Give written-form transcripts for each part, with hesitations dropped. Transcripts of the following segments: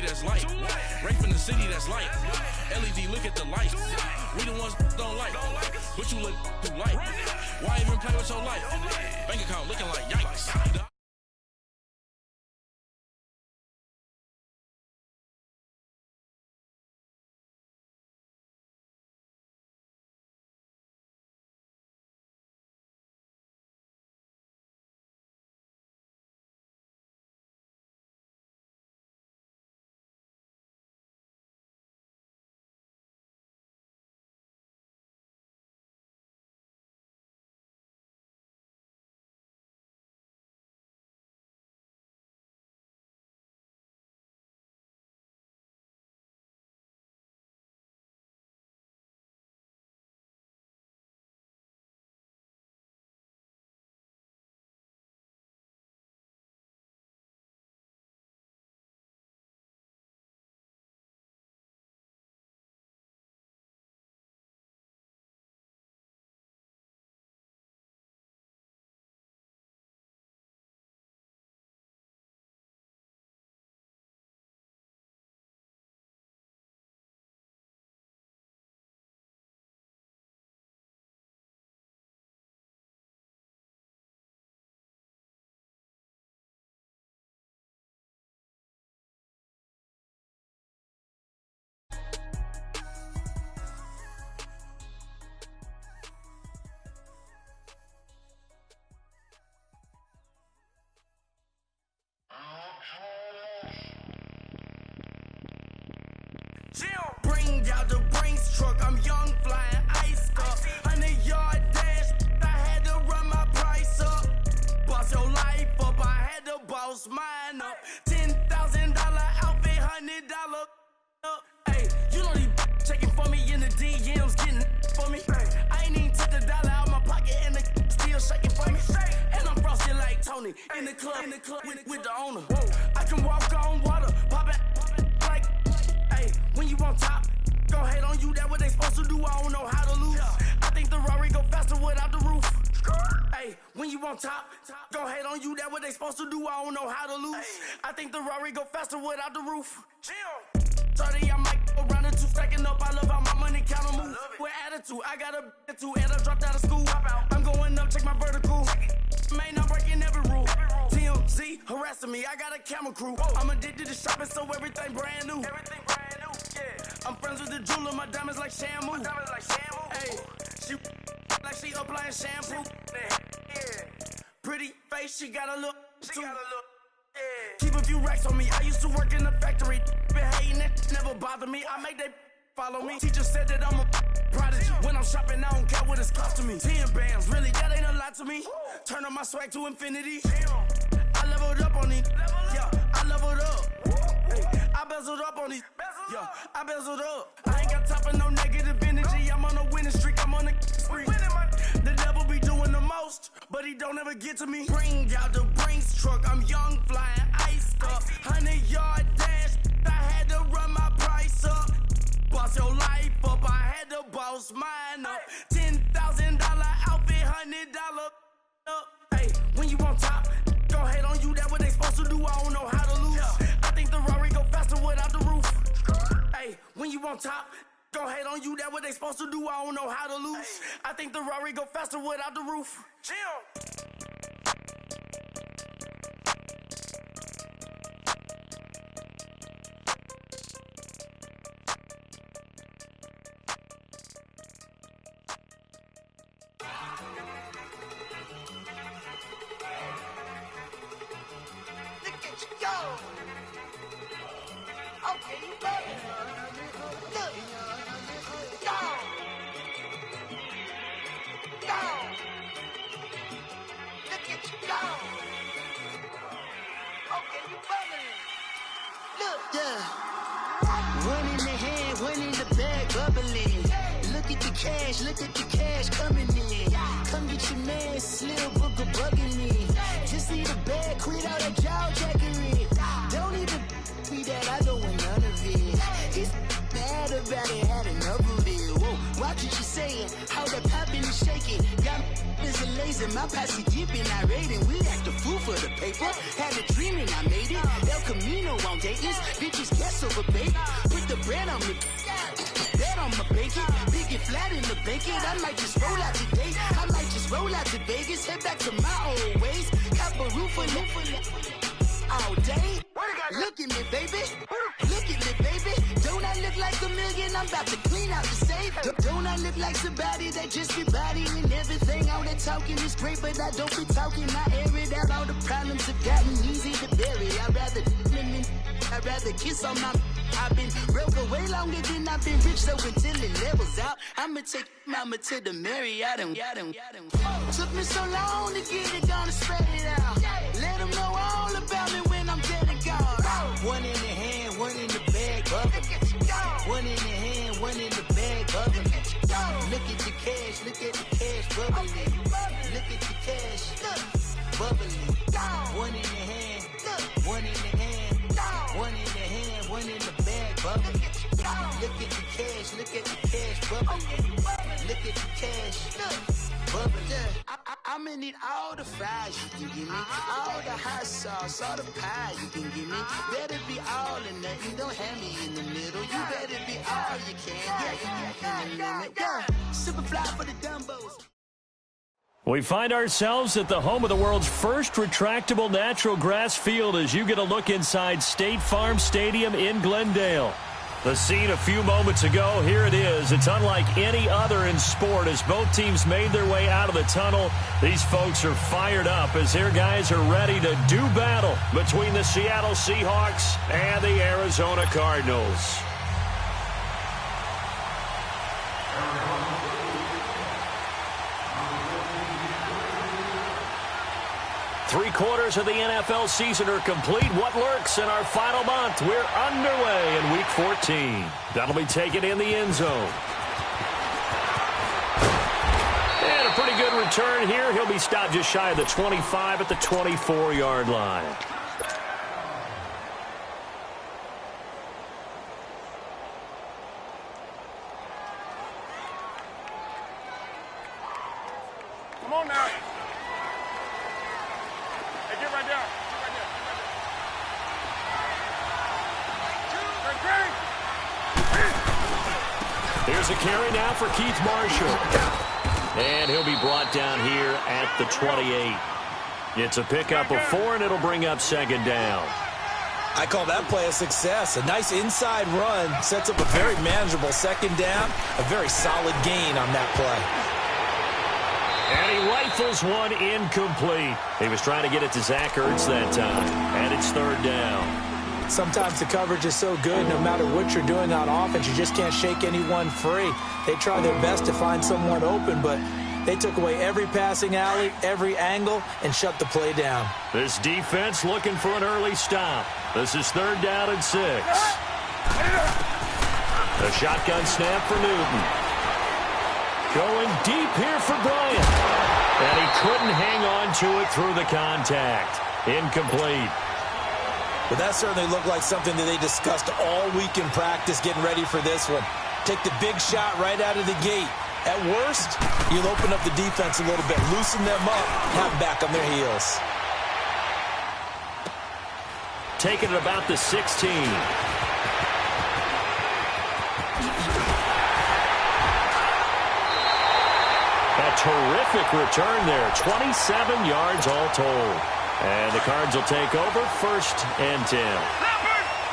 city that's light. Rape in the city that's light. LED, look at the lights. We the ones don't like. But you look too light. Why even play with your life? Bank account looking like yikes. Bring out the Brinks truck, I'm young, flying ice up. 100-yard dash, I had to run my price up. Boss your life up, I had to boss mine up. $10,000 outfit, $100 up. Hey, you know these checking for me in the DMs, getting for me. I ain't even took the dollar out my pocket and the still shaking for me. And I'm frosted like Tony in the club with the owner. I can walk on water, pop it like. When you on top, gon' hate on you, that what they supposed to do, I don't know how to lose. I think the Rari go faster without the roof. Hey, when you on top, gon' hate on you, that what they supposed to do, I don't know how to lose. I think the Rari go faster without the roof. 30, I might go around the two, stacking up, I love how my money count move. With attitude, I got a two, and I dropped out of school. I'm going up, check my vertical. Man, I'm breaking every rule. TMZ harassing me, I got a camera crew. I'm addicted to shopping, so everything brand new. I'm friends with the jeweler, my diamonds like Shamu. Hey, she like she applying shampoo. Pretty face, she got a look. Keep a few racks on me. I used to work in the factory. Been hating it, never bother me. I make they follow me. Teacher said that I'm a prodigy. When I'm shopping, I don't care what it's cost to me. 10 bands, really, that ain't a lot to me. Turn on my swag to infinity. I leveled up on these. Yeah, I leveled up. Hey, I bezeled up on these. Yeah, I bezeled up. I ain't got time for no negative energy. I'm on a winning streak. I'm on a spree. The devil be doing the most, but he don't ever get to me. Bring out the Brinks truck. I'm young, flying ice up. 100-yard dash. I had to run my price up. Boss your life up. I had to boss mine up. $10,000 outfit, $100 up. Hey, when you on top, gon' hate on you. That what they supposed to do. I don't know how to lose. I think the Rari go faster without the roof. Hey, when you on top, gon' hate on you, that what they supposed to do, I don't know how to lose. I think the Rari go faster without the roof. Look at you go! Okay, you love it. Look. Go. Go. Look at you go. Okay, you bubbling. Look. Yeah. One in the hand, one in the bag, bubbling. Look at the cash coming in. Come get your man, Slim Booker bugging me. Just need a bag, quit all that jaw jackery. Don't even be that, I don't want none of it. It's bad about it, had enough of it. Whoa, watch what you saying, how that poppin' and shaking. Got is a laser, my posse deep and irate, and we act a fool for the paper. Had a dream and I made it. El Camino on Dayton's, bitches guess of a bake. Put the bread on me, bet on my bacon. Big it flat in the bacon. I might just roll out today. I might just roll out to Vegas. Head back to my old ways. Cop a roof for all day. Look at me, baby. Look at me, baby. Don't I look like a million? I'm about to clean out the safe. Don't I look like somebody that just be bodying everything? All that talking is great, but I don't be talking. I air it out. All the problems have gotten easy to bury. I'd rather kiss on my. I've been broke way longer than I've been rich, so until it levels out, I'ma take mama to the Marriott and took me so long to get it, gonna spread it out. Let them know all about me when I'm dead and gone. One in the hand, one in the bag, bubbling. One in the hand, one in the bag, bubbling. Look at the cash, look at the cash, bubbling. Look at the cash, bubbling. One in the hand, one in the hand, one in the hand, one in the bag, bubbling. Look at the cash, look at the cash, bubbling. Look at the cash, bubbling. I'ma need all the fries you can give me, all the hot sauce, all the pie you can give me. Better be all or nothing, don't have me in the middle. You better be all you can, yeah. Super fly for the Dumbos. We find ourselves at the home of the world's first retractable natural grass field as you get a look inside State Farm Stadium in Glendale. The scene a few moments ago, here it is. It's unlike any other in sport as both teams made their way out of the tunnel. These folks are fired up as their guys are ready to do battle between the Seattle Seahawks and the Arizona Cardinals. Three-quarters of the NFL season are complete. What lurks in our final month? We're underway in Week 14. That'll be taken in the end zone. And a pretty good return here. He'll be stopped just shy of the 25 at the 24-yard line. Come on now. Here's a carry now for Keith Marshall. And he'll be brought down here at the 28. It's a pickup of 4, and it'll bring up second down. I call that play a success. A nice inside run sets up a very manageable second down. A very solid gain on that play. And he rifles one incomplete. He was trying to get it to Zach Ertz that time. And it's third down. Sometimes the coverage is so good, no matter what you're doing on offense, you just can't shake anyone free. They try their best to find someone open, but they took away every passing alley, every angle, and shut the play down. This defense looking for an early stop. This is third down and 6. The shotgun snap for Newton. Going deep here for Bryant. And he couldn't hang on to it through the contact. Incomplete. But that certainly looked like something that they discussed all week in practice getting ready for this one. Take the big shot right out of the gate. At worst, you'll open up the defense a little bit, loosen them up, have them back on their heels. Taking it about the 16. A terrific return there. 27 yards all told. And the Cards will take over, 1st and 10.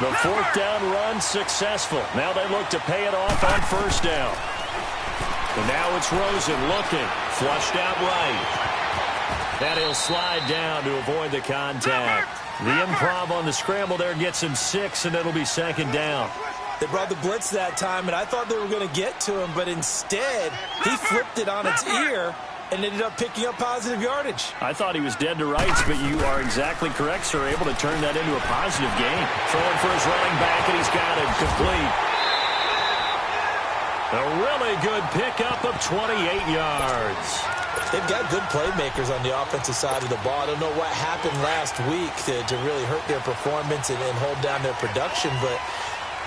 The 4th down run successful. Now they look to pay it off on 1st down. And now it's Rosen looking. Flushed out right. And he'll slide down to avoid the contact. The improv on the scramble there gets him 6, and it'll be 2nd down. They brought the blitz that time, and I thought they were going to get to him, but instead, he flipped it on its ear and ended up picking up positive yardage. I thought he was dead to rights, but you are exactly correct, sir. Able to turn that into a positive gain. Throwing for his running back, and he's got it complete. A really good pickup of 28 yards. They've got good playmakers on the offensive side of the ball. I don't know what happened last week to really hurt their performance and hold down their production, but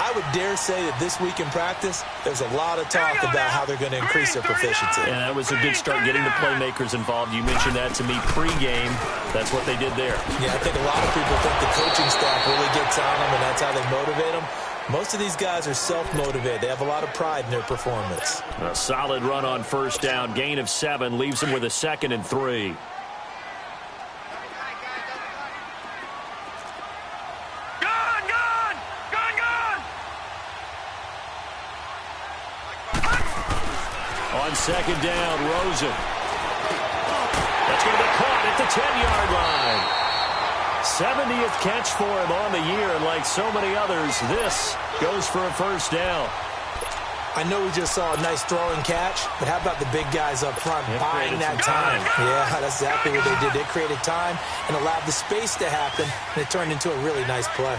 I would dare say that this week in practice, there's a lot of talk about how they're going to increase their proficiency. Yeah, that was a good start getting the playmakers involved. You mentioned that to me pregame. That's what they did there. Yeah, I think a lot of people think the coaching staff really gets on them, and that's how they motivate them. Most of these guys are self-motivated. They have a lot of pride in their performance. A solid run on first down. Gain of 7 leaves him with a 2nd and 3. On 2nd down, Rosen. That's going to be caught at the 10-yard line. 70th catch for him on the year, and like so many others, this goes for a first down. I know we just saw a nice throwing catch, but how about the big guys up front buying that time? Yeah, that's exactly what they did. They created time and allowed the space to happen, and it turned into a really nice play.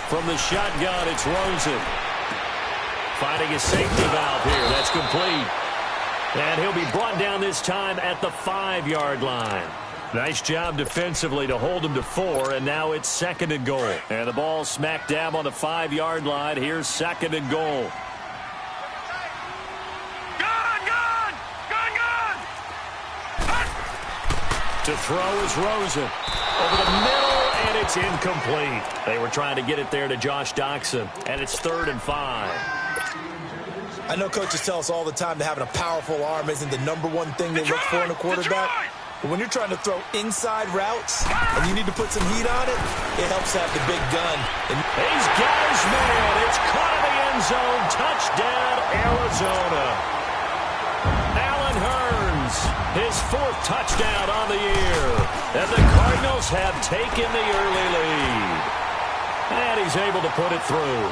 From the shotgun, it's Rosen. Finding a safety valve here. That's complete. And he'll be brought down this time at the 5-yard line. Nice job defensively to hold him to 4, and now it's 2nd and goal. And the ball smack dab on the 5-yard line. Here's 2nd and goal. To throw is Rosen. Over the middle, and it's incomplete. They were trying to get it there to Josh Doctson, and it's 3rd and 5. I know coaches tell us all the time that having a powerful arm isn't the #1 thing they look for in a quarterback. But when you're trying to throw inside routes and you need to put some heat on it, it helps to have the big gun. And he's got his man. It's caught in the end zone. Touchdown, Arizona. Allen Hurns, his 4th touchdown on the year. And the Cardinals have taken the early lead. And he's able to put it through.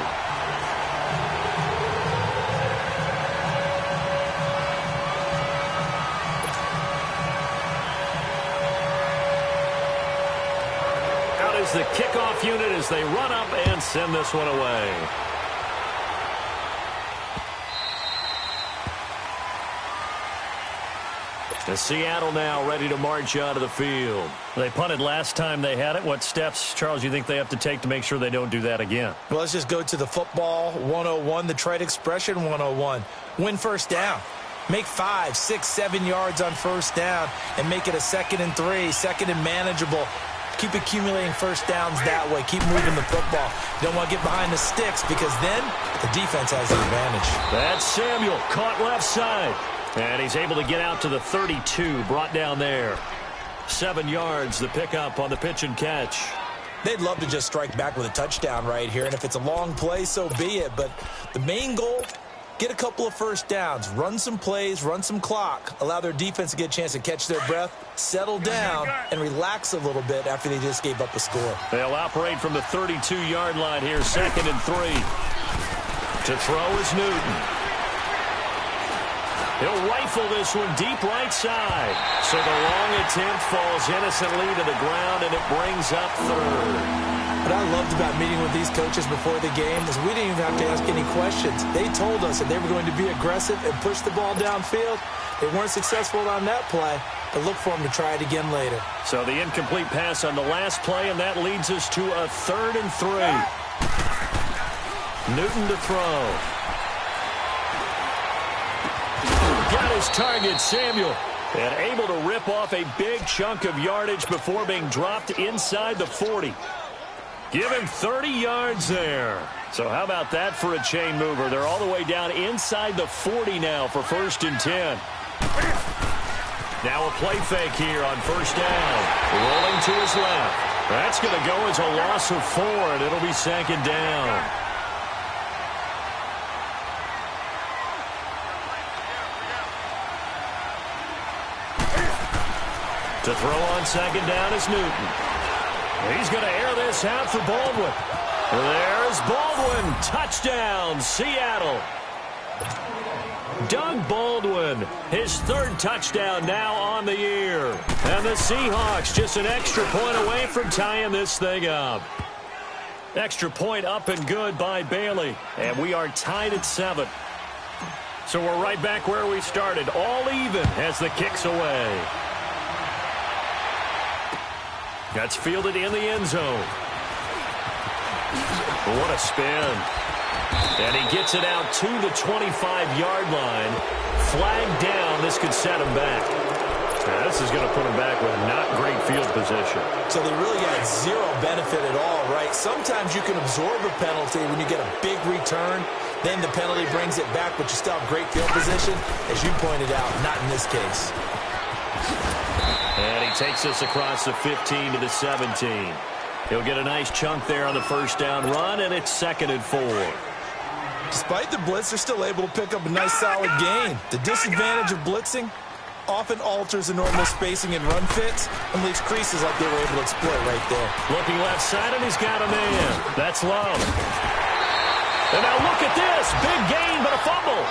The kickoff unit as they run up and send this one away. The Seattle now ready to march out of the field. They punted last time they had it. What steps, Charles, you think they have to take to make sure they don't do that again? Well, let's just go to the football 101, the trade expression 101. Win first down. Make 5, 6, 7 yards on first down and make it a 2nd and 3, 2nd and manageable. Keep accumulating first downs that way. Keep moving the football. You don't want to get behind the sticks because then the defense has the advantage. That's Samuel caught left side. And he's able to get out to the 32, brought down there. 7 yards, the pickup on the pitch and catch. They'd love to just strike back with a touchdown right here, and if it's a long play, so be it. But the main goal, get a couple of first downs, run some plays, run some clock, allow their defense to get a chance to catch their breath, settle down, and relax a little bit after they just gave up a score. They'll operate from the 32-yard line here, 2nd and 3. To throw is Newton. He'll rifle this one deep right side. So the long attempt falls innocently to the ground, and it brings up 3rd. What I loved about meeting with these coaches before the game is we didn't even have to ask any questions. They told us that they were going to be aggressive and push the ball downfield. They weren't successful on that play, but look for them to try it again later. So the incomplete pass on the last play, and that leads us to a 3rd and 3. Newton to throw. Got his target, Samuel. And able to rip off a big chunk of yardage before being dropped inside the 40. Give him 30 yards there. So how about that for a chain mover? They're all the way down inside the 40 now for 1st and 10. Now a play fake here on first down. Rolling to his left. That's going to go as a loss of 4, and it'll be 2nd down. To throw on 2nd down is Newton. He's going to air this out for Baldwin. There's Baldwin. Touchdown, Seattle. Doug Baldwin, his 3rd touchdown now on the year. And the Seahawks just an extra point away from tying this thing up. Extra point up and good by Bailey. And we are tied at 7. So we're right back where we started. All even as the kick's away. That's fielded in the end zone. What a spin. And he gets it out to the 25-yard line. Flag down. This could set him back. Yeah, this is going to put them back with not great field position. So they really got zero benefit at all, right? Sometimes you can absorb a penalty when you get a big return. Then the penalty brings it back, but you still have great field position. As you pointed out, not in this case. And he takes us across the 15 to the 17. He'll get a nice chunk there on the first down run, and it's 2nd and 4. Despite the blitz, they're still able to pick up a nice solid gain. The disadvantage of blitzing often alters the normal spacing and run fits and leaves creases like they were able to exploit right there. Looking left side, and he's got a man. That's Love. And now look at this. Big gain, but a fumble.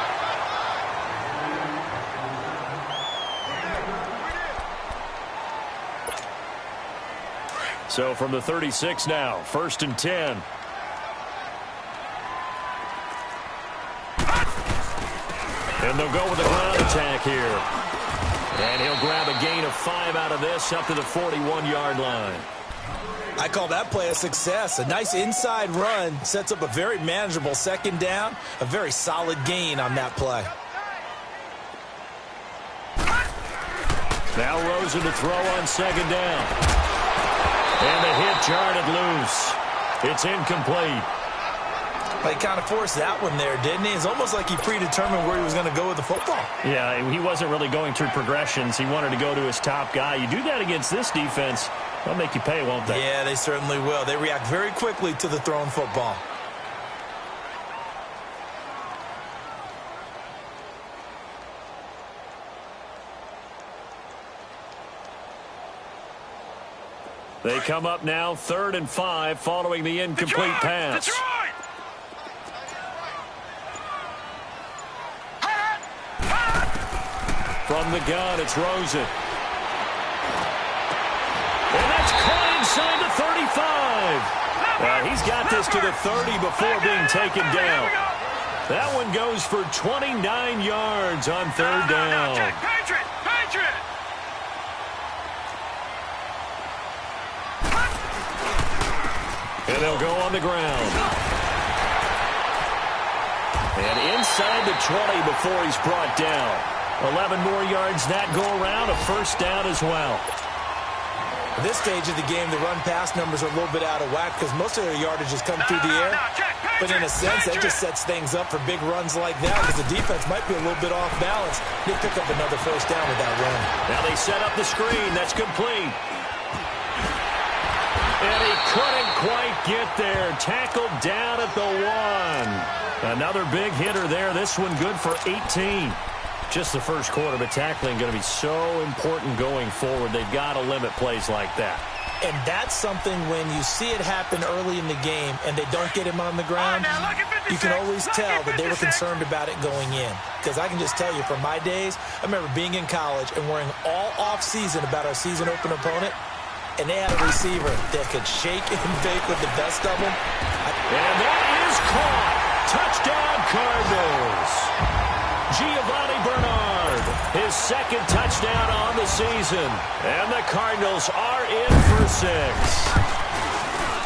So from the 36 now, 1st and 10. And they'll go with the ground attack here. And he'll grab a gain of 5 out of this up to the 41-yard line. I call that play a success. A nice inside run sets up a very manageable 2nd down. A very solid gain on that play. Now Rosen to throw on 2nd down. And the hit jarred it loose. It's incomplete. But he kind of forced that one there, didn't he? It's almost like he predetermined where he was going to go with the football. Yeah, he wasn't really going through progressions. He wanted to go to his top guy. You do that against this defense, they'll make you pay, won't they? Yeah, they certainly will. They react very quickly to the thrown football. They come up now 3rd and 5 following the incomplete pass. From the gun, it's Rosen. And that's caught inside the 35. Well, he's got this to the 30 before being taken down. That one goes for 29 yards on 3rd down. And they'll go on the ground. And inside the 20 before he's brought down. 11 more yards that go around, a 1st down as well. At this stage of the game, the run-pass numbers are a little bit out of whack because most of their yardage has come through the air. But in a sense, that just sets things up for big runs like that because the defense might be a little bit off balance. They pick up another 1st down with that run. Now they set up the screen. That's complete. And he couldn't quite get there. Tackled down at the 1. Another big hitter there. This one good for 18. Just the first quarter, but tackling going to be so important going forward. They've got to limit plays like that. And that's something when you see it happen early in the game and they don't get him on the ground, you can always tell that they were concerned about it going in. Because I can just tell you from my days, I remember being in college and worrying all off-season about our season-open opponent, and they had a receiver that could shake and bake with the best of them. And that is caught. Touchdown, Cardinals. Giovanni Bernard, his 2nd touchdown on the season. And the Cardinals are in for 6.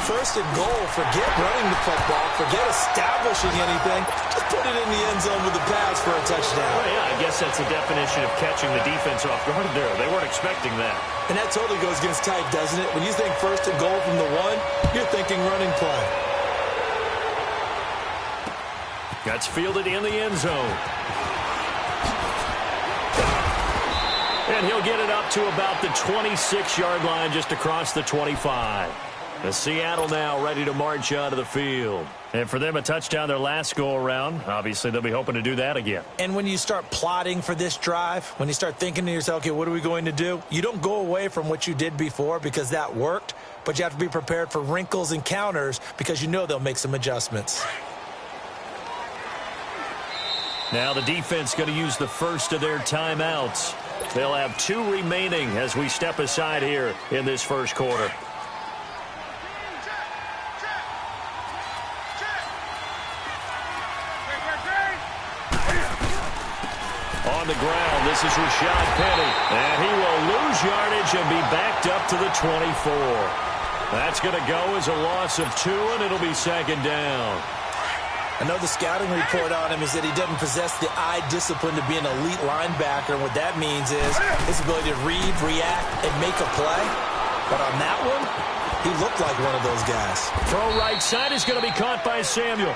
1st and goal. Forget running the football. Forget establishing anything. Just put it in the end zone with the pass for a touchdown. Well, yeah, I guess that's the definition of catching the defense off guard there. They weren't expecting that. And that totally goes against type, doesn't it? When you think 1st and goal from the 1, you're thinking running play. That's fielded in the end zone. And he'll get it up to about the 26-yard line just across the 25. The Seattle now ready to march onto the field. And for them, a touchdown their last go-around. Obviously, they'll be hoping to do that again. And when you start plotting for this drive, when you start thinking to yourself, okay, what are we going to do? You don't go away from what you did before because that worked, but you have to be prepared for wrinkles and counters because you know they'll make some adjustments. Now the defense going to use the first of their timeouts. They'll have 2 remaining as we step aside here in this first quarter. On the ground, this is Rashad Penny. And he will lose yardage and be backed up to the 24. That's going to go as a loss of 2, and it'll be 2nd down. I know the scouting report on him is that he doesn't possess the eye discipline to be an elite linebacker. And what that means is his ability to read, react, and make a play. But on that one, he looked like one of those guys. Throw right side is going to be caught by Samuel.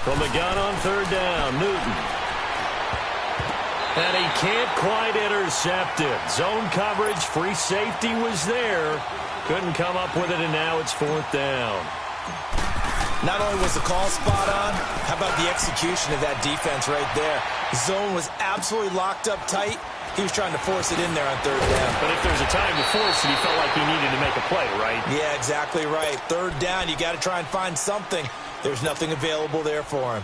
From the gun on third down, Newton. And he can't quite intercept it. Zone coverage, free safety was there. Couldn't come up with it, and now it's fourth down. Not only was the call spot on, how about the execution of that defense right there? Zone was absolutely locked up tight. He was trying to force it in there on third down. But if there's a time to force it, he felt like he needed to make a play, right? Yeah, exactly right. Third down, you got to try and find something. There's nothing available there for him.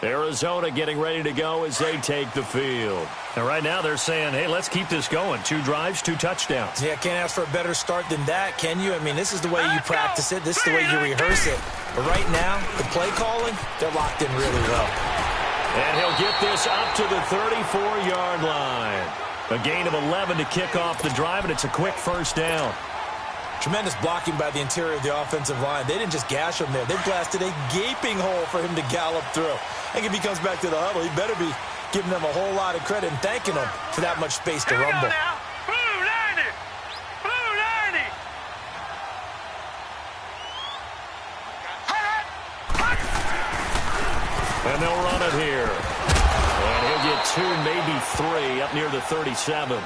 Arizona getting ready to go as they take the field. And right now they're saying, hey, let's keep this going. 2 drives, 2 touchdowns. Yeah, can't ask for a better start than that, can you? I mean, this is the way you practice it. This is the way you rehearse it. But right now, the play calling, they're locked in really well. And he'll get this up to the 34-yard line. A gain of 11 to kick off the drive, and it's a quick first down. Tremendous blocking by the interior of the offensive line. They didn't just gash him there. They blasted a gaping hole for him to gallop through. I think if he comes back to the huddle, he better be giving them a whole lot of credit and thanking them for that much space to rumble. And they'll run it here. And he'll get 2, maybe 3, up near the 37.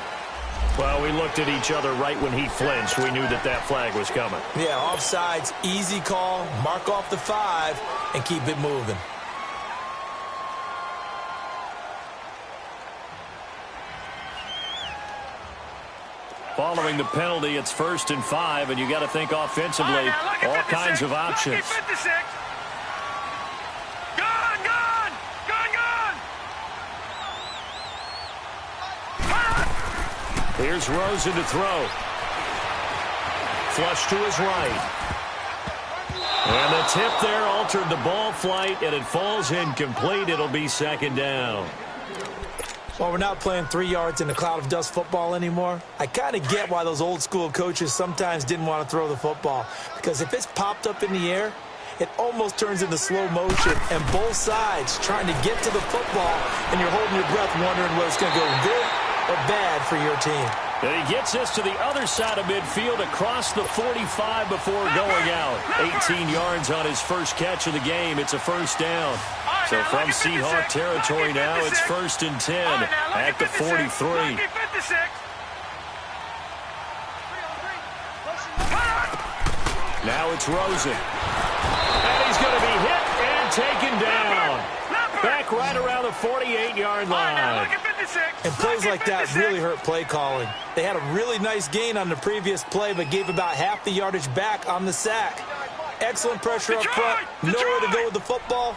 Well, we looked at each other right when he flinched. We knew that that flag was coming. Yeah, offsides, easy call, mark off the 5, and keep it moving. Following the penalty, it's 1st and 5, and you got to think offensively, all kinds of options. Here's Rosen to throw. Flush to his right. And the tip there altered the ball flight, and it falls incomplete. It'll be 2nd down. Well, we're not playing 3 yards in a cloud of dust football anymore. I kind of get why those old school coaches sometimes didn't want to throw the football. Because if it's popped up in the air, it almost turns into slow motion. And both sides trying to get to the football, and you're holding your breath wondering whether it's going to go good or bad for your team. And he gets us to the other side of midfield across the 45 before going out. 18 yards on his first catch of the game. It's a first down. So from Seahawk territory now, it's 1st and 10 at the 43. Now it's Rosen. And he's going to be hit and taken down. Back right around the 48-yard line. And plays like that really hurt play calling. They had a really nice gain on the previous play, but gave about half the yardage back on the sack. Excellent pressure up front. Nowhere to go with the football.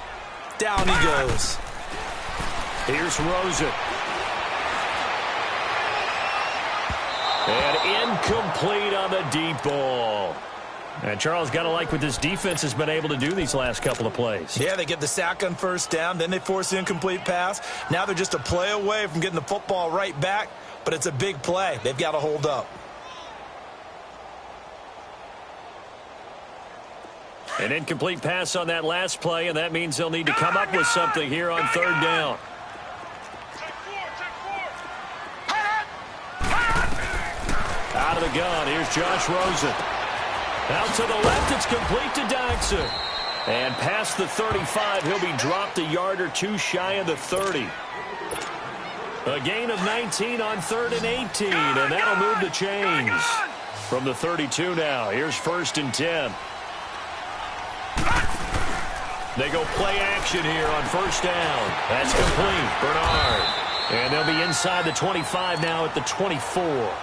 Down he goes. Here's Rosen. And incomplete on the deep ball. And Charles, got to like what this defense has been able to do these last couple of plays. Yeah, they get the sack on first down, then they force the incomplete pass. Now they're just a play away from getting the football right back, but it's a big play. They've got to hold up. An incomplete pass on that last play, and that means they'll need to come up with something here on 3rd down. Out of the gun, here's Josh Rosen. Out to the left, it's complete to Dodson. And past the 35, he'll be dropped a yard or 2 shy of the 30. A gain of 19 on 3rd and 18, and that'll move the chains. From the 32 now, here's 1st and 10. They go play action here on 1st down. That's complete. Bernard. And they'll be inside the 25 now at the 24.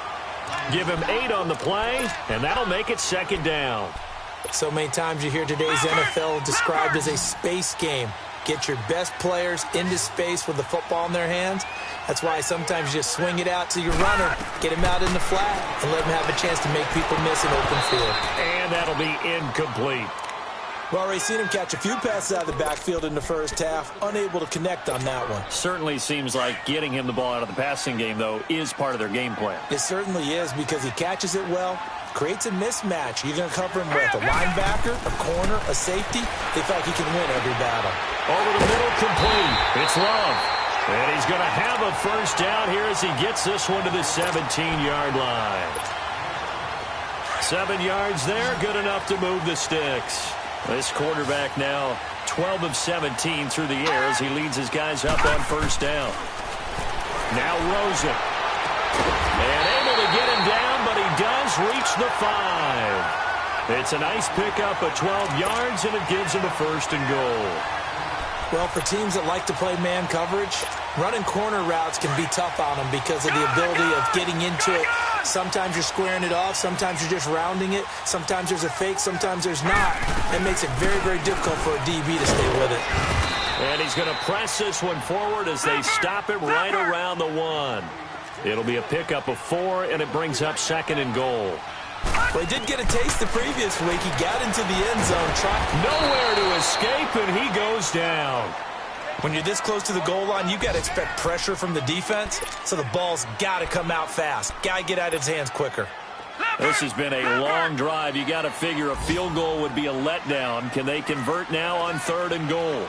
Give him 8 on the play, and that'll make it 2nd down. So many times you hear today's NFL described as a space game. Get your best players into space with the football in their hands. That's why sometimes you just swing it out to your runner, get him out in the flat, and let him have a chance to make people miss an open field. And that'll be incomplete. We've already seen him catch a few passes out of the backfield in the first half, unable to connect on that one. Certainly seems like getting him the ball out of the passing game, though, is part of their game plan. It certainly is, because he catches it well, creates a mismatch. You're going to cover him with a linebacker, a corner, a safety. They feel like he can win every battle. Over the middle, complete. It's Love. And he's going to have a first down here as he gets this one to the 17-yard line. 7 yards there, good enough to move the sticks. This quarterback now 12 of 17 through the air as he leads his guys up on first down. Now Rosen. And able to get him down, but he does reach the 5. It's a nice pickup of 12 yards, and it gives him a first and goal. Well, for teams that like to play man coverage, running corner routes can be tough on them because of the ability of getting into it. Sometimes you're squaring it off. Sometimes you're just rounding it. Sometimes there's a fake. Sometimes there's not. It makes it very, very difficult for a DB to stay with it. And he's going to press this one forward as they stop it right around the 1. It'll be a pickup of 4, and it brings up second and goal. Well, he did get a taste the previous week. He got into the end zone. Nowhere to escape, and he goes down. When you're this close to the goal line, you got to expect pressure from the defense, so the ball's got to come out fast. Got to get out of his hands quicker. This has been a long drive. You got to figure a field goal would be a letdown. Can they convert now on 3rd and goal?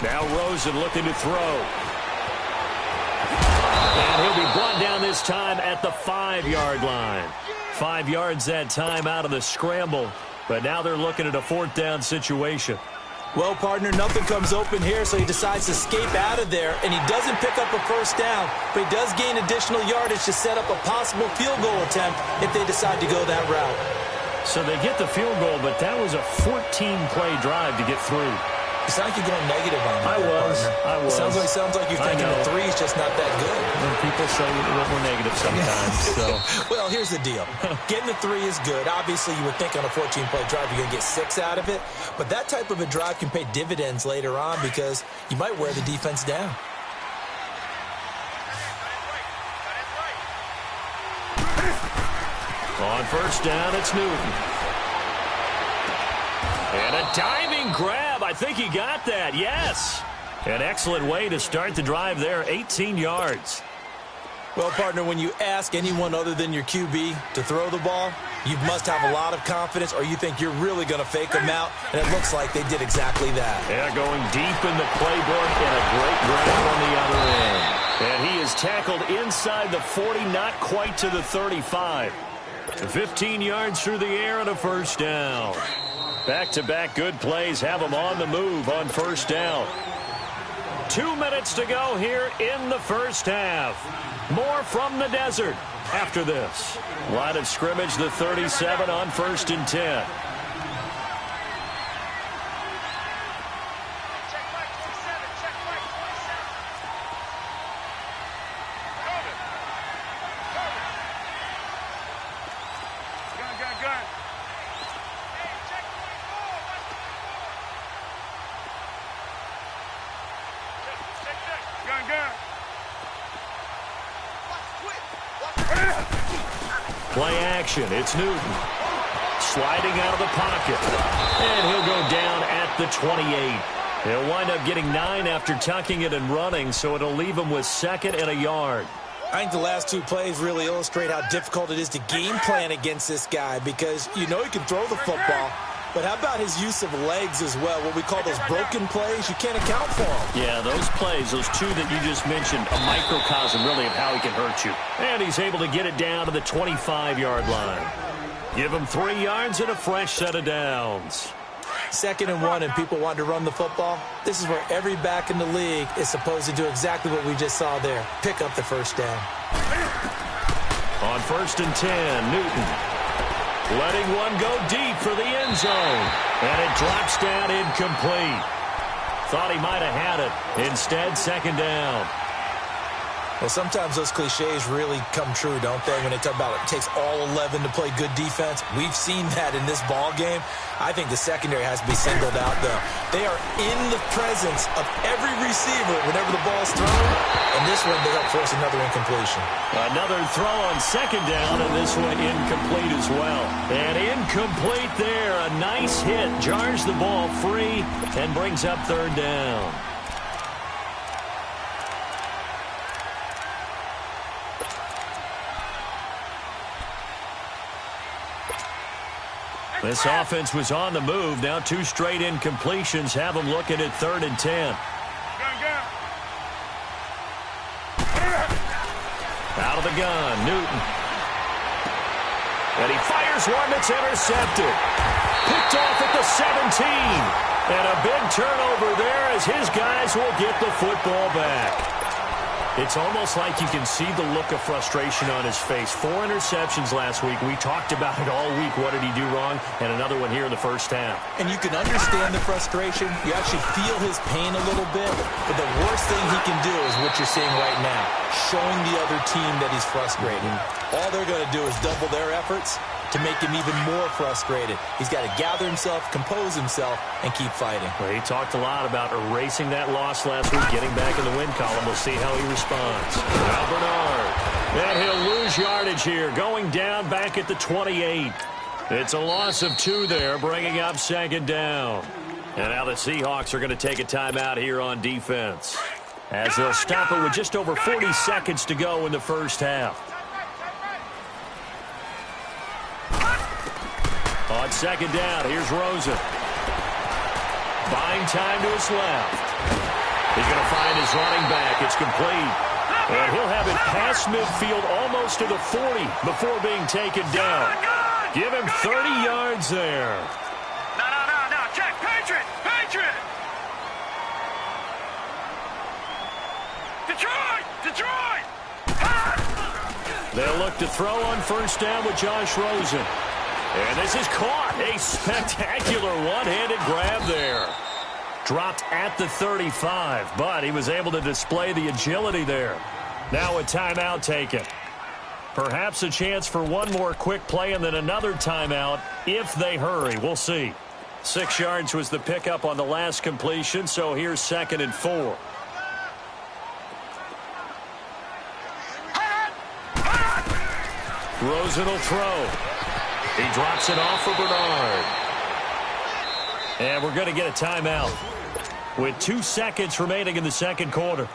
Now Rosen looking to throw. And he'll be brought down this time at the 5-yard line. 5 yards that time out of the scramble. But now they're looking at a 4th down situation. Well, partner, nothing comes open here, so he decides to escape out of there, and he doesn't pick up a first down, but he does gain additional yardage to set up a possible field goal attempt if they decide to go that route. So they get the field goal, but that was a 14-play drive to get through. You sound like you're going negative on me. I was. Sounds like you're thinking the 3's just not that good. And people say we're negative sometimes. So. Well, here's the deal. Getting the 3 is good. Obviously, you would think on a 14-play drive you're going to get 6 out of it. But that type of a drive can pay dividends later on because you might wear the defense down. On first down, it's Newton. And a diving grab. I think he got that. Yes. An excellent way to start the drive there. 18 yards. Well, partner, when you ask anyone other than your QB to throw the ball, you must have a lot of confidence or you think you're really going to fake them out, and it looks like they did exactly that. Yeah, going deep in the playbook and a great grab on the other end. And he is tackled inside the 40, not quite to the 35. 15 yards through the air and a first down. Back-to-back good plays have them on the move on first down. 2 minutes to go here in the first half. More from the desert after this. Line of scrimmage, the 37 on 1st and 10. Play action. It's Newton. Sliding out of the pocket. And he'll go down at the 28. He'll wind up getting 9 after tucking it and running, so it'll leave him with 2nd and a yard. I think the last 2 plays really illustrate how difficult it is to game plan against this guy because you know he can throw the football, but how about his use of legs as well? What we call those broken plays, you can't account for them. Yeah, those plays, those 2 that you just mentioned, a microcosm really of how he can hurt you. And he's able to get it down to the 25-yard line. Give him 3 yards and a fresh set of downs. 2nd and 1 and people want to run the football. This is where every back in the league is supposed to do exactly what we just saw there. Pick up the first down. On 1st and 10, Newton. Letting one go deep for the end zone. And it drops down incomplete. Thought he might have had it. Instead, 2nd down. Well, sometimes those cliches really come true, don't they, when they talk about it takes all 11 to play good defense. We've seen that in this ball game. I think the secondary has to be singled out, though. They are in the presence of every receiver whenever the ball's thrown, and this one they help force another incompletion. Another throw on second down, and this one incomplete as well. And incomplete there. A nice hit. Jars the ball free and brings up third down. This offense was on the move. Now 2 straight incompletions have them looking at 3rd and 10. Out of the gun, Newton. And he fires one that's intercepted. Picked off at the 17. And a big turnover there as his guys will get the football back. It's almost like you can see the look of frustration on his face. 4 interceptions last week. We talked about it all week. What did he do wrong? And another one here in the first half. And you can understand the frustration. You actually feel his pain a little bit. But the worst thing he can do is what you're seeing right now, showing the other team that he's frustrated. All they're going to do is double their efforts to make him even more frustrated. He's got to gather himself, compose himself, and keep fighting. Well, he talked a lot about erasing that loss last week, getting back in the win column. We'll see how he responds. Now Bernard. And he'll lose yardage here, going down back at the 28. It's a loss of 2 there, bringing up second down. And now the Seahawks are going to take a timeout here on defense, as they'll stop it with just over 40 seconds to go in the first half. On second down, here's Rosen. Buying time to his left. He's going to find his running back. It's complete. And he'll have it past midfield almost to the 40 before being taken down. Give him 30 yards there. No. Check. Patriot. Detroit. They'll look to throw on first down with Josh Rosen. And this is caught. A spectacular one-handed grab there. Dropped at the 35, but he was able to display the agility there. Now a timeout taken. Perhaps a chance for one more quick play and then another timeout if they hurry. We'll see. 6 yards was the pickup on the last completion, so here's 2nd and 4. Rosen will throw. He drops it off for Bernard. And we're going to get a timeout with 2 seconds remaining in the second quarter.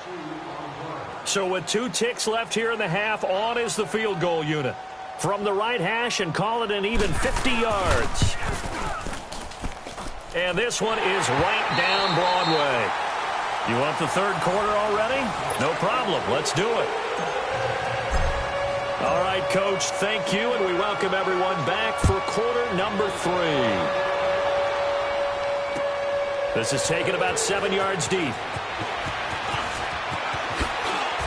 So with 2 ticks left here in the half, on is the field goal unit. From the right hash and call it an even 50 yards. And this one is right down Broadway. You want the third quarter already? No problem. Let's do it. All right, Coach, thank you, and we welcome everyone back for quarter number 3. This is taken about 7 yards deep.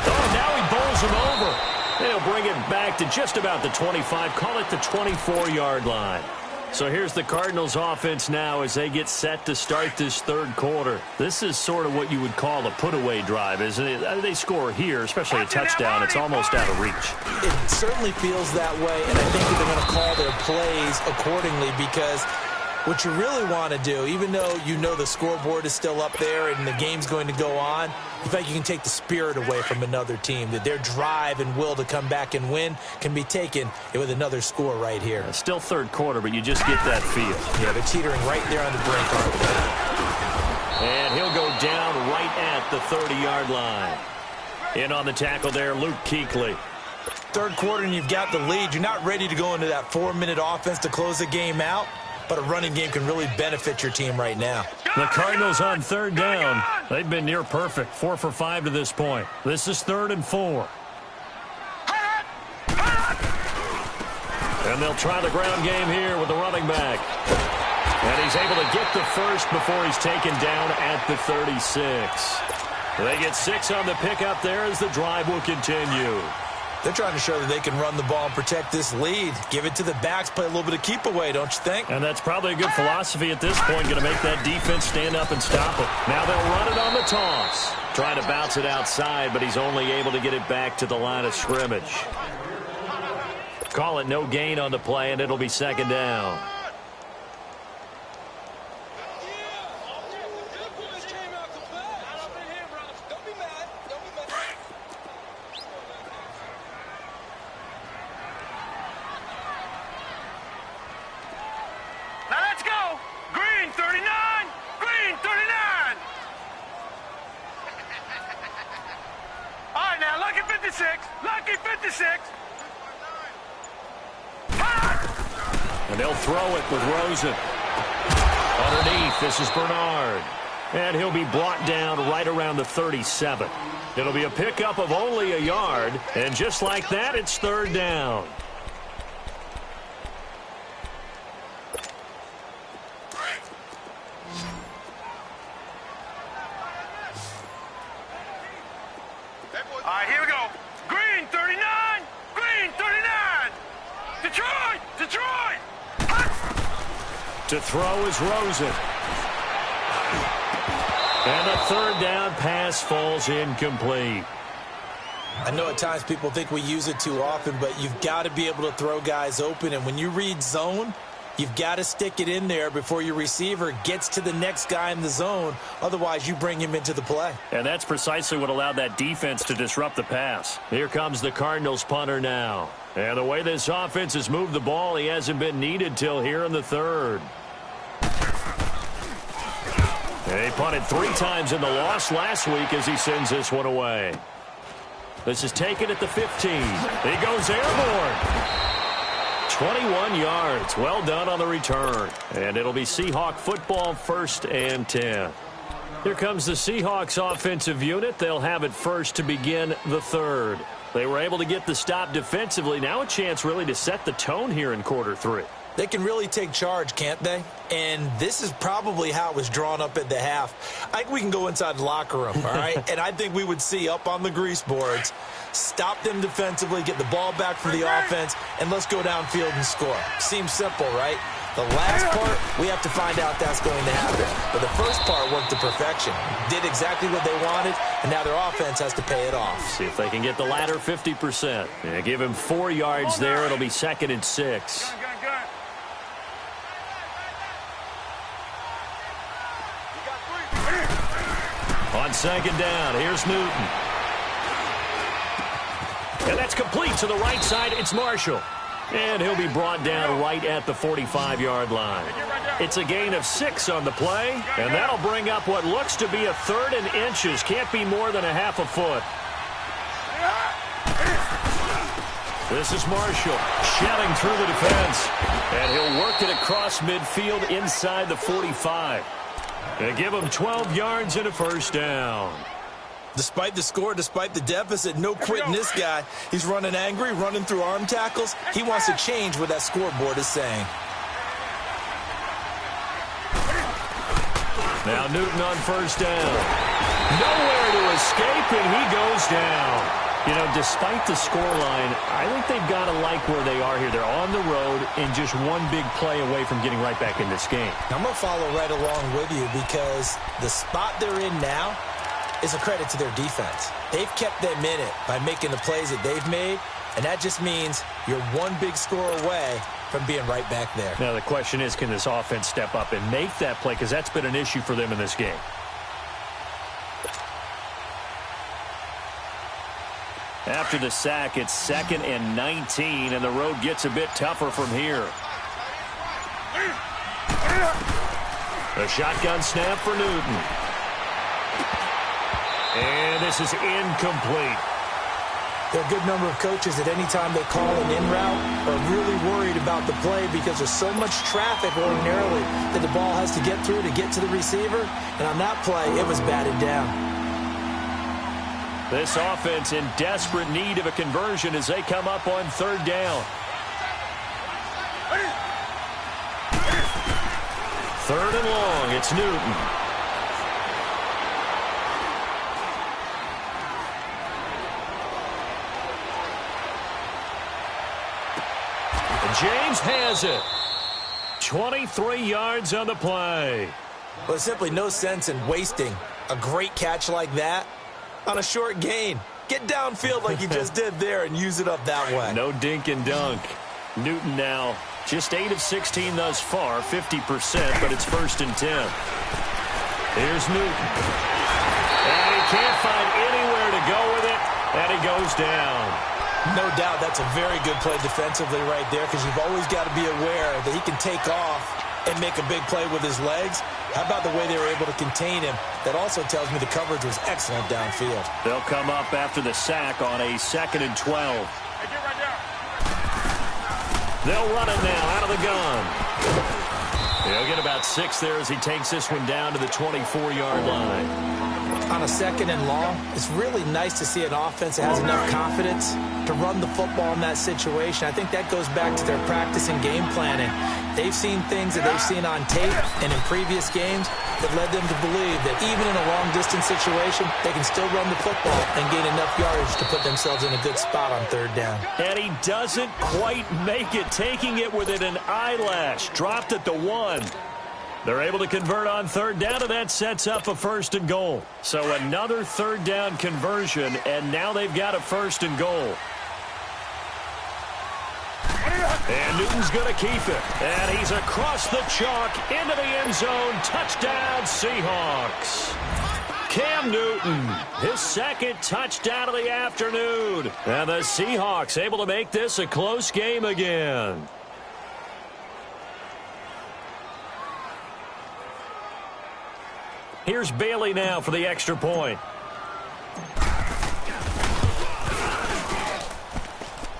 Oh, now he bowls him over. They'll bring it back to just about the 25, call it the 24-yard line. So here's the Cardinals offense now as they get set to start this third quarter. This is sort of what you would call a put-away drive, isn't it? They score here, especially a touchdown. It's almost out of reach. It certainly feels that way, and I think that they're going to call their plays accordingly because what you really want to do, even though you know the scoreboard is still up there and the game's going to go on, in fact, you can take the spirit away from another team, that their drive and will to come back and win can be taken with another score right here. It's still third quarter, but you just get that feel. Yeah, they're teetering right there on the brink, aren't they? And he'll go down right at the 30-yard line. In on the tackle there, Luke Kuechly. Third quarter and you've got the lead. You're not ready to go into that 4-minute offense to close the game out, but a running game can really benefit your team right now. The Cardinals on third down. They've been near perfect, 4 for 5 to this point. This is 3rd and 4. And they'll try the ground game here with the running back. And he's able to get the first before he's taken down at the 36. They get 6 on the pickup there as the drive will continue. They're trying to show that they can run the ball and protect this lead. Give it to the backs, play a little bit of keep away, don't you think? And that's probably a good philosophy at this point, going to make that defense stand up and stop it. Now they'll run it on the toss. Trying to bounce it outside, but he's only able to get it back to the line of scrimmage. Call it no gain on the play, and it'll be second down. Lucky 56. And they'll throw it with Rosen. Underneath, this is Bernard. And he'll be brought down right around the 37. It'll be a pickup of only a yard. And just like that, it's third down. All right, here we go. Green 39. Green 39. Detroit. Detroit. To throw is Rosen. And a third down pass falls incomplete. I know at times people think we use it too often, but you've got to be able to throw guys open. And when you read zone, you've got to stick it in there before your receiver gets to the next guy in the zone. Otherwise, you bring him into the play. And that's precisely what allowed that defense to disrupt the pass. Here comes the Cardinals punter now. And the way this offense has moved the ball, he hasn't been needed till here in the third. He punted 3 times in the loss last week as he sends this one away. This is taken at the 15. He goes airborne. 21 yards. Well done on the return. And it'll be Seahawk football, 1st and 10. Here comes the Seahawks offensive unit. They'll have it first to begin the third. They were able to get the stop defensively. Now a chance really to set the tone here in quarter 3. They can really take charge, can't they? And this is probably how it was drawn up at the half. I think we can go inside the locker room, all right? And I think we would see up on the grease boards, stop them defensively, get the ball back for the offense, and let's go downfield and score. Seems simple, right? The last part, we have to find out that's going to happen. But the first part worked to perfection. Did exactly what they wanted, and now their offense has to pay it off. See if they can get the latter 50%. Yeah, give him 4 yards there. It'll be 2nd and 6. On 2nd down, here's Newton. And that's complete to the right side. It's Marshall. And he'll be brought down right at the 45-yard line. It's a gain of 6 on the play, and that'll bring up what looks to be a 3rd and inches. Can't be more than a half a foot. This is Marshall shelling through the defense. And he'll work it across midfield inside the 45. They give him 12 yards and a 1st down. Despite the score, despite the deficit, no quitting this guy. He's running angry, running through arm tackles. He wants to change what that scoreboard is saying. Now Newton on 1st down. Nowhere to escape, and he goes down. You know, despite the scoreline, I think they've got to like where they are here. They're on the road and just one big play away from getting right back in this game. I'm going to follow right along with you because the spot they're in now is a credit to their defense. They've kept them in it by making the plays that they've made, and that just means you're one big score away from being right back there. Now the question is, can this offense step up and make that play? Because that's been an issue for them in this game. After the sack, it's 2nd and 19, and the road gets a bit tougher from here. A shotgun snap for Newton. And this is incomplete. There are a good number of coaches that any time they call an in route are really worried about the play because there's so much traffic ordinarily that the ball has to get through to get to the receiver. And on that play, it was batted down. This offense in desperate need of a conversion as they come up on 3rd down. 3rd and long, it's Newton. James has it. 23 yards on the play. Well, there's simply no sense in wasting a great catch like that on a short gain. Get downfield like you just did there and use it up that way. No dink and dunk. Newton now just 8 of 16 thus far, 50%, but it's 1st and 10. Here's Newton. And he can't find anywhere to go with it, and he goes down. No doubt that's a very good play defensively right there, because you've always got to be aware that he can take off and make a big play with his legs. How about the way they were able to contain him? That also tells me the coverage was excellent downfield. They'll come up after the sack on a 2nd and 12. They'll run it now out of the gun. He'll get about 6 there as he takes this one down to the 24-yard line. On a 2nd and long, it's really nice to see an offense that has enough confidence to run the football in that situation. I think that goes back to their practice and game planning. They've seen things that they've seen on tape and in previous games that led them to believe that even in a long-distance situation, they can still run the football and gain enough yardage to put themselves in a good spot on 3rd down. And he doesn't quite make it, taking it within an eyelash. Dropped at the 1. They're able to convert on 3rd down, and that sets up a 1st and goal. So another 3rd down conversion, and now they've got a 1st and goal. And Newton's going to keep it. And he's across the chalk into the end zone. Touchdown, Seahawks. Cam Newton, his 2nd touchdown of the afternoon. And the Seahawks able to make this a close game again. Here's Bailey now for the extra point.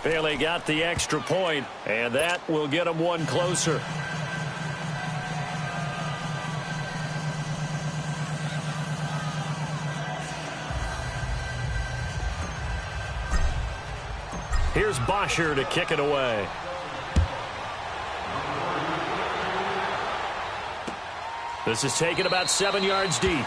Bailey got the extra point, and that will get him one closer. Here's Bosher to kick it away. This is taken about 7 yards deep.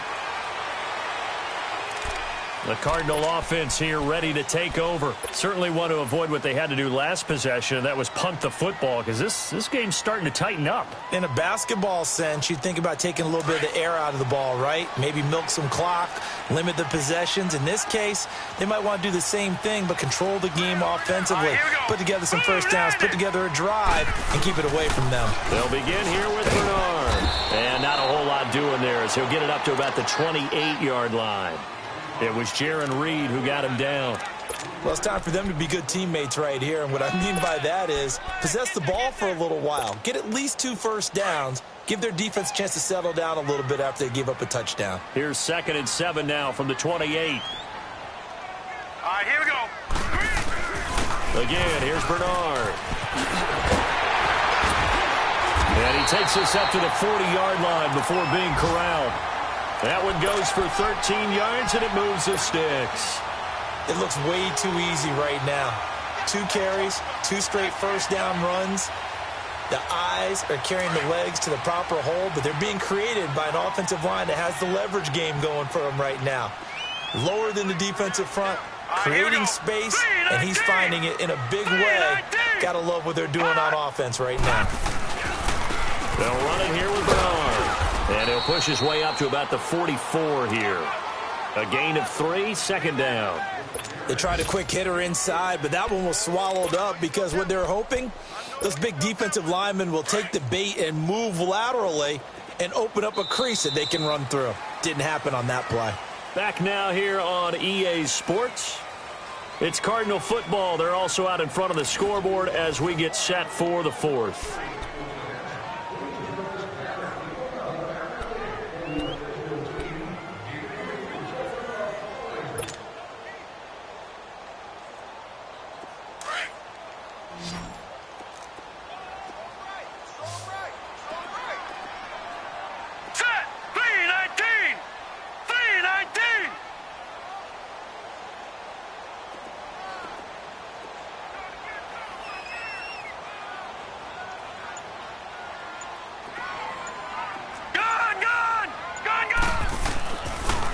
The Cardinal offense here ready to take over. Certainly want to avoid what they had to do last possession, and that was punt the football, because this game's starting to tighten up. In a basketball sense, you think about taking a little bit of the air out of the ball, right? Maybe milk some clock, limit the possessions. In this case, they might want to do the same thing, but control the game offensively. Put together some 1st downs, put together a drive, and keep it away from them. They'll begin here with Bernard. And not a whole lot doing there, as he'll get it up to about the 28-yard line. It was Jaron Reed who got him down. Well, it's time for them to be good teammates right here. And what I mean by that is possess the ball for a little while. Get at least 2 1st downs. Give their defense a chance to settle down a little bit after they give up a touchdown. Here's 2nd and 7 now from the 28. All right, here we go. Again, here's Bernard. And he takes us up to the 40-yard line before being corralled. That one goes for 13 yards, and it moves the sticks. It looks way too easy right now. 2 carries, 2 straight 1st down runs. The eyes are carrying the legs to the proper hold, but they're being created by an offensive line that has the leverage game going for them right now. Lower than the defensive front, creating space, and he's finding it in a big way. Gotta love what they're doing on offense right now. They'll run it here with Bernard. And he'll push his way up to about the 44 here. A gain of 3, 2nd down. They tried a quick hitter inside, but that one was swallowed up because what they're hoping, those big defensive linemen will take the bait and move laterally and open up a crease that they can run through. Didn't happen on that play. Back now here on EA Sports. It's Cardinal football. They're also out in front of the scoreboard as we get set for the 4th.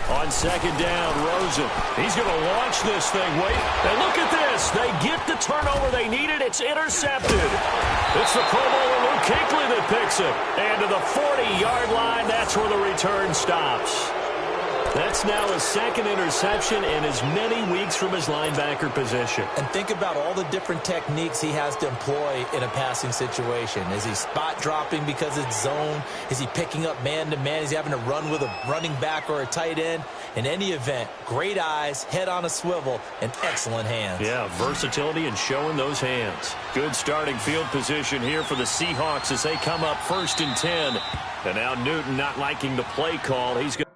On 2nd down, Rosen. He's going to launch this thing. Wait, and look at this. They get the turnover they needed. It's intercepted. It's the Pro Bowler Luke Kuechly that picks it. And to the 40-yard line, that's where the return stops. That's now his second interception in as many weeks from his linebacker position. And think about all the different techniques he has to employ in a passing situation. Is he spot dropping because it's zone? Is he picking up man-to-man? Is he having to run with a running back or a tight end? In any event, great eyes, head on a swivel, and excellent hands. Yeah, versatility and showing those hands. Good starting field position here for the Seahawks as they come up 1st and 10. And now Newton not liking the play call. He's going to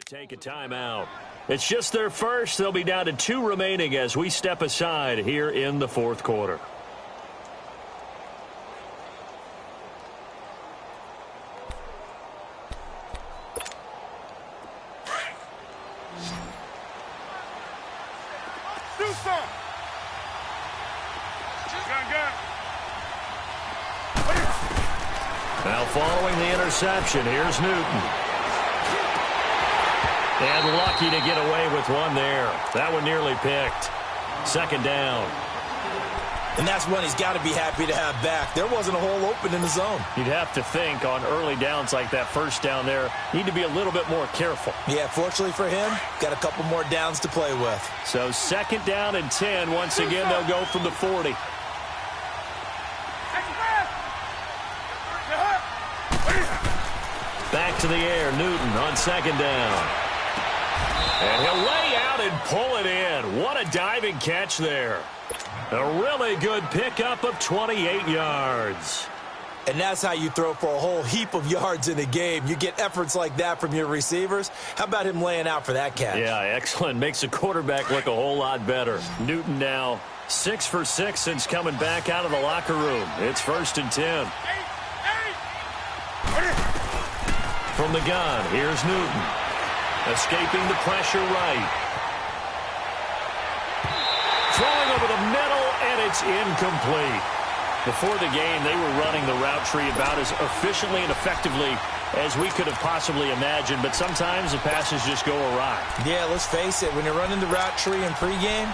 take a timeout. It's just their first. They'll be down to 2 remaining as we step aside here in the 4th quarter. Do some. Now following the interception, here's Newton. And lucky to get away with one there. That one nearly picked. 2nd down. And that's one he's got to be happy to have back. There wasn't a hole open in the zone. You'd have to think on early downs like that 1st down there, need to be a little bit more careful. Yeah, fortunately for him, got a couple more downs to play with. So 2nd down and 10. Once again, they'll go from the 40. Back to the air, Newton on 2nd down. And he'll lay out and pull it in. What a diving catch there. A really good pickup of 28 yards. And that's how you throw for a whole heap of yards in a game. You get efforts like that from your receivers. How about him laying out for that catch? Yeah, excellent. Makes the quarterback look a whole lot better. Newton now 6 for 6 since coming back out of the locker room. It's 1st and 10. From the gun, here's Newton. Escaping the pressure right. Throwing over the middle, and it's incomplete. Before the game, they were running the route tree about as efficiently and effectively as we could have possibly imagined, but sometimes the passes just go awry. Yeah, let's face it. When you're running the route tree in pregame,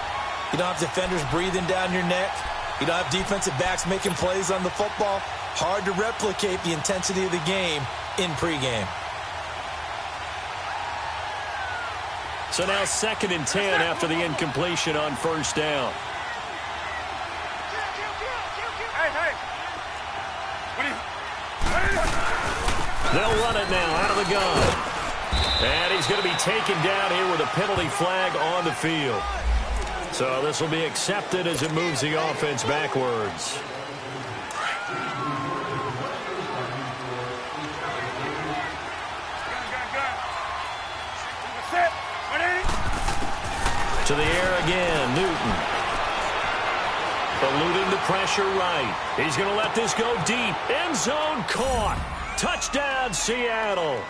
you don't have defenders breathing down your neck. You don't have defensive backs making plays on the football. Hard to replicate the intensity of the game in pregame. So now 2nd and 10 after the incompletion on 1st down. They'll run it now out of the gun. And he's going to be taken down here with a penalty flag on the field. So this will be accepted as it moves the offense backwards. To the air again, Newton. Eluding the pressure right. He's going to let this go deep. End zone caught. Touchdown, Seattle.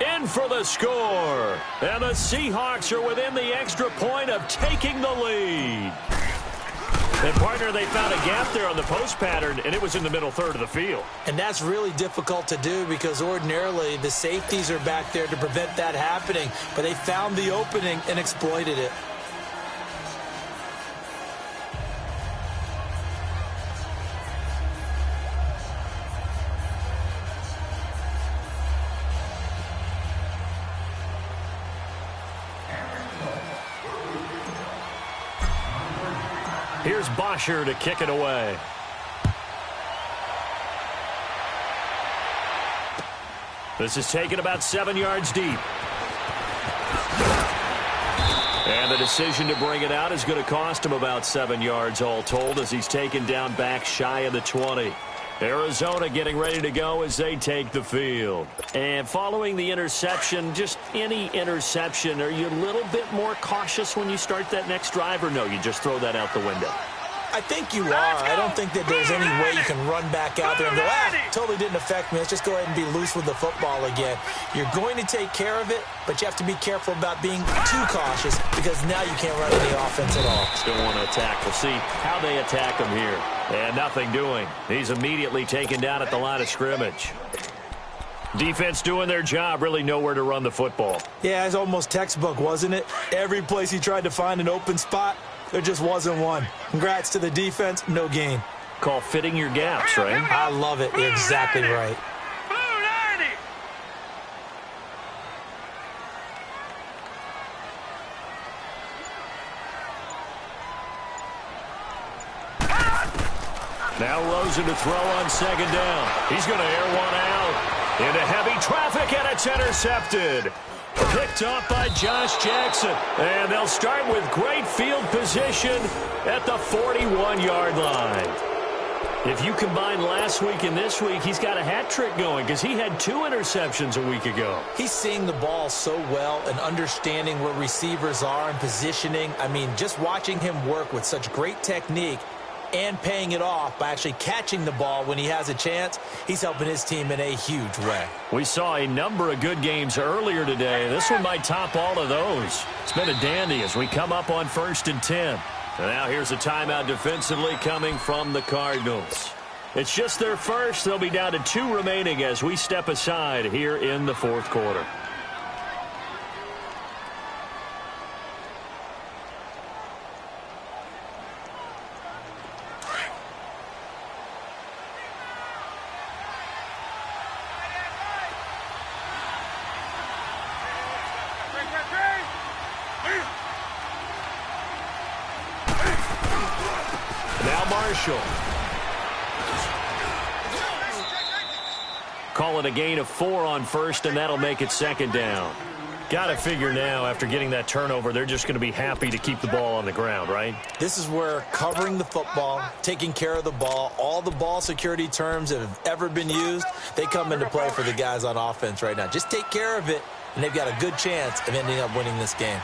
In for the score. And the Seahawks are within the extra point of taking the lead. And, partner, they found a gap there on the post pattern, and it was in the middle third of the field. And that's really difficult to do because ordinarily the safeties are back there to prevent that happening. But they found the opening and exploited it. Here's Bosher to kick it away. This is taken about 7 yards deep. And the decision to bring it out is going to cost him about 7 yards all told as he's taken down back shy of the 20. Arizona getting ready to go as they take the field. And following the interception, just any interception, are you a little bit more cautious when you start that next drive, or no, you just throw that out the window? I think you are. I don't think that there's any way you can run back out there and go, totally didn't affect me. Let's just go ahead and be loose with the football again. You're going to take care of it, but you have to be careful about being too cautious because now you can't run any offense at all. Still want to attack. We'll see how they attack him here. And nothing doing. He's immediately taken down at the line of scrimmage. Defense doing their job, really nowhere to run the football. Yeah, it's almost textbook, wasn't it? Every place he tried to find an open spot, there just wasn't one. Congrats to the defense, no gain. Call fitting your gaps, right? I love it. You're exactly right. Now Rosen to throw on second down. He's going to air one out into heavy traffic, and it's intercepted. Picked off by Josh Jackson. And they'll start with great field position at the 41-yard line. If you combine last week and this week, he's got a hat trick going because he had 2 interceptions a week ago. He's seeing the ball so well and understanding where receivers are and positioning. I mean, just watching him work with such great technique and paying it off by actually catching the ball when he has a chance, he's helping his team in a huge way. We saw a number of good games earlier today. This one might top all of those. It's been a dandy as we come up on 1st and 10. And now here's a timeout defensively coming from the Cardinals. It's just their first. They'll be down to 2 remaining as we step aside here in the 4th quarter. Call it a gain of 4 on 1st, and that'll make it 2nd down. Got to figure now, after getting that turnover, they're just going to be happy to keep the ball on the ground, right? This is where covering the football, taking care of the ball, all the ball security terms that have ever been used, they come into play for the guys on offense right now. Just take care of it, and they've got a good chance of ending up winning this game.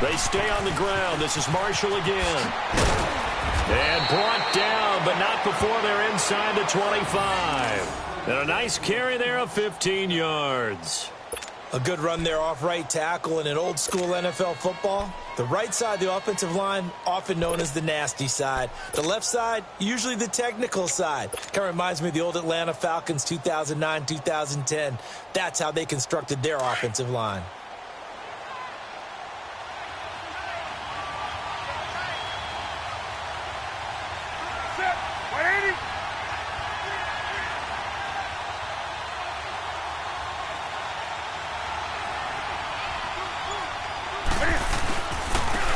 They stay on the ground. This is Marshall again. And brought down, but not before they're inside the 25. And a nice carry there of 15 yards. A good run there off right tackle in an old-school NFL football. The right side of the offensive line, often known as the nasty side. The left side, usually the technical side. Kind of reminds me of the old Atlanta Falcons 2009-2010. That's how they constructed their offensive line.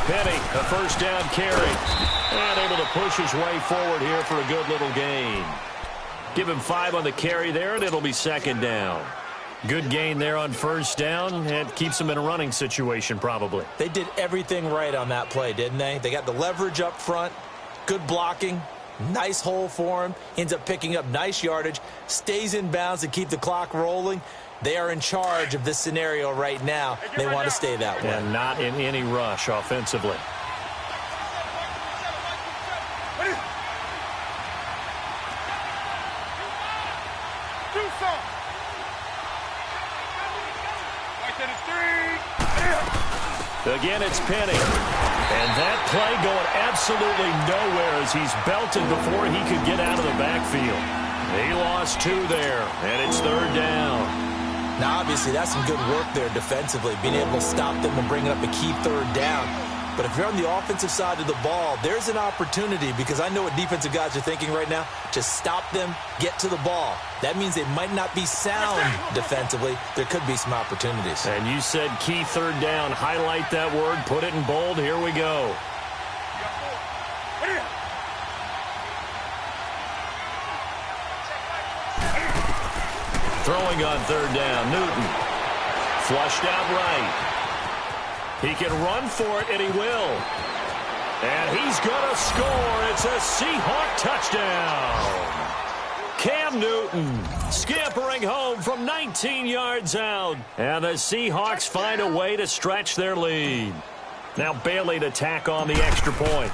Penny, a 1st down carry. And able to push his way forward here for a good little gain. Give him 5 on the carry there, and it'll be 2nd down. Good gain there on 1st down. It keeps them in a running situation, probably. They did everything right on that play, didn't they? They got the leverage up front, good blocking, nice hole for him. Ends up picking up nice yardage, stays in bounds to keep the clock rolling. They are in charge of this scenario right now. They want to stay that way. And not in any rush offensively. Again, it's Penny. And that play going absolutely nowhere as he's belted before he could get out of the backfield. He lost 2 there, and it's 3rd down. Now, obviously, that's some good work there defensively, being able to stop them and bring up a key 3rd down. But if you're on the offensive side of the ball, there's an opportunity, because I know what defensive guys are thinking right now. Just stop them, get to the ball. That means they might not be sound defensively. There could be some opportunities. And you said key third down. Highlight that word. Put it in bold. Here we go. Throwing on third down. Newton. Flushed out right. He can run for it, and he will. And he's going to score. It's a Seahawk touchdown. Cam Newton scampering home from 19 yards out. And the Seahawks find a way to stretch their lead. Now Bailey to tack on the extra point.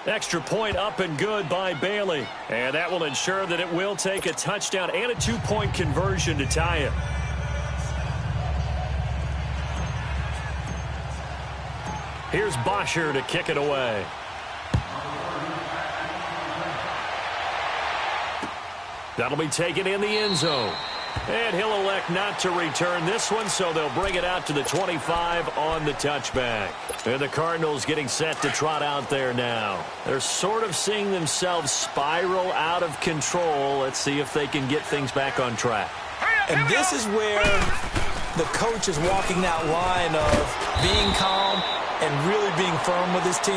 Extra point up and good by Bailey. And that will ensure that it will take a touchdown and a 2-point conversion to tie it. Here's Bosher to kick it away. That'll be taken in the end zone. And he'll elect not to return this one, so they'll bring it out to the 25 on the touchback. And the Cardinals getting set to trot out there now. They're sort of seeing themselves spiral out of control. Let's see if they can get things back on track. And this is where the coach is walking that line of being calm and really being firm with his team.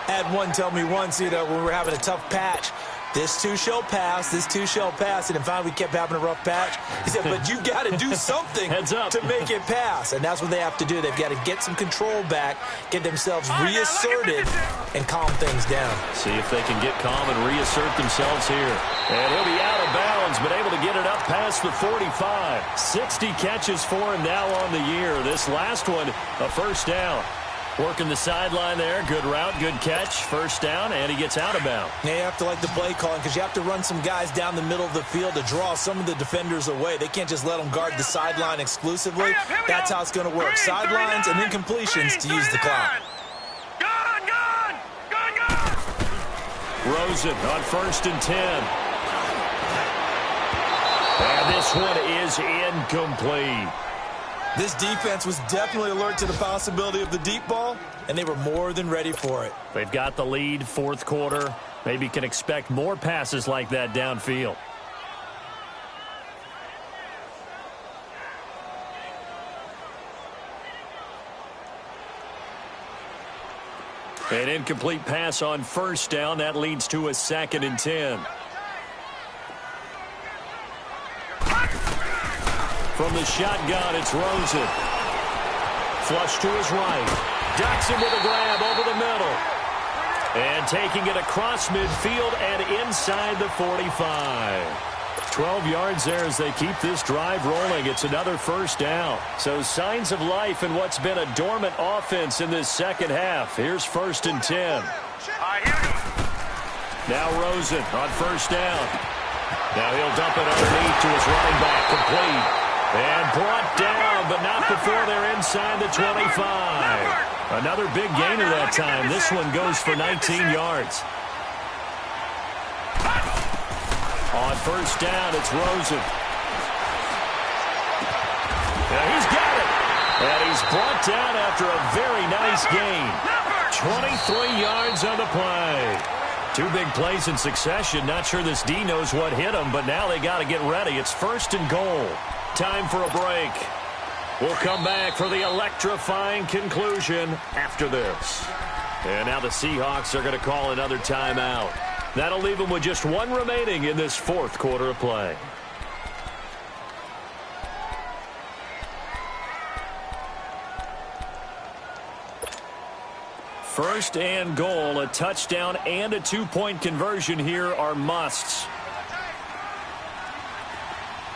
I had one tell me once, when we were having a tough patch, this too shall pass, this too shall pass. And finally we kept having a rough patch. He said, but you got to do something to make it pass. And that's what they have to do. They've got to get some control back, get themselves reasserted, and calm things down. See if they can get calm and reassert themselves here. And he'll be out of bounds, but able to get it up past the 45. 60 catches for him now on the year. This last one, a first down. Working the sideline there. Good route, good catch. First down, and he gets out of bounds. Yeah, you have to like the play calling, because you have to run some guys down the middle of the field to draw some of the defenders away. They can't just let them guard the sideline exclusively. That's how it's going to work. Sidelines and then completions to use the clock. Rosen on 1st and 10. And this one is incomplete. This defense was definitely alert to the possibility of the deep ball, and they were more than ready for it. They've got the lead, fourth quarter. Maybe can expect more passes like that downfield. An incomplete pass on first down. That leads to a 2nd and 10. From the shotgun, it's Rosen. Flush to his right. Doxson with a grab over the middle. And taking it across midfield and inside the 45. 12 yards there as they keep this drive rolling. It's another first down. So signs of life in what's been a dormant offense in this second half. Here's 1st and 10. Now Rosen on first down. Now he'll dump it underneath to his running back, complete. And brought down, but not before they're inside the 25. Another big gainer that time. This one goes for 19 yards. On first down, it's Rosen. Now he's got it. And he's brought down after a very nice gain. 23 yards on the play. 2 big plays in succession. Not sure this D knows what hit him, but now they got to get ready. It's 1st and goal. Time for a break. We'll come back for the electrifying conclusion after this. And now the Seahawks are going to call another timeout. That'll leave them with just 1 remaining in this 4th quarter of play. First and goal, a touchdown and a 2-point conversion here are musts.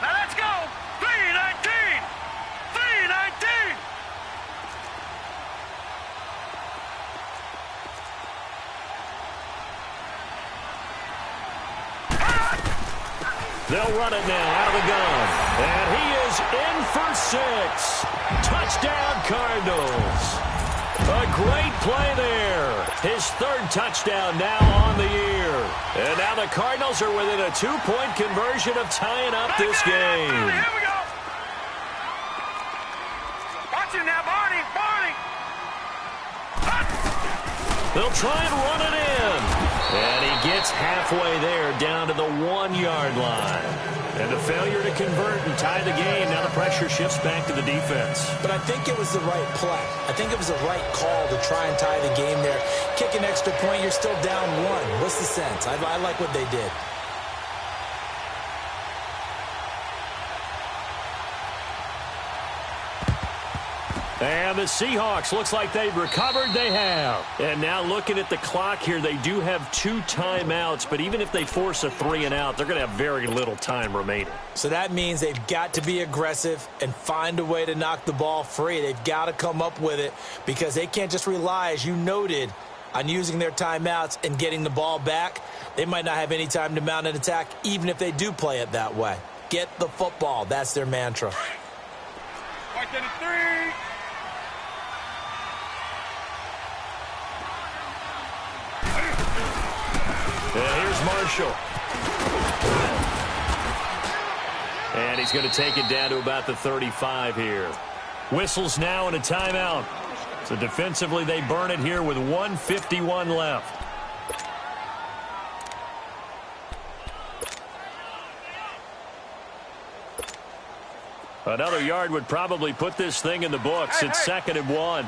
Now let's go. 3-19. 3-19. They'll run it now out of the gun. And he is in for 6. Touchdown Cardinals. A great play there. His 3rd touchdown now on the year. And now the Cardinals are within a 2-point conversion of tying up this game. Here we go. Watch it now, Barney. They'll try and run it in. And he gets halfway there down to the 1-yard line. And a failure to convert and tie the game. Now the pressure shifts back to the defense. But I think it was the right play. I think it was the right call to try and tie the game there. Kick an extra point, you're still down 1. What's the sense? I like what they did. And the Seahawks, looks like they've recovered. They have. And now looking at the clock here, they do have 2 timeouts, but even if they force a 3-and-out, they're going to have very little time remaining. So that means they've got to be aggressive and find a way to knock the ball free. They've got to come up with it because they can't just rely, as you noted, on using their timeouts and getting the ball back. They might not have any time to mount an attack, even if they do play it that way. Get the football. That's their mantra. And here's Marshall. And he's going to take it down to about the 35 here. Whistles now and a timeout. So defensively they burn it here with 1:51 left. Another yard would probably put this thing in the books. It's 2nd and 1.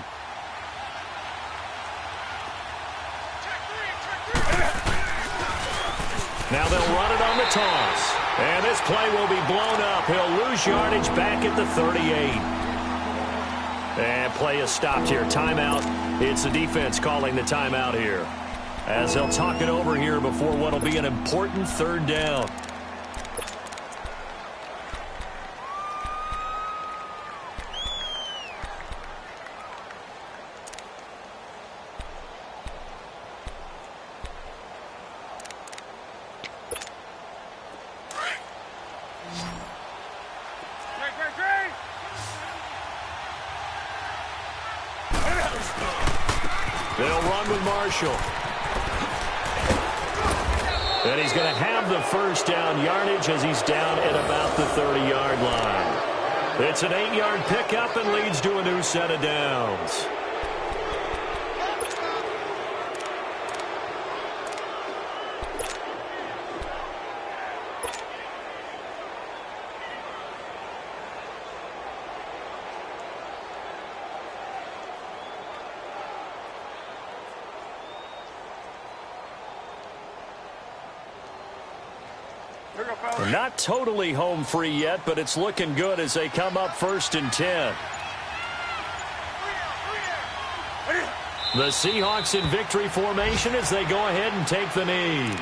Now they'll run it on the toss. And this play will be blown up. He'll lose yardage back at the 38. And play is stopped here. Timeout. It's the defense calling the timeout here. As they'll talk it over here before what will be an important 3rd down. They'll run with Marshall. And he's going to have the 1st down yardage as he's down at about the 30-yard line. It's an 8-yard pickup and leads to a new set of downs. Not totally home free yet, but it's looking good as they come up 1st and 10. The Seahawks in victory formation as they go ahead and take the knee.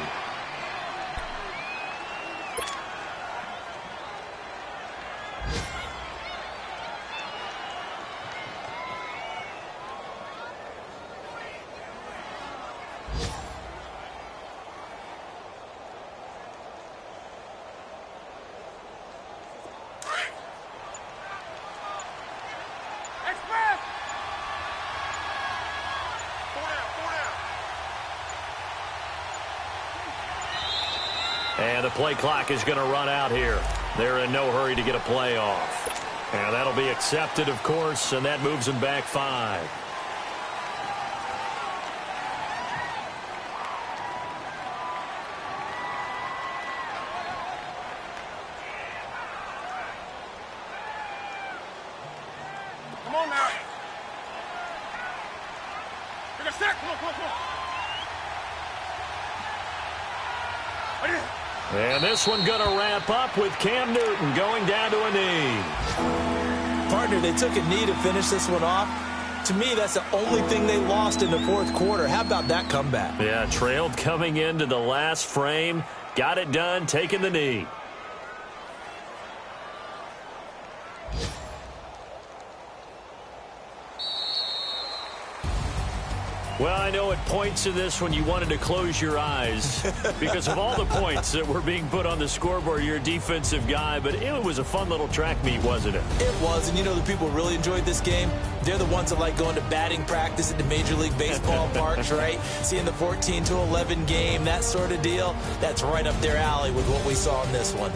And the play clock is going to run out here. They're in no hurry to get a play off. And that'll be accepted, of course, and that moves them back 5. Come on now. Take a step. Come on. And this one going to wrap up with Cam Newton going down to a knee. Partner, they took a knee to finish this one off. To me, that's the only thing they lost in the 4th quarter. How about that comeback? Yeah, trailed coming into the last frame. Got it done, taking the knee. Well, I know at points in this one you wanted to close your eyes because of all the points that were being put on the scoreboard. You're a defensive guy, but it was a fun little track meet, wasn't it? It was, and you know the people who really enjoyed this game? They're the ones that like going to batting practice at the Major League Baseball parks, right? Seeing the 14-11 game, that sort of deal. That's right up their alley with what we saw in this one.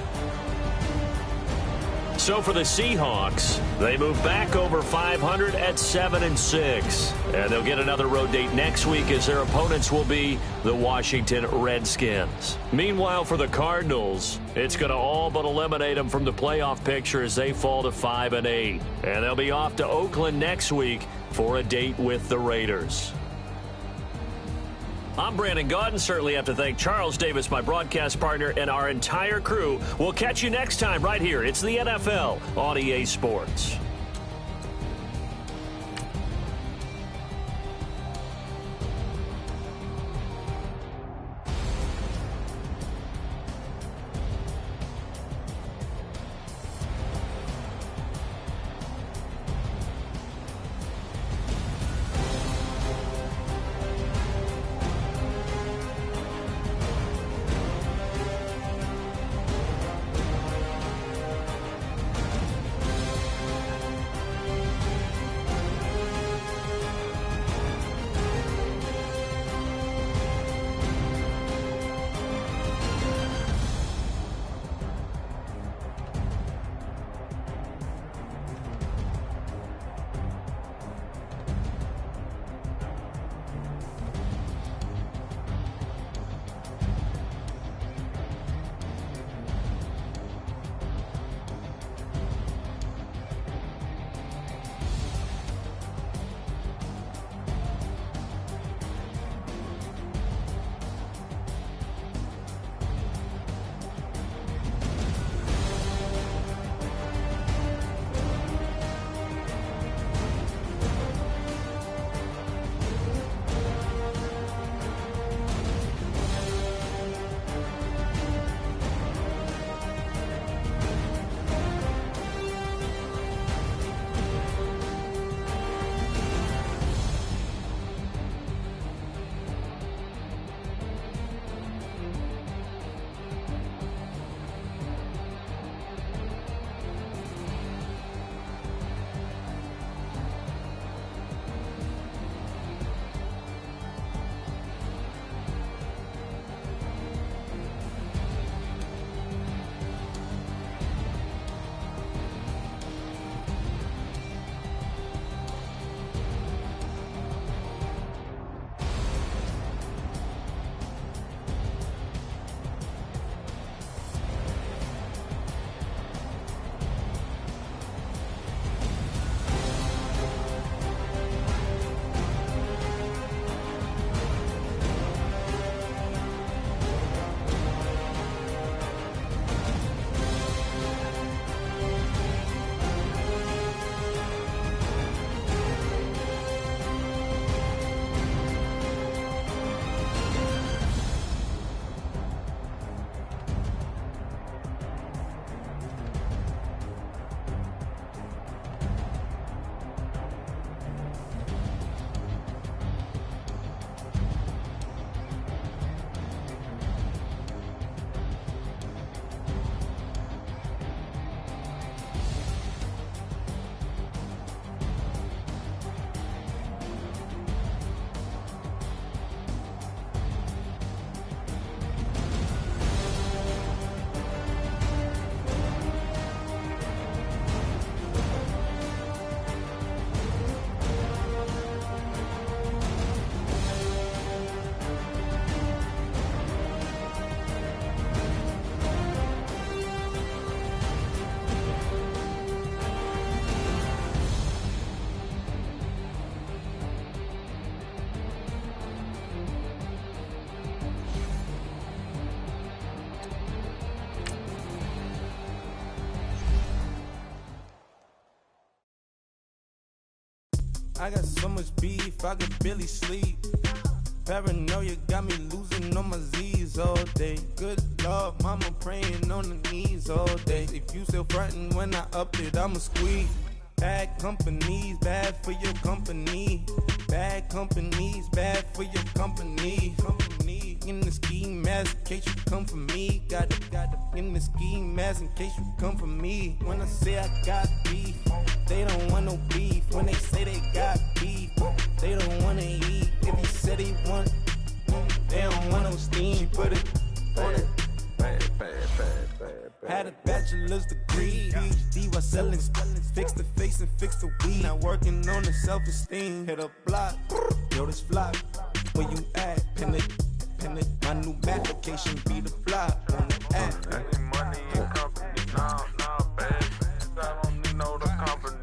So for the Seahawks, they move back over 500 at 7-6. And they'll get another road date next week as their opponents will be the Washington Redskins. Meanwhile, for the Cardinals, it's going to all but eliminate them from the playoff picture as they fall to 5-8. And they'll be off to Oakland next week for a date with the Raiders. I'm Brandon Gaudin. Certainly have to thank Charles Davis, my broadcast partner, and our entire crew. We'll catch you next time right here. It's the NFL on EA Sports. I got so much beef, I could barely sleep. Paranoia got me losing on my Z's all day. Good Lord, mama praying on the knees all day. If you still frontin' when I up it, I'ma squeeze. Bad companies, bad for your company. Bad companies, bad for your company. Company in the ski mask in case you come for me. Got it in the ski mask in case you come for me. When I say I got beef, they don't want no beef. When they say they got beef, they don't wanna eat. If you said he want, they don't want no steam. Put it on it. Bad. Had a bachelor's degree, PhD while selling, fix the face and fix the weed. Now working on the self-esteem. Hit a block, yo, this flock. Where you at? Pin it. My new application be the flop on the app. Any money in company, nah, baby. I don't need no the company.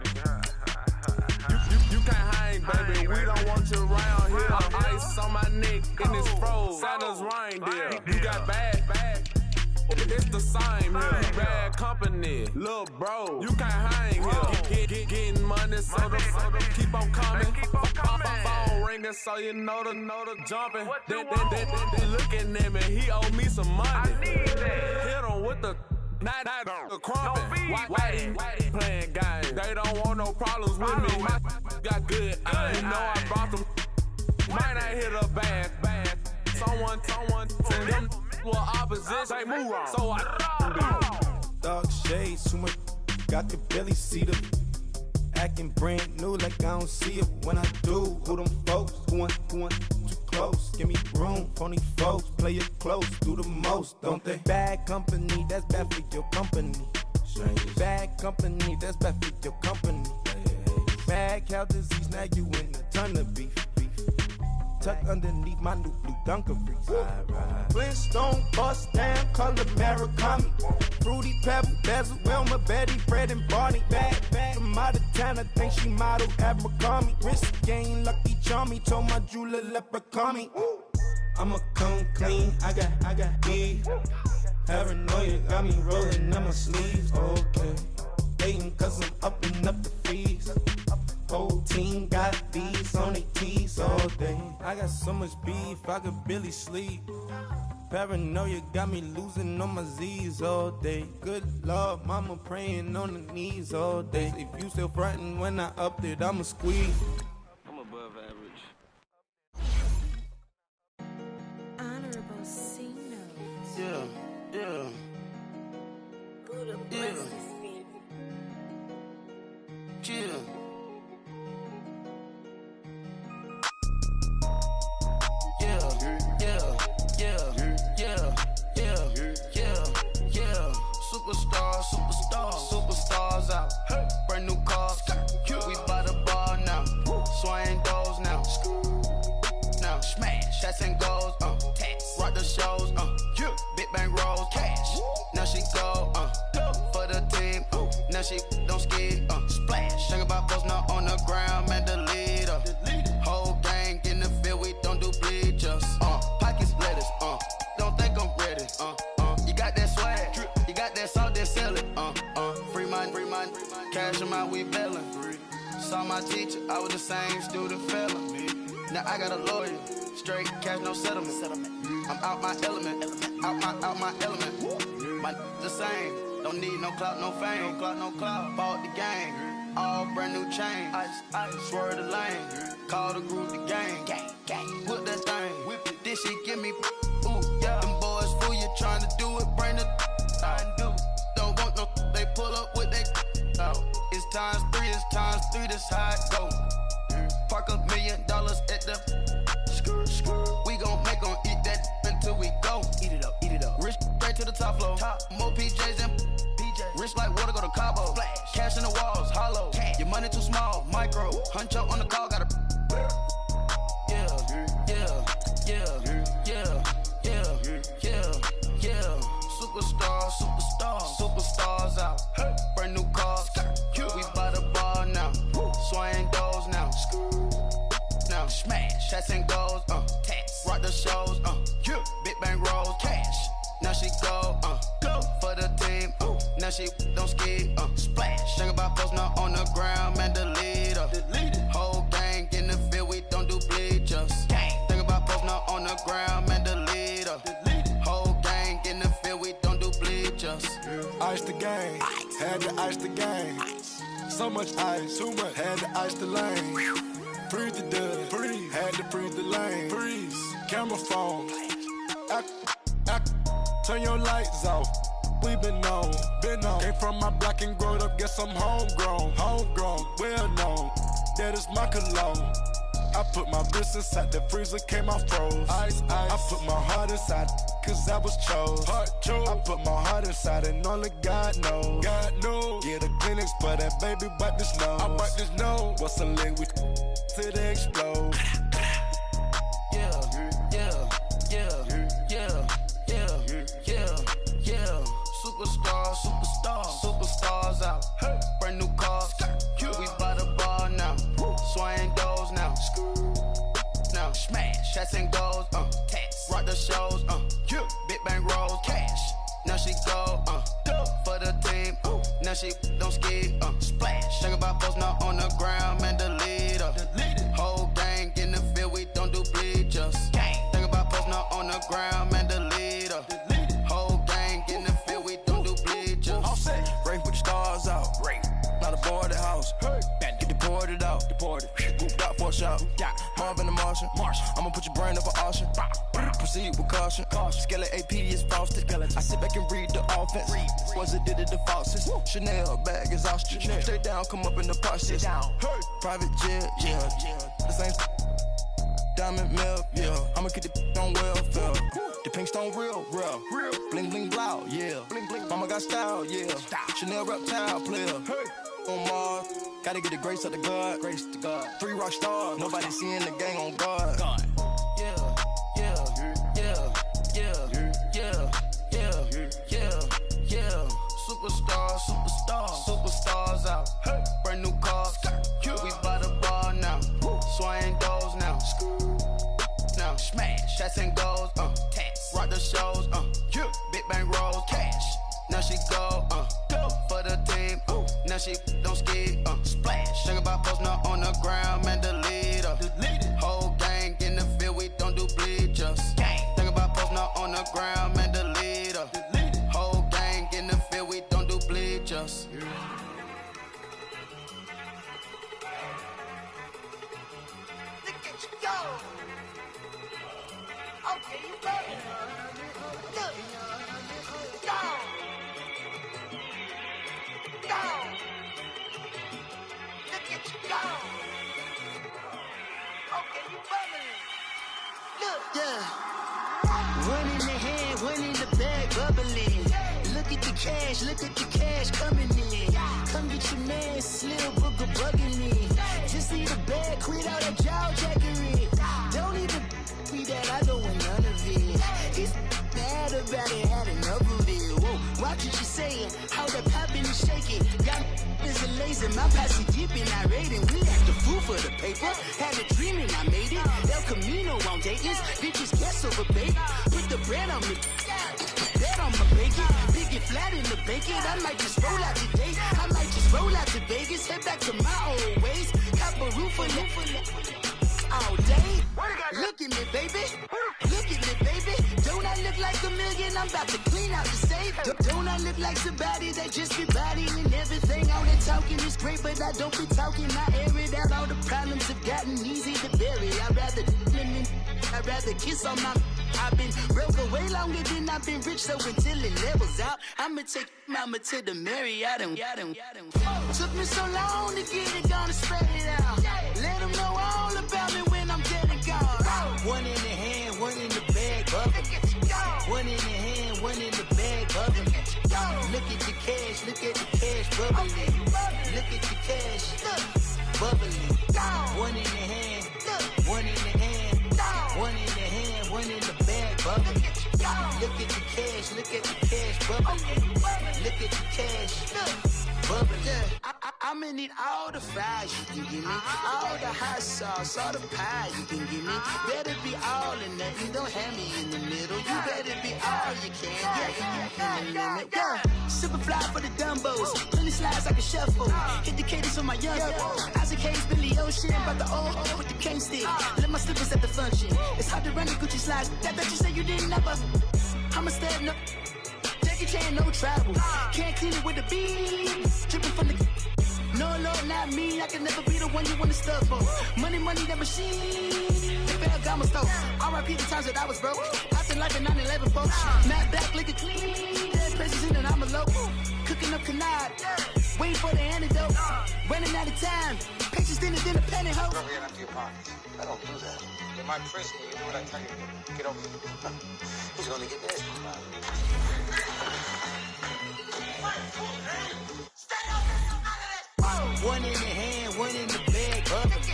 You can't hang, baby. We don't want you around here. Ice on my neck and it's froze. Santa's reindeer. You got bad. It's the same here. You bad company, little bro. You can't hang here. Getting money, so the keep on coming. Phone ringing, so you know the jumping. They looking at me. He owe me some money. Hit him with the. Not the crumpin'. Why they playing games? They don't want no problems with me. My got good. You know I brought them. Might not hit a bad. Someone send them for opposition. Say move wrong. So I Dog shades, too much. Got the belly see the acting brand new like I don't see it when I do. Who them folks? Who want too close? Give me room. Phony folks play it close. Do the most, don't they? Bad company, that's bad for your company. Bad company, that's bad for your company. Bad cow disease, now you in a ton of beef. Tuck underneath my new blue Dunkaroos. Flintstone bust down, color Murakami. Fruity Pebble, Basil, Wilma, Betty, Fred, and Barney. Bad from out of town, I think she model Abercrombie. Wrist game, Lucky Charmy, told my jeweler leprechaun. I'ma come clean, I got heat. Paranoia got me rolling in my sleeves, okay. Hating cause I'm upping up the fees. Whole team got these on their tees all day. I got so much beef, I could barely sleep. Paranoia got me losing on my Z's all day. Good Lord, mama praying on the knees all day. If you still frontin' when I upped it, I'ma squeeze. I'm above average. Honorable C notes. Yeah. Buddha blesses me. Chill. Superstars out. Brand new cars. We by the bar now. Swaying doors now. Now smash. Shots and goals. Rock the shows. Big bang rolls. Cash. Now she go. For the team. Now she don't skid. Splash. Think about post now on the ground. Man, the leader. Whole gang in the field. We don't do bleachers. Pockets lettuce. Don't think I'm ready. You got that swag. You got that salt, then sell it. Free mind. Cash them out, we bailin'. Saw my teacher, I was the same student fella. Now I got a lawyer. Straight cash, no settlement. I'm out my element. Out my element. My the same. Don't need no clout, no fame. No clout. Bought the game. All brand new chain. Ice. Swerve the lane. Call the group the gang. Whip that thing. Whip it. This shit give me. Ooh, yeah. Them boys fool you trying to do it. Bring the. Don't want no. They pull up with they. It's times 3. This how it go. Park $1 million at the. We gon' make 'em eat that until we go. Eat it up. Rich straight to the top floor. More PJs and PJs. Rich like water, go to Cabo. Splash. Cash in the walls, hollow. Cash. Your money too small, micro. Hunch up on the call, gotta. Superstars out. Brand new cars. We by the bar now. Swaying doors now. Now smash. Shots and goals. Rock the shows. Big bang rolls. Cash. Now she go. For the team. Now she don't skid. Splash. Think about post now on the ground. Man, the leader. Whole gang in the field. We don't do bleachers. Think about post now on the ground. Man, the leader. Whole gang in the field. We don't do bleachers. Ice the game, had to ice the game. So much ice, too much, had to ice the lane. Freeze the dust, had to freeze the lane. Freeze, camera phone. Turn your lights off. We been on. Came from my block and growed up, guess I'm homegrown, well known. That is my cologne. I put my wrist inside the freezer, came out froze. Ice. I put my heart inside. cause I was chose. I put my heart inside and only God knows. Yeah, the clinics, but that baby wipe this nose. I wipe this nose. What's a lick with till they explode? Superstars out. Brand new cars. We by the bar now. Swaying doors now. Now smash. Shots and goals. Tax. Rock the shows. Big bang rolls. Cash. Now she go. For the team. Now she don't ski. Splash. Think about post now on the ground. Man, delete her. Whole gang in the field. We don't do bleachers. Think about post now on the ground. Man, delete her. Whole gang in the field. We don't do bleachers. Race with the stars out. Not a boarded house. Get deported out. Got for a shot. Marvin the Martian. I'ma put your brain up for auction. Proceed with caution. Skeleton AP is frosted. I sit back and read the offense. Was it did it the faucets? Chanel bag is ostrich. Stay down, come up in the process. Private jet, yeah. The same diamond milk, yeah. I'ma get the on welfare. The pink stone real. Bling bling blow, yeah. Mama got style, yeah. Chanel reptile player. On Mars, gotta get the grace of the God. 3 rock stars, nobody seeing the gang on guard. Superstars out. Brand new cars. We by the bar now. Swaying doors now. Now smash. Shots and goals. Tax. Rock the shows. Big bang rolls. Cash. Now she go. For the team. Now she don't ski. Splash. Think about post now on the ground. Man, delete her. Whole gang in the field. We don't do bleachers. Think about post now on the ground. Man, delete her. Whole gang in the field. We don't do bleachers. Look at you go. Okay, you ready? Look. Go. Look at you go. Okay, you bubbling. Look, yeah. One in the hand, one in the bag, bubbling. Look at the cash coming in. Come get your man, Slim Booger bugging me. Just need a bag, quit all that jaw jackery. Don't even be that, I don't want none of it. He's mad about it, had enough of it. Whoa, watch what you saying, how that poppin' and shaking. Got is a laser, my posse deep and I raiding. We act the fool for the paper, had a dream and I made it. El Camino on Dayton's, bitches guess over baby. Put the bread on me, bread on my bacon. Big it flat in the bacon, I might just roll out today. I might just roll out to Vegas, head back to my old ways. Cop a roof for all day. Look at me, baby. Look at me, baby. Don't I look like a million? I'm about to clean out the safe. Don't I look like somebody that just be bodying everything? All that talking is great, but I don't be talking. I air it out. All the problems have gotten easy to bury. I'd rather kiss on my. I've been broke way longer than I've been rich, so until it levels out, I'ma take mama to the Marriott and took me so long to get it, gonna spread it out. Let them know all about me when I'm dead and gone. One in the hand, one in the bag, bubbling. One in the hand, one in the bag, bubbling. Look at the cash, bubbling. Look at the cash, bubbling. One in the hand, one in the hand, one in the hand, one in the bag, bubbling. Look at the cash, bubbling. Look at the cash, bubbling. I'ma need all the fries you can give me, all the hot sauce, all the pie you can give me. Better be all or nothing, don't have me in the middle. You better be all you can, yeah. Super fly for the Dumbos, plenty slides like a shuffle. Hit the cadence on my young Isaac Hayes, Billy Ocean, about the old with the cane stick. Let my slippers at the function. It's hard to run the Gucci slides. That you say you didn't never. I'ma stand up. Jackie Chan, no travel. Can't clean it with the beam. Dripping from the. No, Lord, not me. I can never be the one you wanna stuff for. Money, that machine. They fell down my stove. R.I.P. the times that I was broke. I been like a 9/11, folks. Matte black, liquor clean. Dead places in and I'm a local. Cooking up canard. Waiting for the antidote. running out of time. Patience than a penny hoe. Go over here and empty your pockets. I don't do that. In my prison, you do what I tell you to do. Get over here. He's gonna get nasty. One in the hand, one in the bag, bubbling.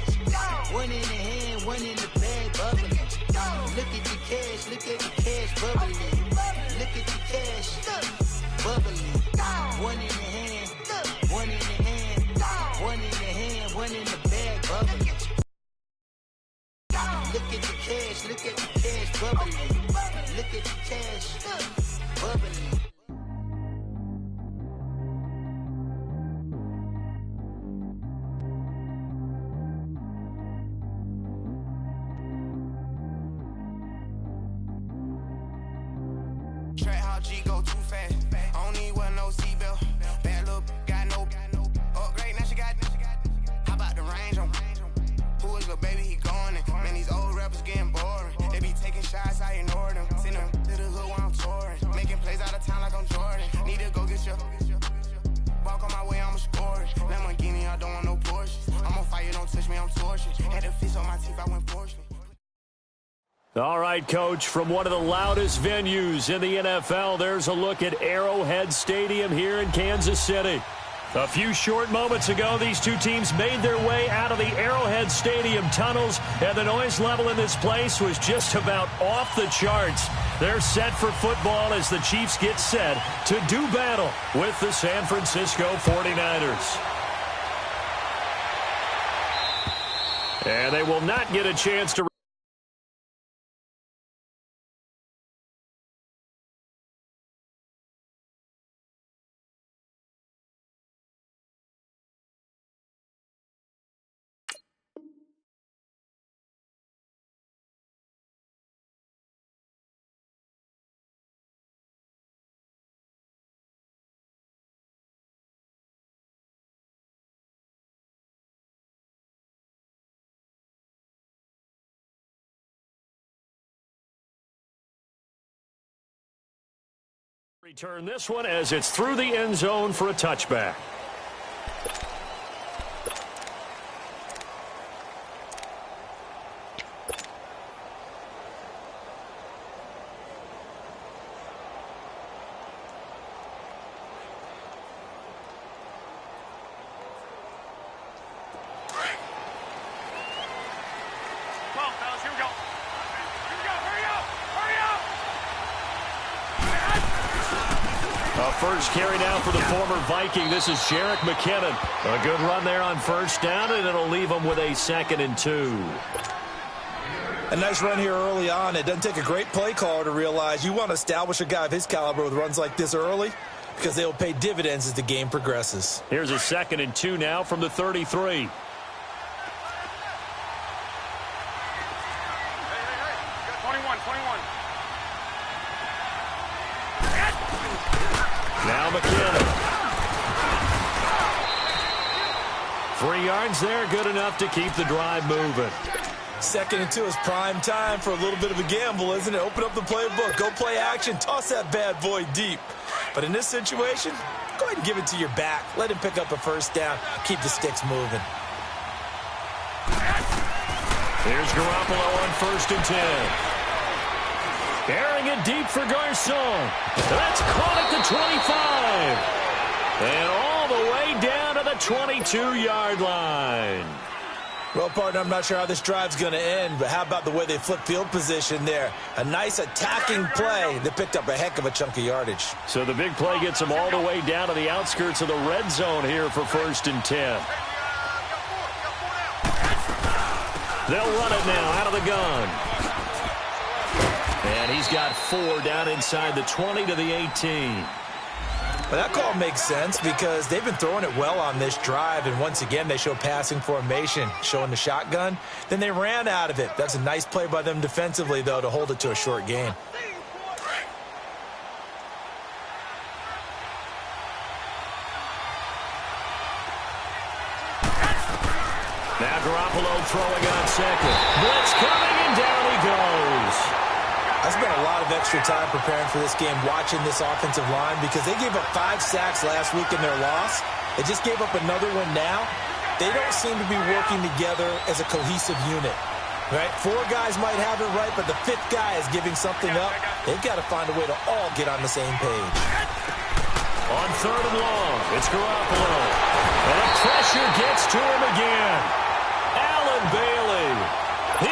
One in the hand, one in the bag, bubbling. Look at the cash, look at the cash, bubbling. Look at the cash, bubbling. One in the hand, one in the hand, one in the hand, one in the bag, bubbling. Look at the cash, look at the cash, bubbling. Look at the cash, bubbling. Track how G go too fast. I don't need wear no seatbelt. Bad look, got no upgrade. Now she got. How about the range on? Who is the baby? He going in. Man, these old rappers getting boring. They be taking shots, I ignore them. Send them to the hood while I'm touring. Making plays out of town like I'm Jordan. Need to go get your. Walk on my way, I'ma score it. Lamborghini, I don't want no Porsches. I'm on fire, don't touch me, I'm tortured. Had the fish on my teeth, I went Porsche. All right, Coach, from one of the loudest venues in the NFL, there's a look at Arrowhead Stadium here in Kansas City. A few short moments ago, these two teams made their way out of the Arrowhead Stadium tunnels, and the noise level in this place was just about off the charts. They're set for football as the Chiefs get set to do battle with the San Francisco 49ers. And they will not get a chance to return this one as it's through the end zone for a touchback. First carry now for the former Viking. This is Jerick McKinnon. A good run there on first down, and it'll leave him with a 2nd and 2. A nice run here early on. It doesn't take a great play caller to realize you want to establish a guy of his caliber with runs like this early because they will pay dividends as the game progresses. Here's a 2nd and 2 now from the 33. Now McKinnon. 3 yards there, good enough to keep the drive moving. 2nd and 2 is prime time for a little bit of a gamble, isn't it? Open up the playbook, go play action, toss that bad boy deep. But in this situation, go ahead and give it to your back. Let him pick up a first down, keep the sticks moving. Here's Garoppolo on 1st and 10. Airing it deep for Garcon. That's caught at the 25. And all the way down to the 22-yard line. Well, partner, I'm not sure how this drive's going to end, but how about the way they flip field position there? A nice attacking play that picked up a heck of a chunk of yardage. So the big play gets them all the way down to the outskirts of the red zone here for 1st and 10. They'll run it now out of the gun. And he's got 4 down inside the 20 to the 18. Well, that call makes sense because they've been throwing it well on this drive, and once again they show passing formation, showing the shotgun. Then they ran out of it. That's a nice play by them defensively, though, to hold it to a short gain. Now Garoppolo throwing on 2nd. Blitz coming, and down he goes. I spent a lot of extra time preparing for this game watching this offensive line because they gave up 5 sacks last week in their loss. They just gave up another one now. they don't seem to be working together as a cohesive unit. Right? 4 guys might have it right, but the 5th guy is giving something up. They've got to find a way to all get on the same page. On 3rd and long, it's Garoppolo. And the pressure gets to him again. Allen Bailey.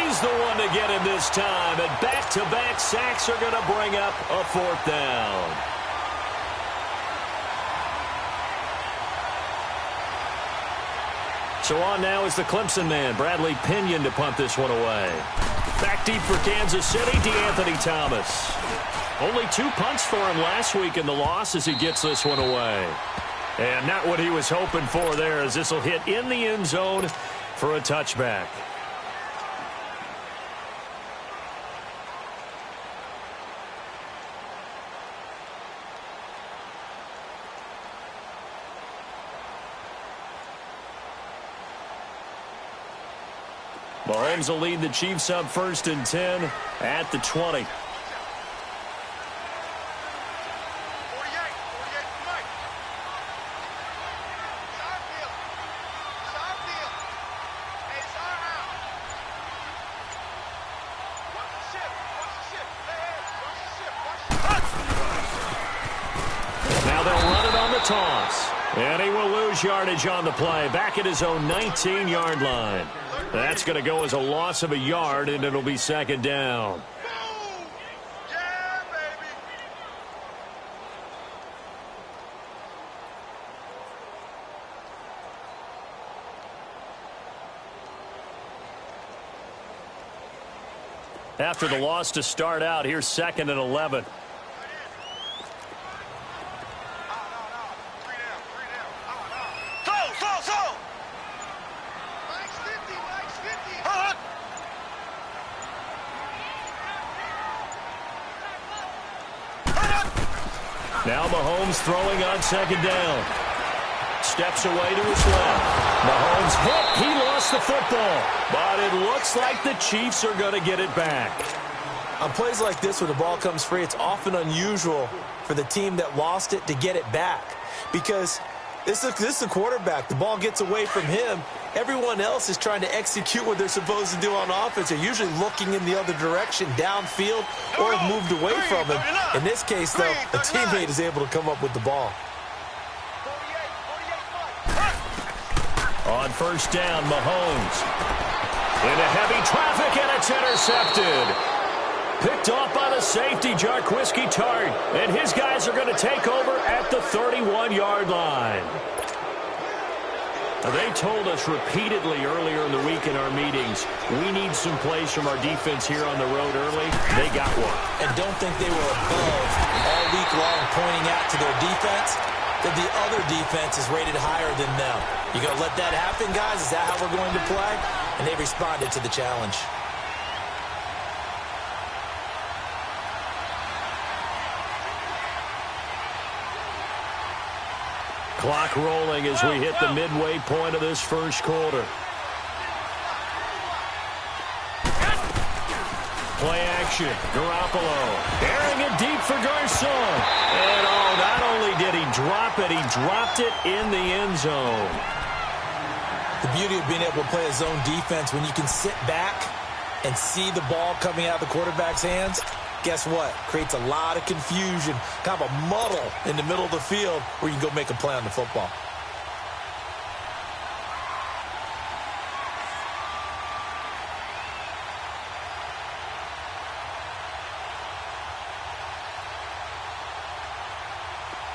He's the one to get him this time. And back-to-back sacks are going to bring up a 4th down. So on now is the Clemson man, Bradley Pinion, to punt this one away. Back deep for Kansas City, DeAnthony Thomas. Only 2 punts for him last week in the loss as he gets this one away. And not what he was hoping for there, as this will hit in the end zone for a touchback. Mahomes will lead the Chiefs up 1st and 10 at the 20. Now they'll run it on the toss. And he will lose yardage on the play, back at his own 19-yard line. That's going to go as a loss of a yard, and it'll be 2nd down. After the loss to start out, here's 2nd and 11. Now Mahomes throwing on 2nd down. Steps away to his left. Mahomes hit. He lost the football. But it looks like the Chiefs are going to get it back. On plays like this where the ball comes free, it's often unusual for the team that lost it to get it back. Because this is the quarterback. The ball gets away from him. Everyone else is trying to execute what they're supposed to do on offense. They're usually looking in the other direction, downfield, or have moved away from him. In this case, though, a teammate is able to come up with the ball. On 1st down, Mahomes. Into heavy traffic, and it's intercepted. Picked off by the safety, Jarquiski Tart. And his guys are going to take over at the 31-yard line. They told us repeatedly earlier in the week in our meetings, we need some plays from our defense here on the road early. They got one. And don't think they were above all week long pointing out to their defense that the other defense is rated higher than them. You going to let that happen, guys? Is that how we're going to play? And they responded to the challenge. Clock rolling as we hit the midway point of this first quarter. Play action. Garoppolo airing it deep for Garcon. And not only did he drop it, he dropped it in the end zone. The beauty of being able to play a zone defense when you can sit back and see the ball coming out of the quarterback's hands. Guess what? Creates a lot of confusion, kind of a muddle in the middle of the field where you can go make a play on the football.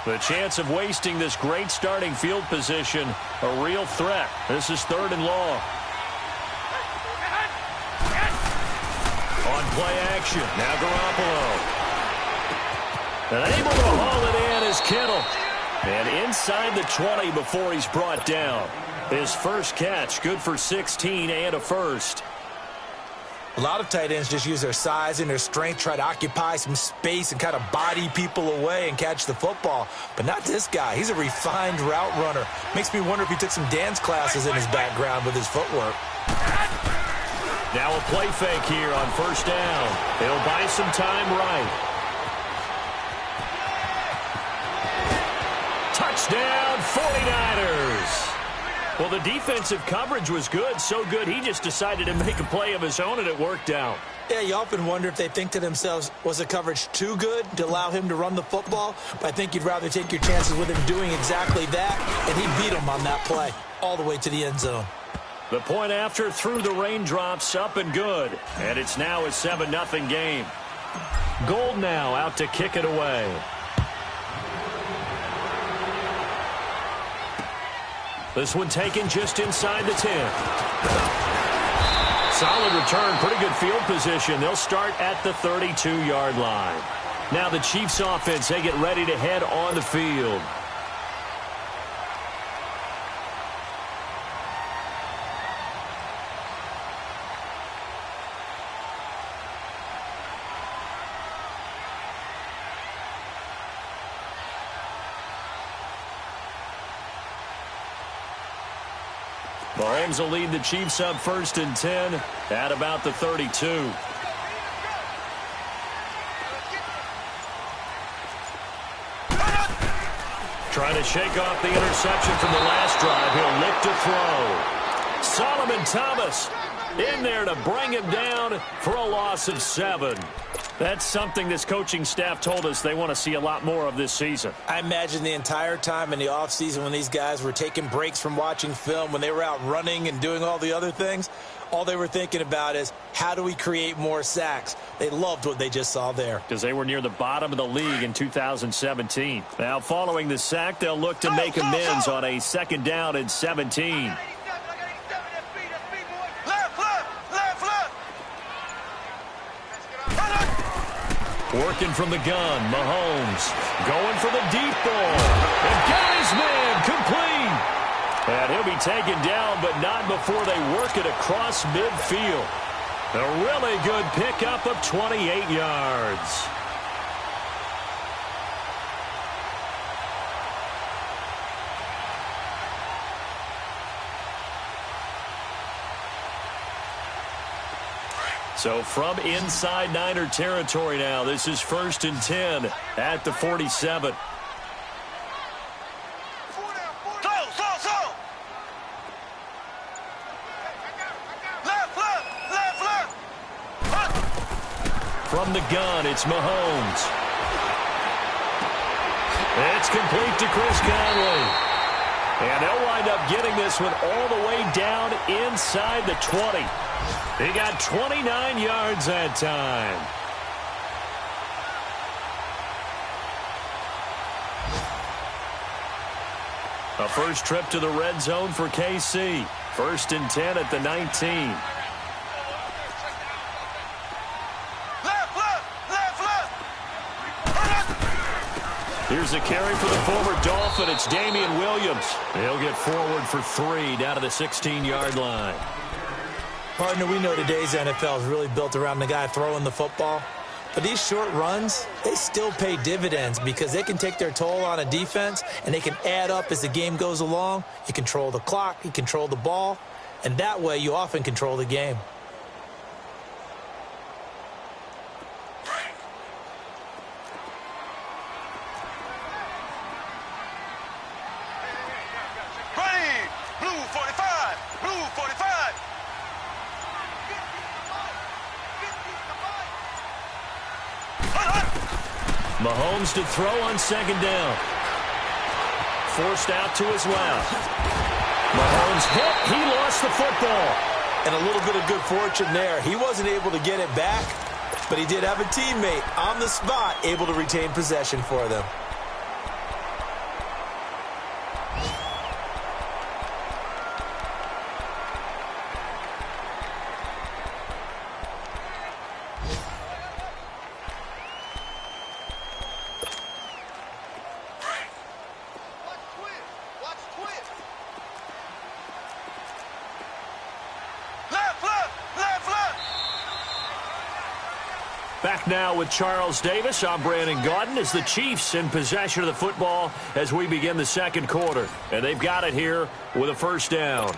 The chance of wasting this great starting field position, a real threat. This is 3rd and long. On play action, now Garoppolo. And able to haul it in is Kittle. And inside the 20 before he's brought down. His first catch, good for 16 and a first. A lot of tight ends just use their size and their strength, try to occupy some space and kind of body people away and catch the football. But not this guy. He's a refined route runner. Makes me wonder if he took some dance classes in his background with his footwork. Now a play fake here on 1st down. He'll buy some time right. Touchdown 49ers. Well, the defensive coverage was good, so good he just decided to make a play of his own, and it worked out. Yeah, you often wonder if they think to themselves, was the coverage too good to allow him to run the football? But I think you'd rather take your chances with him doing exactly that, and he beat him on that play all the way to the end zone. The point after through the raindrops, up and good. And it's now a 7-0 game. Gold now out to kick it away. This one taken just inside the 10. Solid return, pretty good field position. They'll start at the 32-yard line. Now the Chiefs offense, they get ready to head on the field. Mahomes will lead the Chiefs up 1st and 10 at about the 32. Trying to shake off the interception from the last drive. He'll look to throw. Solomon Thomas in there to bring him down for a loss of 7. That's something this coaching staff told us they want to see a lot more of this season. I imagine the entire time in the offseason when these guys were taking breaks from watching film, when they were out running and doing all the other things, all they were thinking about is, how do we create more sacks? They loved what they just saw there. Because they were near the bottom of the league in 2017. Now, following the sack, they'll look to make amends on a 2nd down and 17. Working from the gun, Mahomes going for the deep ball. And got his man complete. And he'll be taken down, but not before they work it across midfield. A really good pickup of 28 yards. So from inside Niner territory now, this is 1st and 10 at the 47. From the gun, it's Mahomes. It's complete to Chris Conley. And they'll wind up getting this one all the way down inside the 20. He got 29 yards that time. A first trip to the red zone for KC. 1st and 10 at the 19. Here's a carry for the former Dolphin. It's Damian Williams. He'll get forward for 3 down to the 16-yard line. Partner, we know today's NFL is really built around the guy throwing the football. But these short runs, they still pay dividends because they can take their toll on a defense and they can add up as the game goes along. You control the clock, you control the ball, and that way you often control the game. Mahomes to throw on 2nd down. Forced out to his left. Mahomes hit. He lost the football. And a little bit of good fortune there. He wasn't able to get it back, but he did have a teammate on the spot able to retain possession for them. Back now with Charles Davis. I'm Brandon Gaudin as the Chiefs in possession of the football as we begin the 2nd quarter. And they've got it here with a 1st down.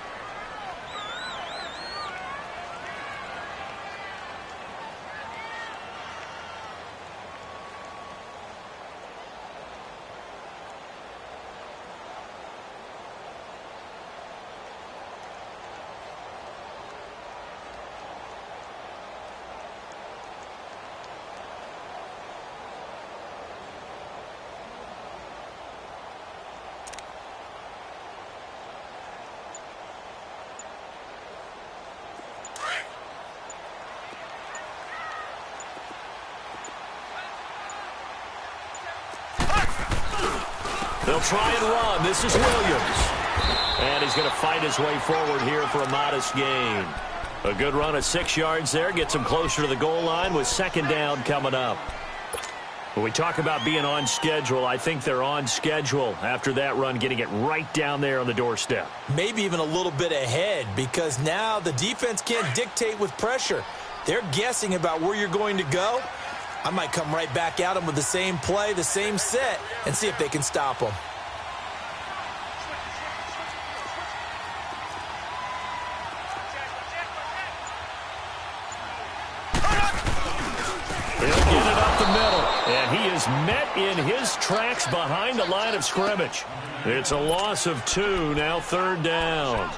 They'll try and run. This is Williams. And he's going to fight his way forward here for a modest gain. A good run of 6 yards there. Gets him closer to the goal line with second down coming up. When we talk about being on schedule, I think they're on schedule after that run, getting it right down there on the doorstep. Maybe even a little bit ahead, because now the defense can't dictate with pressure. They're guessing about where you're going to go. I might come right back at them with the same play, the same set, and see if they can stop them. He'll get it up the middle, and he is met in his tracks behind the line of scrimmage. It's a loss of 2, now third down.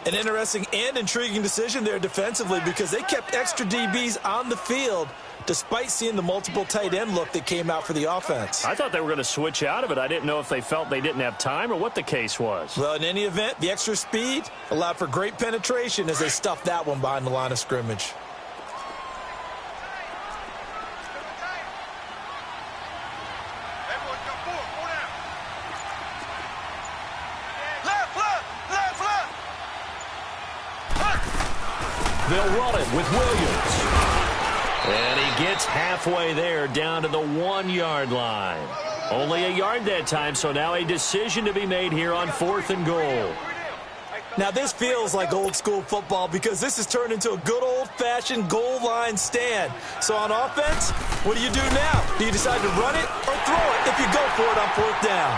An interesting and intriguing decision there defensively, because they kept extra DBs on the field despite seeing the multiple tight end look that came out for the offense. I thought they were going to switch out of it. I didn't know if they felt they didn't have time or what the case was. Well, in any event, the extra speed allowed for great penetration as they stuffed that one behind the line of scrimmage. They'll run it with Williams. And he gets halfway there down to the 1-yard line. Only a yard that time, so now a decision to be made here on 4th and goal. Now this feels like old school football, because this has turned into a good old-fashioned goal line stand. So on offense, what do you do now? Do you decide to run it or throw it if you go for it on 4th down?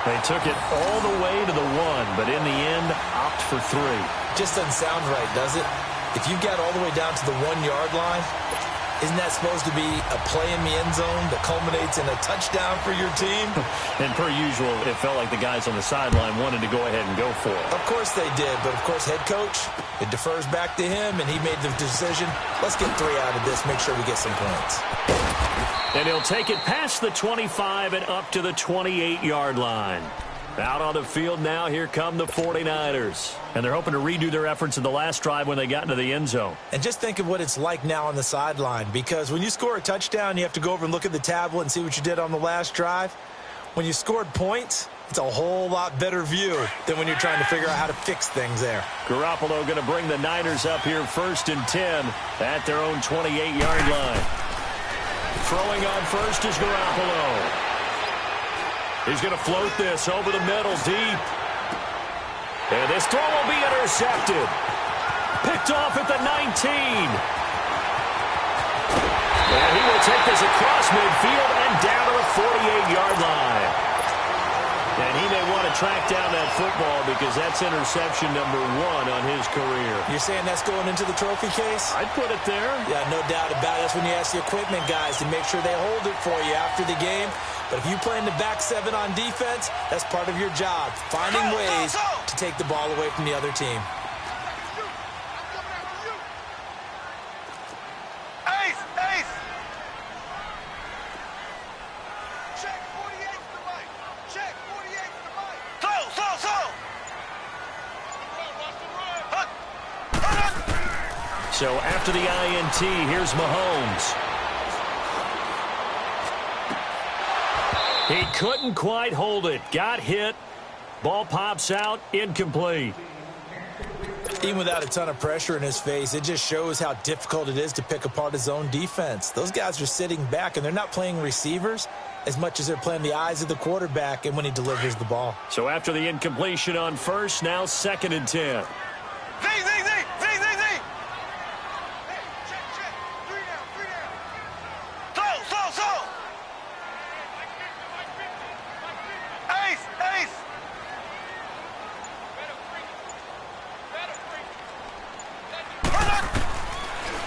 They took it all the way to the 1, but in the end, opt for 3. Just doesn't sound right, does it? If you got all the way down to the 1-yard line, isn't that supposed to be a play in the end zone that culminates in a touchdown for your team? And per usual, it felt like the guys on the sideline wanted to go ahead and go for it. Of course they did, but of course head coach, it defers back to him, and he made the decision, let's get 3 out of this, make sure we get some points. And he'll take it past the 25 and up to the 28-yard line. Out on the field now, here come the 49ers. And they're hoping to redo their efforts in the last drive when they got into the end zone. And just think of what it's like now on the sideline, because when you score a touchdown, you have to go over and look at the tablet and see what you did on the last drive. When you scored points, it's a whole lot better view than when you're trying to figure out how to fix things there. Garoppolo going to bring the Niners up here 1st and 10 at their own 28-yard line. Throwing on first is Garoppolo. He's going to float this over the middle deep. And this throw will be intercepted. Picked off at the 19. And he will take this across midfield and down to the 48-yard line. And he may want to track down that football, because that's interception number 1 on his career. You're saying that's going into the trophy case? I'd put it there. Yeah, no doubt about it. That's when you ask the equipment guys to make sure they hold it for you after the game. But if you play in the back 7 on defense, that's part of your job, finding ways to take the ball away from the other team. Ace! Ace! Check 48 to the right. Check 48 to the right. Slow! So after the INT, here's Mahomes. He couldn't quite hold it. Got hit. Ball pops out. Incomplete. Even without a ton of pressure in his face, it just shows how difficult it is to pick apart his own defense. Those guys are sitting back, and they're not playing receivers as much as they're playing the eyes of the quarterback and when he delivers the ball. So after the incompletion on first, now 2nd and 10. Z! Check. 3 down. Slow. Ace!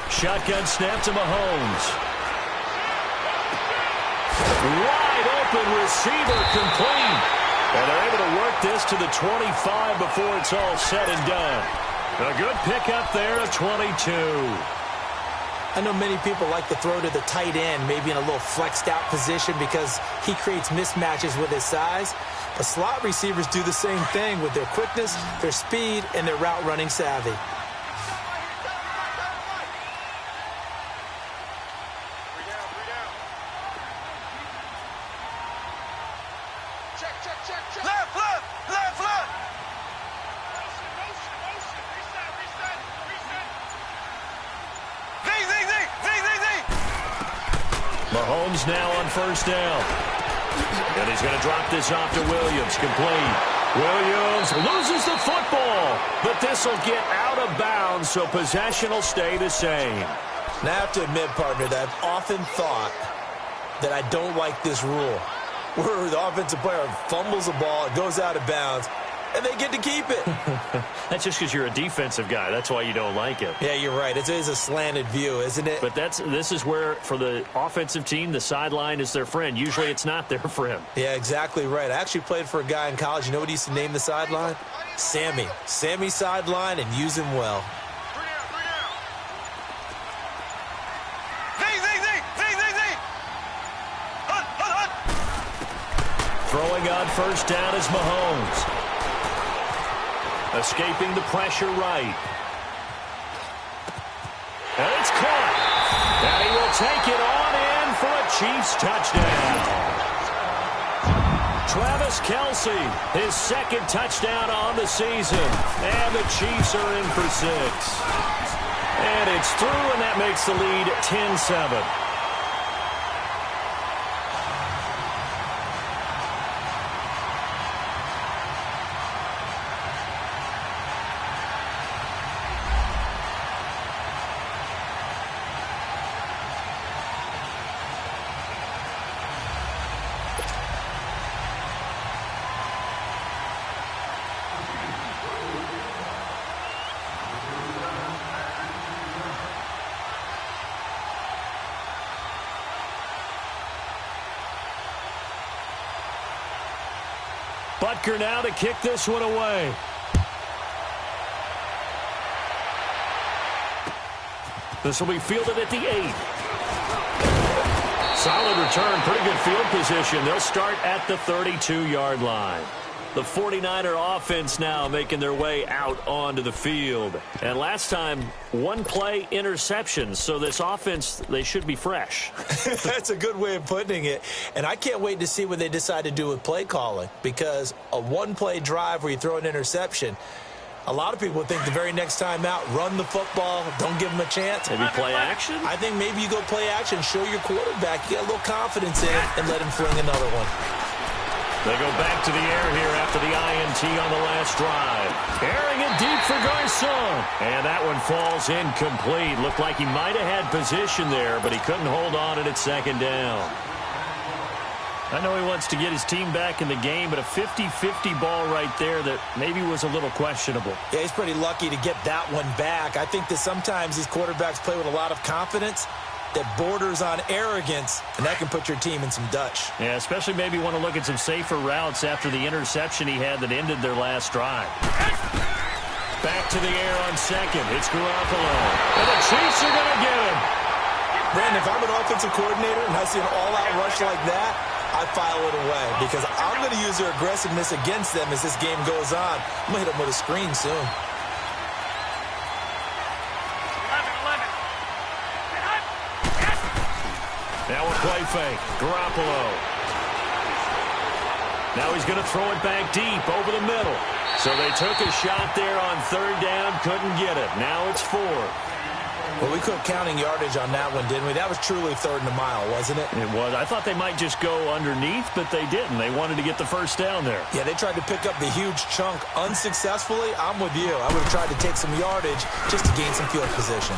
Shotgun snap to Mahomes. Wide open receiver, complete. And they're able to work this to the 25 before it's all said and done. A good pickup there of 22. I know many people like to throw to the tight end, maybe in a little flexed out position, because he creates mismatches with his size. But slot receivers do the same thing with their quickness, their speed, and their route running savvy. Check. Left, left, left, left. Mahomes now on first down. And he's going to drop this off to Williams. Complete. Williams loses the football, but this will get out of bounds, so possession will stay the same. Now, I have to admit, partner, that I've often thought that I don't like this rule, where the offensive player fumbles the ball, it goes out of bounds, and they get to keep it. That's just because you're a defensive guy. That's why you don't like it. Yeah, you're right. It is a slanted view, isn't it? But this is where, for the offensive team, the sideline is their friend. Usually it's not their friend. Yeah, exactly right. I actually played for a guy in college. You know what he used to name the sideline? Sammy. Sammy sideline, and use him well. Throwing on first down is Mahomes. Escaping the pressure right. And it's caught. And he will take it on in for a Chiefs touchdown. Travis Kelce, his second touchdown on the season. And the Chiefs are in for 6. And it's through, and that makes the lead 10-7. Butker now to kick this one away. This will be fielded at the 8. Solid return, pretty good field position. They'll start at the 32-yard line. The 49er offense now making their way out onto the field. And last time, one play interception. So this offense, they should be fresh. That's a good way of putting it. And I can't wait to see what they decide to do with play calling. Because a one-play drive where you throw an interception, a lot of people think the very next time out, run the football, don't give them a chance. Maybe play action? I think maybe you go play action, show your quarterback, you get a little confidence in it, and let him fling another one. They go back to the air here after the INT on the last drive. Airing it deep for Garcon. And that one falls incomplete. Looked like he might have had position there, but he couldn't hold on it at second down. I know he wants to get his team back in the game, but a 50-50 ball right there that maybe was a little questionable. Yeah, he's pretty lucky to get that one back. I think that sometimes these quarterbacks play with a lot of confidence that borders on arrogance, and that can put your team in some Dutch. Yeah, especially maybe want to look at some safer routes after the interception he had that ended their last drive. Back to the air on second. It's Garoppolo. And the Chiefs are going to get him. Brandon, if I'm an offensive coordinator and I see an all-out rush like that, I file it away because I'm going to use their aggressiveness against them as this game goes on. I'm going to hit them with a screen soon. Now a play fake. Garoppolo. Now he's going to throw it back deep over the middle. So they took a shot there on third down, couldn't get it. Now it's 4. Well, we quit counting yardage on that one, didn't we? That was truly third and a mile, wasn't it? It was. I thought they might just go underneath, but they didn't. They wanted to get the first down there. Yeah, they tried to pick up the huge chunk unsuccessfully. I'm with you. I would have tried to take some yardage just to gain some field position.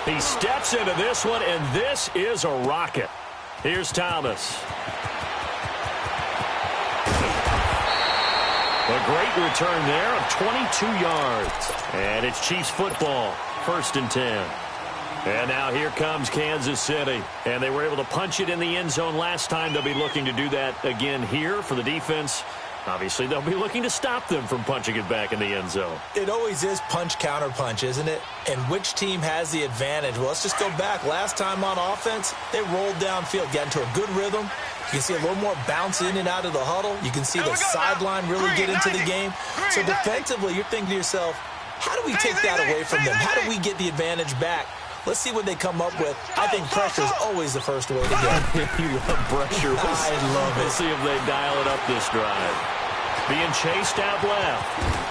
He steps into this one, and this is a rocket. Here's Thomas. A great return there of 22 yards. And it's Chiefs football, 1st and 10. And now here comes Kansas City. And they were able to punch it in the end zone last time. They'll be looking to do that again here for the defense. Obviously, they'll be looking to stop them from punching it back in the end zone. It always is punch-counter-punch, isn't it? And which team has the advantage? Well, let's just go back. Last time on offense, they rolled downfield, got into a good rhythm. You can see a little more bounce in and out of the huddle. You can see the sideline really get into the game. So defensively, you're thinking to yourself, how do we take that away from them? How do we get the advantage back? Let's see what they come up with. I think pressure is always the first way to go. You love pressure. I love it. We'll see if they dial it up this drive. being chased out left.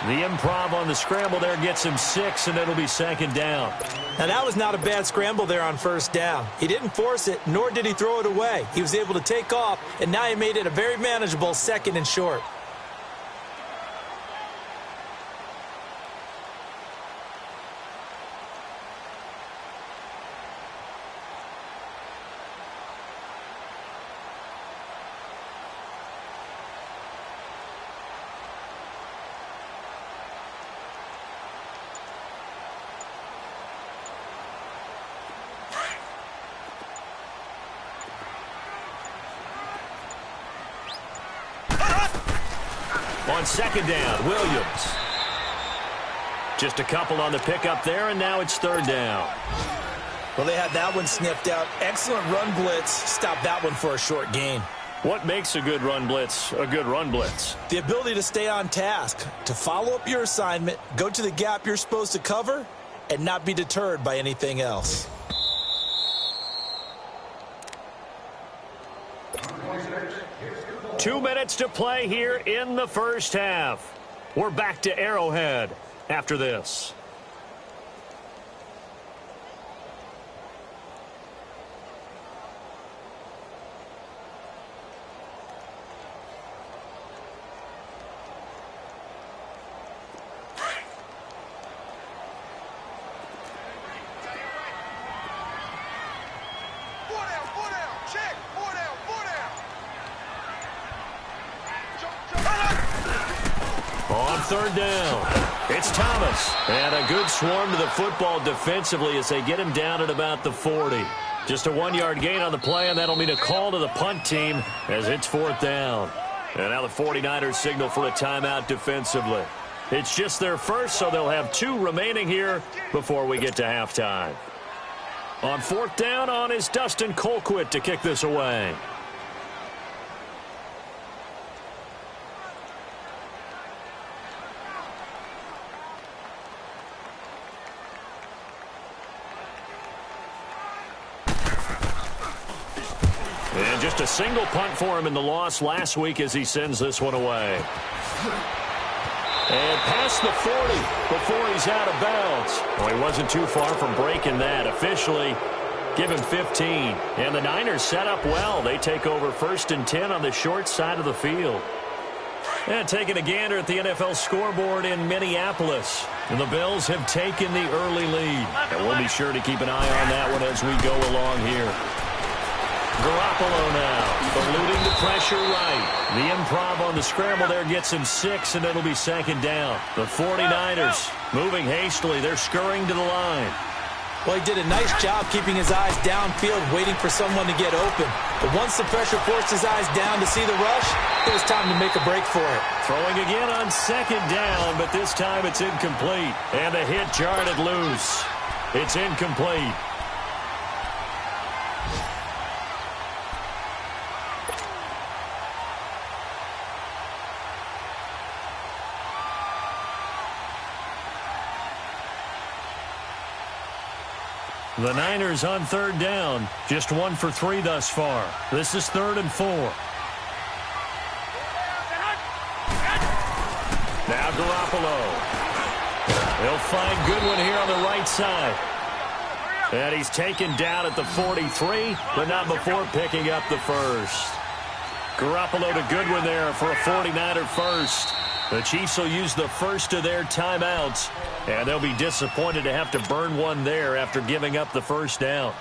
The improv on the scramble there gets him 6, and it'll be second down. Now, that was not a bad scramble there on first down. He didn't force it, nor did he throw it away. He was able to take off, and now he made it a very manageable 2nd and short. On second down, Williams. Just a couple on the pickup there, and now it's third down. Well, they had that one sniffed out. Excellent run blitz. Stop that one for a short gain. What makes a good run blitz a good run blitz? The ability to stay on task, to follow up your assignment, go to the gap you're supposed to cover, and not be deterred by anything else. Two minutes to play here in the first half. We're back to Arrowhead after this. Third down. It's Thomas. And a good swarm to the football defensively as they get him down at about the 40. Just a 1-yard gain on the play, and that'll mean a call to the punt team as it's fourth down. And now the 49ers signal for a timeout defensively. It's just their first, so they'll have 2 remaining here before we get to halftime. On fourth down, on is Dustin Colquitt to kick this away. And just a single punt for him in the loss last week as he sends this one away. And past the 40 before he's out of bounds. Well, he wasn't too far from breaking that. Officially, give him 15. And the Niners set up well. They take over 1st and 10 on the short side of the field. And taking a gander at the NFL scoreboard in Minneapolis. And the Bills have taken the early lead. And we'll be sure to keep an eye on that one as we go along here. Garoppolo now, eluding the pressure right. The improv on the scramble there gets him 6, and it'll be second down. The 49ers moving hastily. They're scurrying to the line. Well, he did a nice job keeping his eyes downfield, waiting for someone to get open. But once the pressure forced his eyes down to see the rush, it was time to make a break for it. Throwing again on second down, but this time it's incomplete. And the hit jarred it loose. It's incomplete. The Niners on third down, just 1 for 3 thus far. This is 3rd and 4. Now Garoppolo. They'll find Goodwin here on the right side. And he's taken down at the 43, but not before picking up the first. Garoppolo to Goodwin there for a 49er first. The Chiefs will use the first of their timeouts, and they'll be disappointed to have to burn one there after giving up the first down.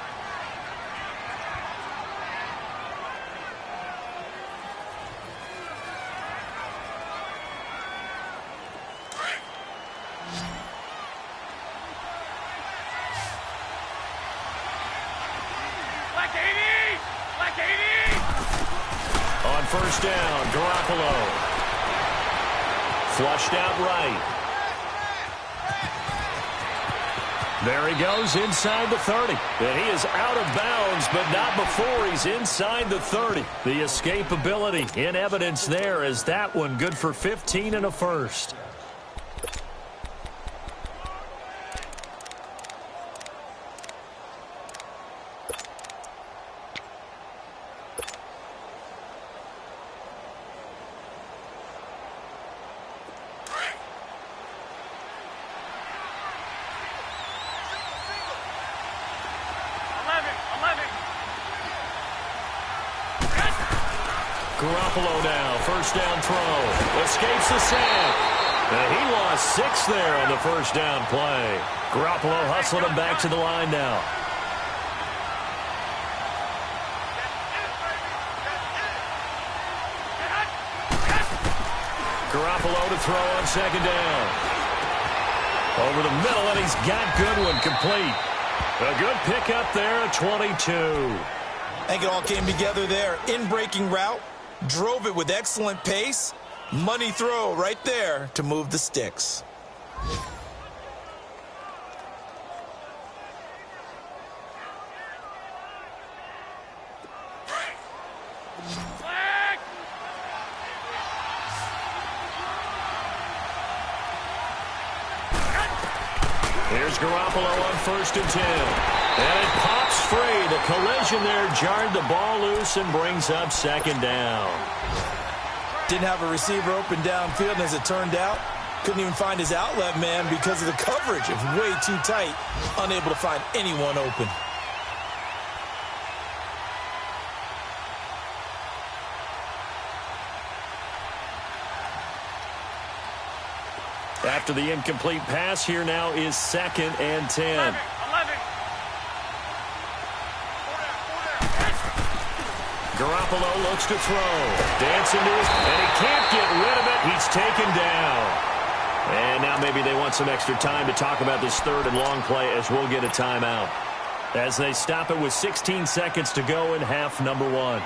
On first down, Garoppolo. Flushed out right. There he goes inside the 30. And he is out of bounds, but not before he's inside the 30. The escapability in evidence there as that one good for 15 and a first. Garoppolo now, first down throw. Escapes the sack. And he lost 6 there on the first down play. Garoppolo hustling him back to the line now. Garoppolo to throw on second down. Over the middle, and he's got Goodwin complete. A good pickup there at 22. I think it all came together there. In-breaking route, drove it with excellent pace. Money throw right there to move the sticks. Here's Garoppolo on first and 10. And it pops free. The collision there jarred the ball loose and brings up second down. Didn't have a receiver open downfield, and as it turned out, couldn't even find his outlet man because of the coverage. It was way too tight, unable to find anyone open. After the incomplete pass, here now is second and 10. Garoppolo looks to throw. Dancing to his, and he can't get rid of it. He's taken down. And now maybe they want some extra time to talk about this third and long play as we'll get a timeout. As they stop it with 16 seconds to go in half number 1.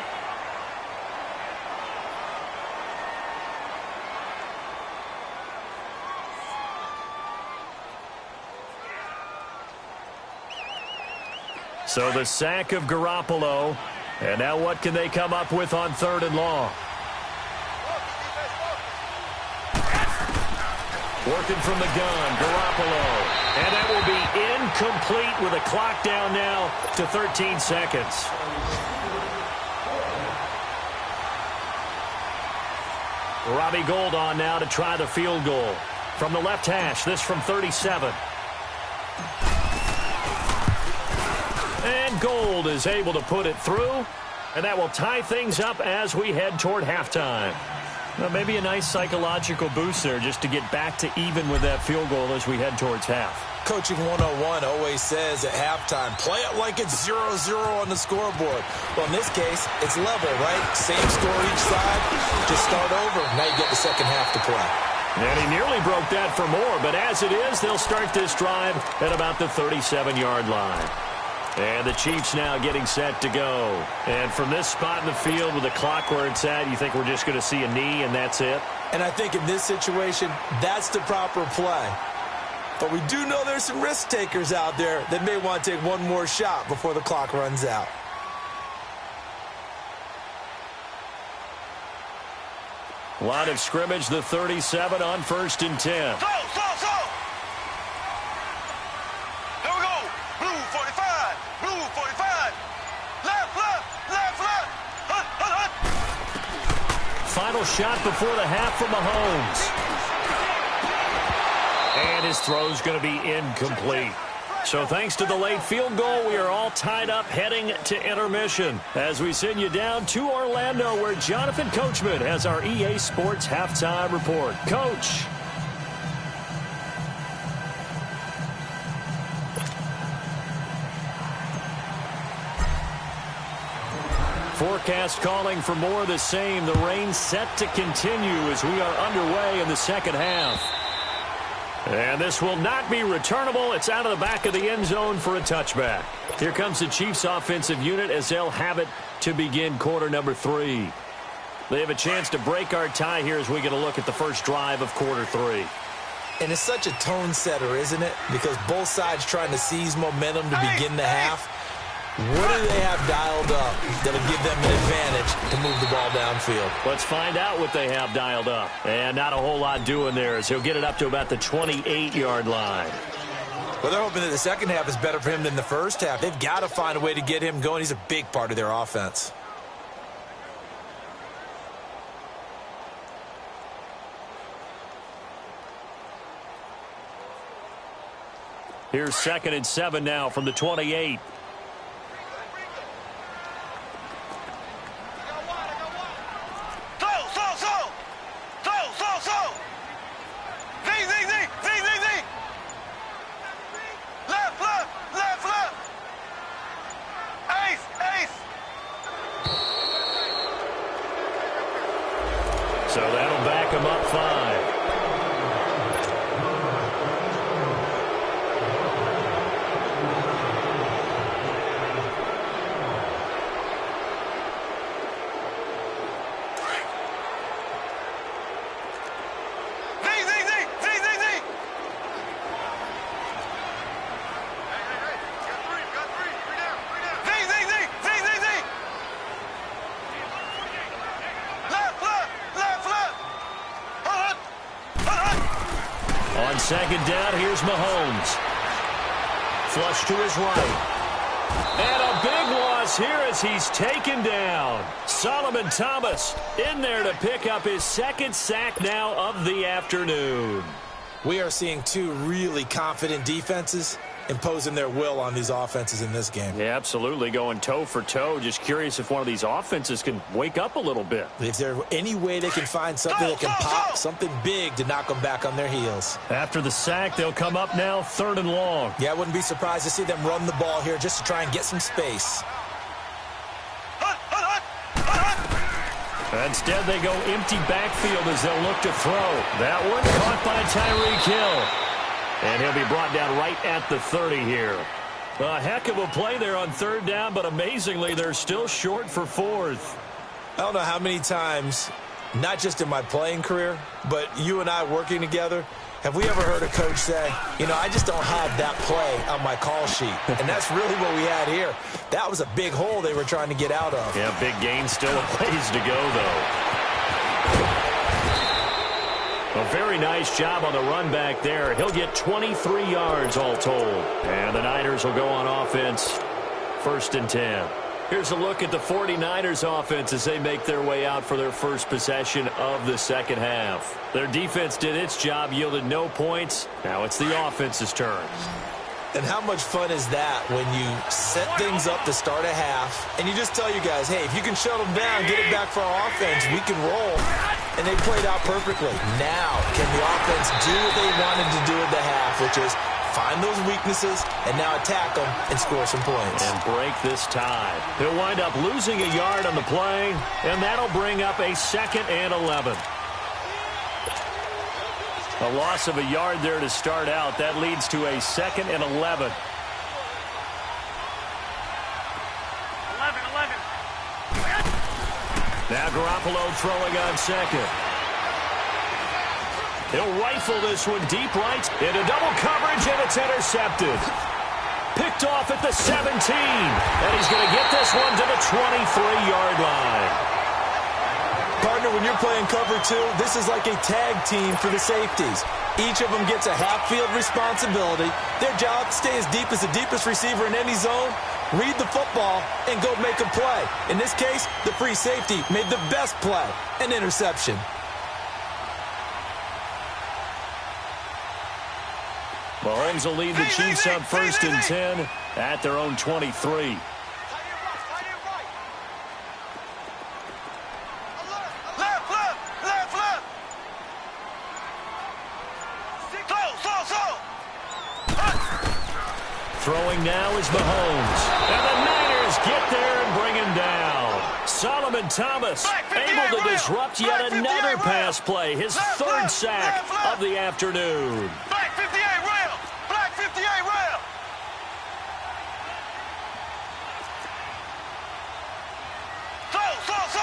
So the sack of Garoppolo. And now what can they come up with on third and long? Working from the gun, Garoppolo. And that will be incomplete with a clock down now to 13 seconds. Robbie Gould on now to try the field goal. From the left hash, this from 37. And Gould is able to put it through, and that will tie things up as we head toward halftime. Well, maybe a nice psychological boost there just to get back to even with that field goal as we head towards half. Coaching 101 always says at halftime, play it like it's 0-0 on the scoreboard. Well, in this case, it's level, right? Same score each side. Just start over. Now you get the second half to play. And he nearly broke that for more, but as it is, they'll start this drive at about the 37-yard line. And the Chiefs now getting set to go. And from this spot in the field with the clock where it's at, you think we're just going to see a knee and that's it? And I think in this situation, that's the proper play. But we do know there's some risk takers out there that may want to take one more shot before the clock runs out. Line of scrimmage, the 37 on first and 10. Slow. Here we go. Blue 45. Blue 45. Left. Hut. Final shot before the half from Mahomes. And his throw's going to be incomplete. So thanks to the late field goal, we are all tied up heading to intermission as we send you down to Orlando where Jonathan Coachman has our EA Sports halftime report. Coach. Forecast calling for more of the same. The rain set to continue as we are underway in the second half. And this will not be returnable. It's out of the back of the end zone for a touchback. Here comes the Chiefs offensive unit as they'll have it to begin quarter number 3. They have a chance to break our tie here as we get a look at the first drive of quarter 3. And it's such a tone setter, isn't it? Because both sides trying to seize momentum to begin the half. What do they have dialed up that'll give them an advantage to move the ball downfield? Let's find out what they have dialed up. And not a whole lot doing there as he'll get it up to about the 28-yard line. Well, they're hoping that the second half is better for him than the first half. They've got to find a way to get him going. He's a big part of their offense. Here's 2nd and 7 now from the 28. stack them up 5. On second down, here's Mahomes. Flush to his right. And a big loss here as he's taken down. Solomon Thomas in there to pick up his second sack now of the afternoon. We are seeing two really confident defenses imposing their will on these offenses in this game. Yeah, absolutely, going toe for toe. Just curious if one of these offenses can wake up a little bit. If there's any way they can find something that can pop, something big to knock them back on their heels. After the sack, they'll come up now 3rd and long. Yeah, I wouldn't be surprised to see them run the ball here just to try and get some space. Instead, they go empty backfield as they'll look to throw. That one caught by Tyreek Hill. And he'll be brought down right at the 30 here. A heck of a play there on 3rd down, but amazingly, they're still short for 4th. I don't know how many times, not just in my playing career, but you and I working together, have we ever heard a coach say, you know, I just don't have that play on my call sheet. And that's really what we had here. That was a big hole they were trying to get out of. Yeah, big gain, still a ways to go, though. A very nice job on the run back there. He'll get 23 yards all told. And the Niners will go on offense. 1st and 10. Here's a look at the 49ers offense as they make their way out for their first possession of the second half. Their defense did its job, yielded no points. Now it's the offense's turn. And how much fun is that when you set things up to start a half and you just tell you guys, hey, if you can shut them down, get it back for our offense, we can roll. And they played out perfectly. Now, can the offense do what they wanted to do at the half, which is find those weaknesses and now attack them and score some points. And break this tie. He'll wind up losing a yard on the play, and that'll bring up a 2nd and 11. A loss of a yard there to start out. That leads to a 2nd and 11. 11. Now Garoppolo throwing on 2nd. He'll rifle this one deep right into double coverage, and it's intercepted. Picked off at the 17. And he's going to get this one to the 23-yard line. Partner, when you're playing cover 2, this is like a tag team for the safeties. Each of them gets a half-field responsibility. Their job, stay as deep as the deepest receiver in any zone, read the football, and go make a play. In this case, the free safety made the best play, an interception. Mahomes will lead the Chiefs up 1st and 10 at their own 23. Throwing now is Mahomes. And the Niners get there and bring him down. Solomon Thomas able to disrupt yet another pass play. His 3rd sack of the afternoon. Black 58 rail! Black 58 rail! Slow! Z!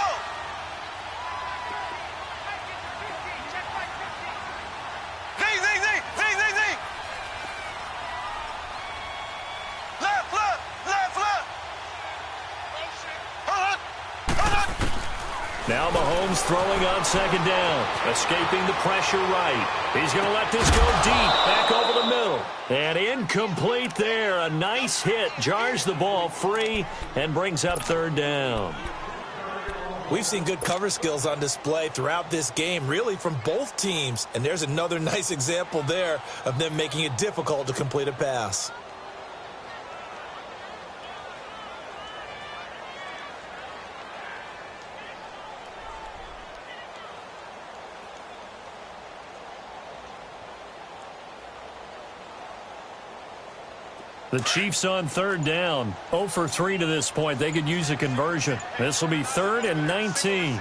Now Mahomes throwing on 2nd down. Escaping the pressure right. He's going to let this go deep. Back over the middle. And incomplete there. A nice hit. Jars the ball free and brings up 3rd down. We've seen good cover skills on display throughout this game, really from both teams. And there's another nice example there of them making it difficult to complete a pass. The Chiefs on 3rd down. 0 for 3 to this point. They could use a conversion. This will be 3rd and 19.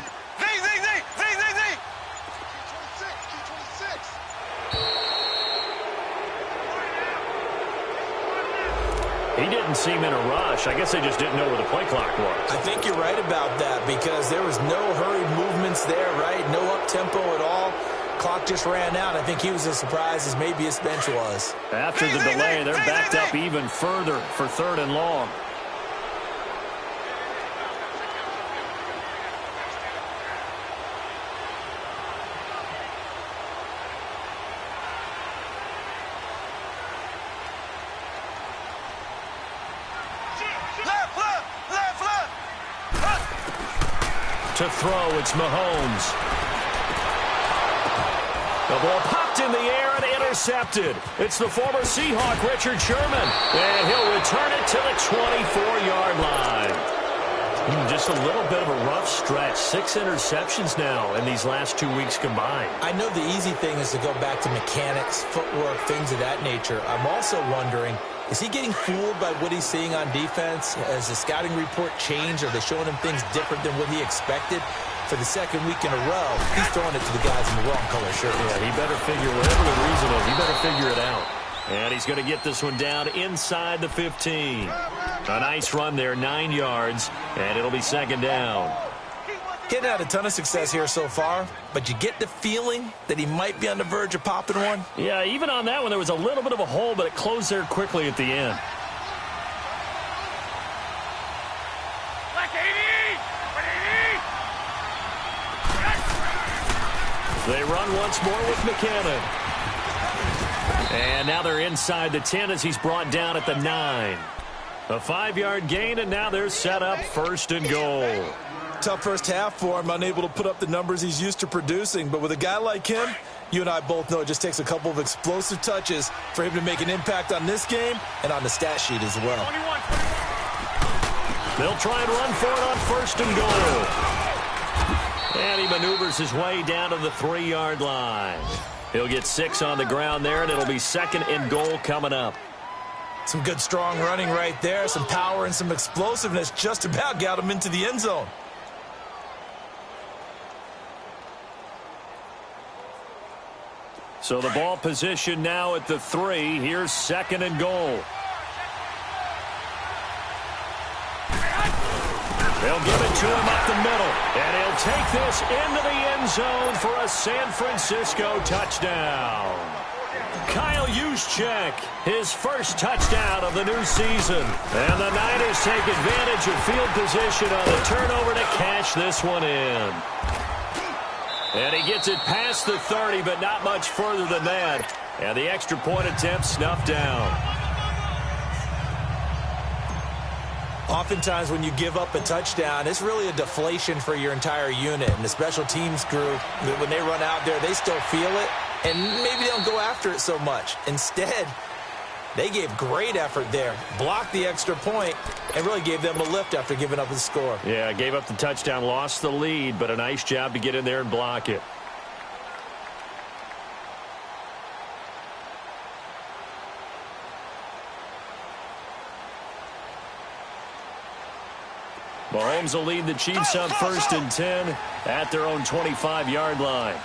He didn't seem in a rush. I guess they just didn't know where the play clock was. I think you're right about that because there was no hurried movements there, right? No up-tempo at all. Clock just ran out. I think he was as surprised as maybe his bench was. After the delay, they're backed up even further for 3rd and long. To throw, it's Mahomes. The ball popped in the air and intercepted. It's the former Seahawk, Richard Sherman. And he'll return it to the 24-yard line. Just a little bit of a rough stretch. 6 interceptions now in these last 2 weeks combined. I know the easy thing is to go back to mechanics, footwork, things of that nature. I'm also wondering, is he getting fooled by what he's seeing on defense? Has the scouting report changed? Are they showing him things different than what he expected? For the 2nd week in a row, he's throwing it to the guys in the wrong color shirt. Yeah, he better figure, whatever the reason is, he better figure it out. And he's going to get this one down inside the 15. A nice run there, 9 yards, and it'll be 2nd down. Getting had a ton of success here so far, but you get the feeling that he might be on the verge of popping one. Yeah, even on that one, there was a little bit of a hole, but it closed there quickly at the end. They run once more with McKinnon. And now they're inside the 10 as he's brought down at the 9. A 5-yard gain, and now they're set up 1st and goal. Tough first half for him, unable to put up the numbers he's used to producing. But with a guy like him, you and I both know it just takes a couple of explosive touches for him to make an impact on this game and on the stat sheet as well. They'll try and run for it on 1st and goal. And he maneuvers his way down to the 3-yard line. He'll get 6 on the ground there, and it'll be 2nd and goal coming up. Some good, strong running right there. Some power and some explosiveness just about got him into the end zone. So the ball position now at the 3. Here's 2nd and goal. They'll give it to him up the middle, and he'll take this into the end zone for a San Francisco touchdown. Kyle Juszczyk, his first touchdown of the new season. And the Niners take advantage of field position on the turnover to cash this one in. And he gets it past the 30, but not much further than that. And the extra point attempt snuffed down. Oftentimes when you give up a touchdown, it's really a deflation for your entire unit. And the special teams group, when they run out there, they still feel it. And maybe they don't go after it so much. Instead, they gave great effort there. Blocked the extra point and really gave them a lift after giving up the score. Yeah, gave up the touchdown, lost the lead, but a nice job to get in there and block it. Mahomes will lead the Chiefs on 1st and 10 at their own 25-yard line.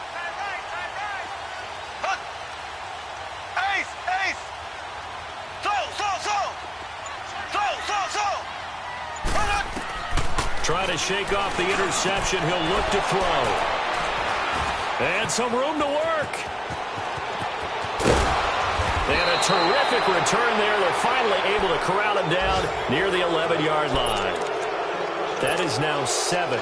Trying to shake off the interception. He'll look to throw. And some room to work. And a terrific return there. They're finally able to corral him down near the 11-yard line. That is now 7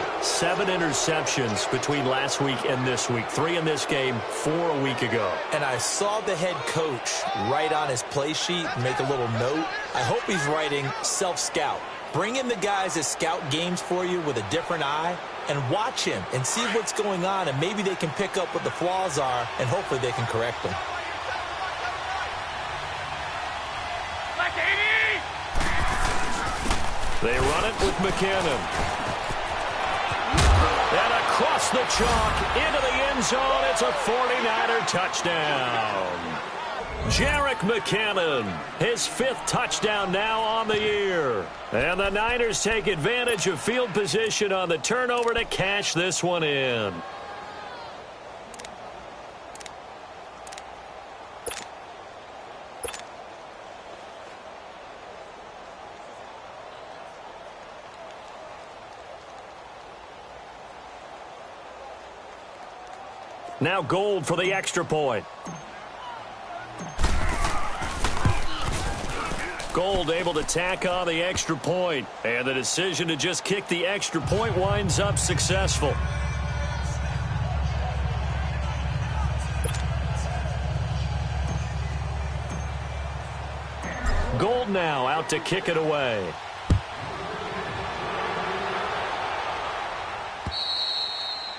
interceptions between last week and this week. 3 in this game, 4 a week ago. And I saw the head coach write on his play sheet and make a little note. I hope he's writing self-scout. Bring in the guys that scout games for you with a different eye and watch him and see what's going on, and maybe they can pick up what the flaws are, and hopefully they can correct them. They run it with McKinnon. And across the chalk into the end zone. It's a 49er touchdown. Jerick McKinnon, his 5th touchdown now on the year. And the Niners take advantage of field position on the turnover to cash this one in. Now Gold for the extra point. Gold able to tack on the extra point, and the decision to just kick the extra point winds up successful. Gold now out to kick it away.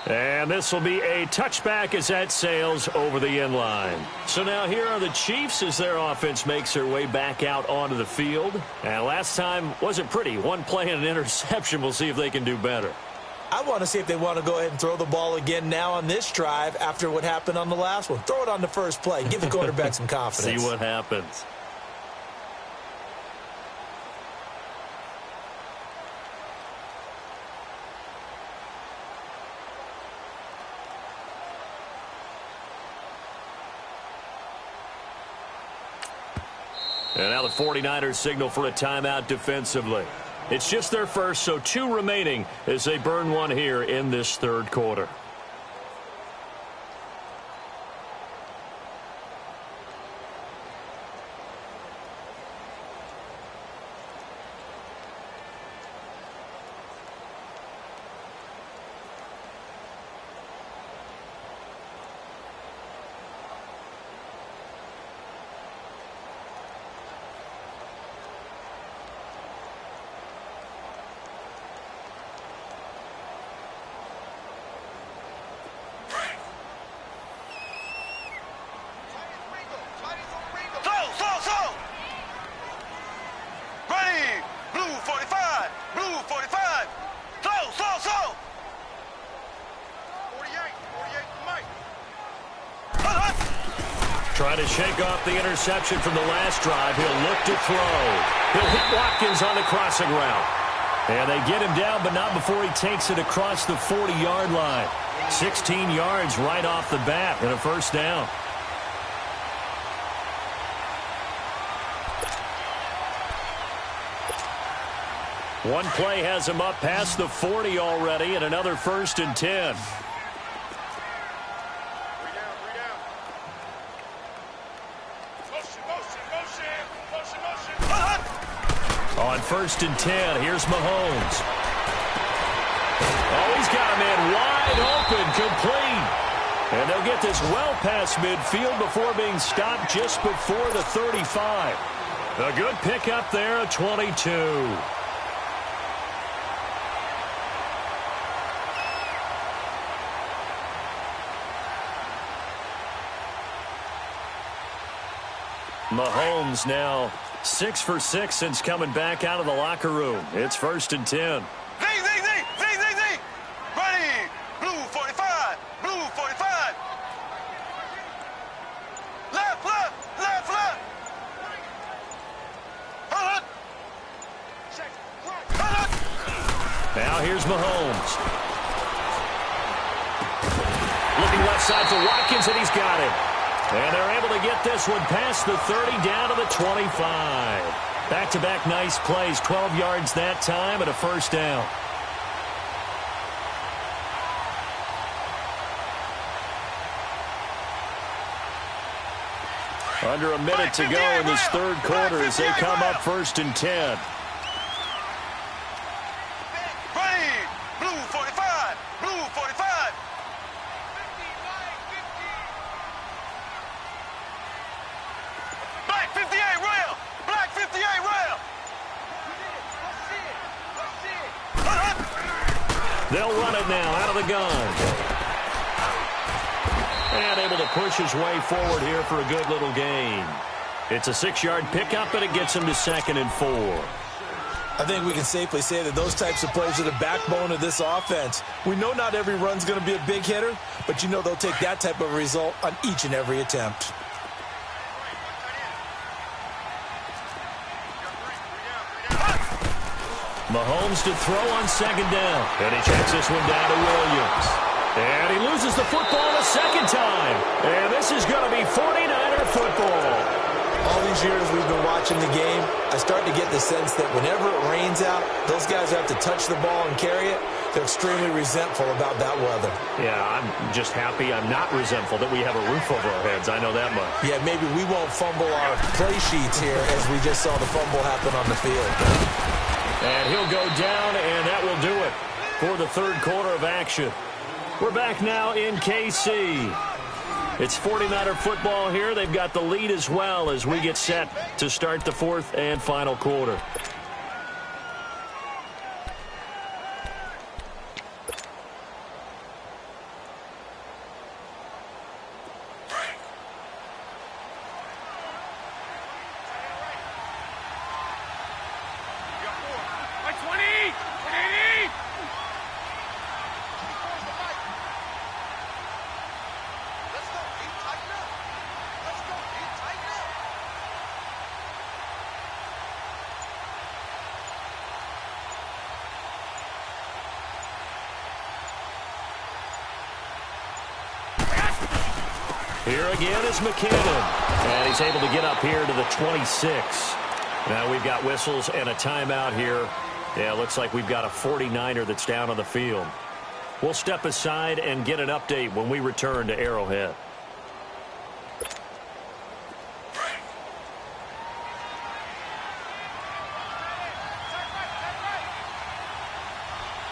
And this will be a touchback as that sails over the end line. So now here are the Chiefs as their offense makes their way back out onto the field. And last time wasn't pretty. One play and an interception. We'll see if they can do better. I want to see if they want to go ahead and throw the ball again now on this drive after what happened on the last one. Throw it on the first play. Give the quarterback some confidence. See what happens. And now the 49ers signal for a timeout defensively. It's just their first, so 2 remaining as they burn one here in this third quarter. Trying to shake off the interception from the last drive. He'll look to throw. He'll hit Watkins on the crossing route. And they get him down, but not before he takes it across the 40-yard line. 16 yards right off the bat and a first down. One play has him up past the 40 already, and another 1st and 10. On 1st and 10, here's Mahomes. Oh, he's got a man wide open, complete. And they'll get this well past midfield before being stopped just before the 35. A good pickup there at 22. Mahomes now 6 for 6 since coming back out of the locker room. It's 1st and 10. Ready, blue 45, blue 45. Left. Now here's Mahomes. Looking left side for Watkins, and he's got it. And they're able to get this one past the 30 down to the 25. Back-to-back nice plays, 12 yards that time and a first down. Under a minute to go in this third quarter as they come up 1st and 10. Ready, blue 45, blue 45. Black 58 rail, black 58 rail. They'll run it now out of the gun. And able to push his way forward here for a good little gain. It's a 6-yard pickup, and it gets him to 2nd and 4. I think we can safely say that those types of plays are the backbone of this offense. We know not every run's going to be a big hitter, but you know they'll take that type of result on each and every attempt. Mahomes to throw on 2nd down. And he checks this one down to Williams. And he loses the football a second time. And this is going to be 49er football. All these years we've been watching the game, I start to get the sense that whenever it rains out, those guys have to touch the ball and carry it. they're extremely resentful about that weather. Yeah, I'm just happy I'm not resentful that we have a roof over our heads. I know that much. Yeah, maybe we won't fumble our play sheets here as we just saw the fumble happen on the field. And he'll go down, and that will do it for the third quarter of action. We're back now in KC. It's 49er football here. They've got the lead as well as we get set to start the fourth and final quarter. Here again is McKinnon. And he's able to get up here to the 26. Now we've got whistles and a timeout here. Yeah, looks like we've got a 49er that's down on the field. We'll step aside and get an update when we return to Arrowhead.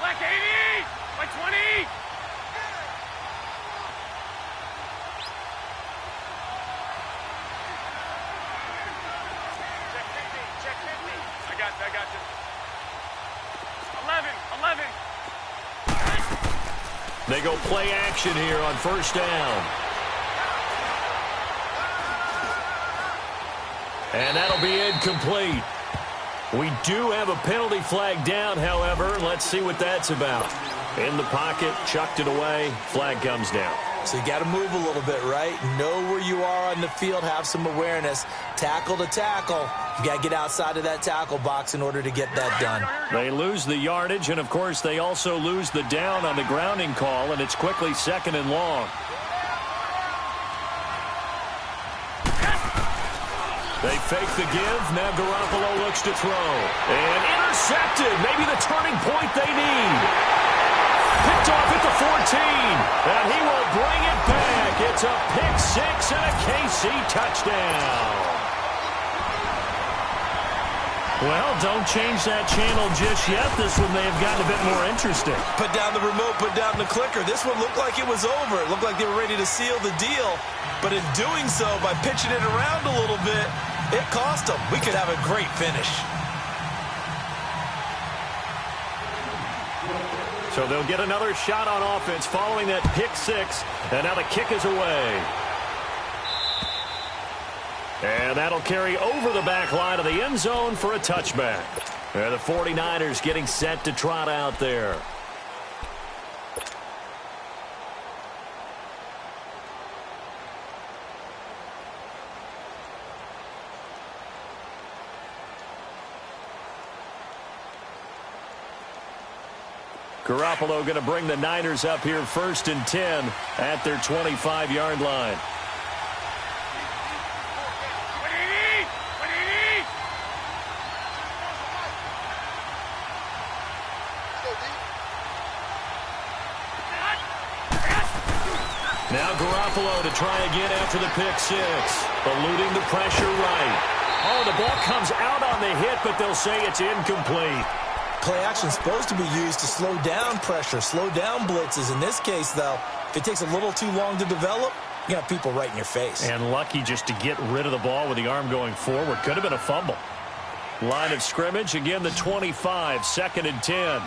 Black 80! Black 20! I got you. 11. They go play action here on first down. And that'll be incomplete. We do have a penalty flag down, however. Let's see what that's about. In the pocket, chucked it away, flag comes down. So you got to move a little bit, right? Know where you are on the field, have some awareness. Tackle to tackle. You got to get outside of that tackle box in order to get that done. They lose the yardage, and of course they also lose the down on the grounding call, and it's quickly second and long. They fake the give. Now Garoppolo looks to throw. And intercepted. Maybe the turning point they need. Picked off at the 14. And he will bring it back. It's a pick six and a KC touchdown. Well, don't change that channel just yet. This one may have gotten a bit more interesting. Put down the remote, put down the clicker. This one looked like it was over. It looked like they were ready to seal the deal. But in doing so, by pitching it around a little bit, it cost them. We could have a great finish. So they'll get another shot on offense following that pick six. And now the kick is away. And that'll carry over the back line of the end zone for a touchback. And the 49ers getting set to trot out there. Garoppolo going to bring the Niners up here first and 10 at their 25-yard line. Now Garoppolo to try again after the pick six. Eluding the pressure right. Oh, the ball comes out on the hit, but they'll say it's incomplete. Play action is supposed to be used to slow down pressure, slow down blitzes. In this case, though, if it takes a little too long to develop, you got people right in your face. And lucky just to get rid of the ball with the arm going forward. Could have been a fumble. Line of scrimmage, again the 25, second and 10.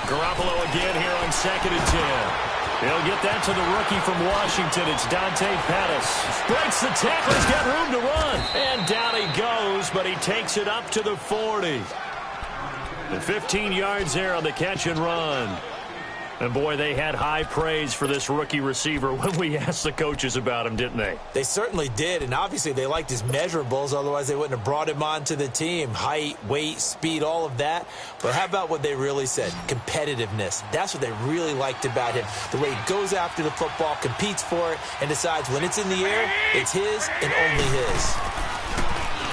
Garoppolo again here on second and 10. He'll get that to the rookie from Washington. It's Dante Pettis. Breaks the tackle. He's got room to run. And down he goes, but he takes it up to the 40. The 15 yards there on the catch and run. And, boy, they had high praise for this rookie receiver when we asked the coaches about him, didn't they? They certainly did, and obviously they liked his measurables. Otherwise, they wouldn't have brought him onto the team. Height, weight, speed, all of that. But how about what they really said? Competitiveness. That's what they really liked about him. The way he goes after the football, competes for it, and decides when it's in the air, it's his and only his.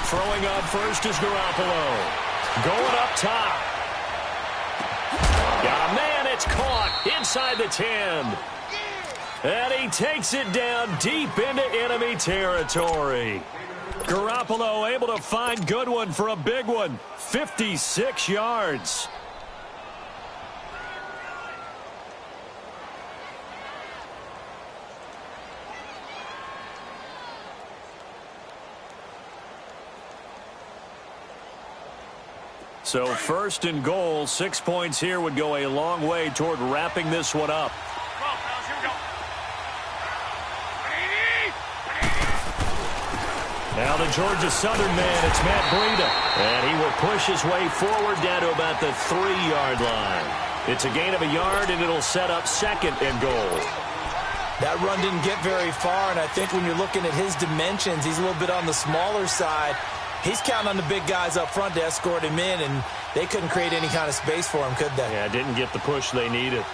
Throwing up first is Garoppolo. Going up top. Yeah, man, it's caught inside the 10. And he takes it down deep into enemy territory. Garoppolo able to find Goodwin for a big one. 56 yards. So first and goal, 6 points here would go a long way toward wrapping this one up. Now the Georgia Southern man, it's Matt Breida. And he will push his way forward down to about the 3-yard line. It's a gain of a yard, and it'll set up second and goal. That run didn't get very far, and I think when you're looking at his dimensions, he's a little bit on the smaller side. He's counting on the big guys up front to escort him in, and they couldn't create any kind of space for him, could they? Yeah, didn't get the push they needed.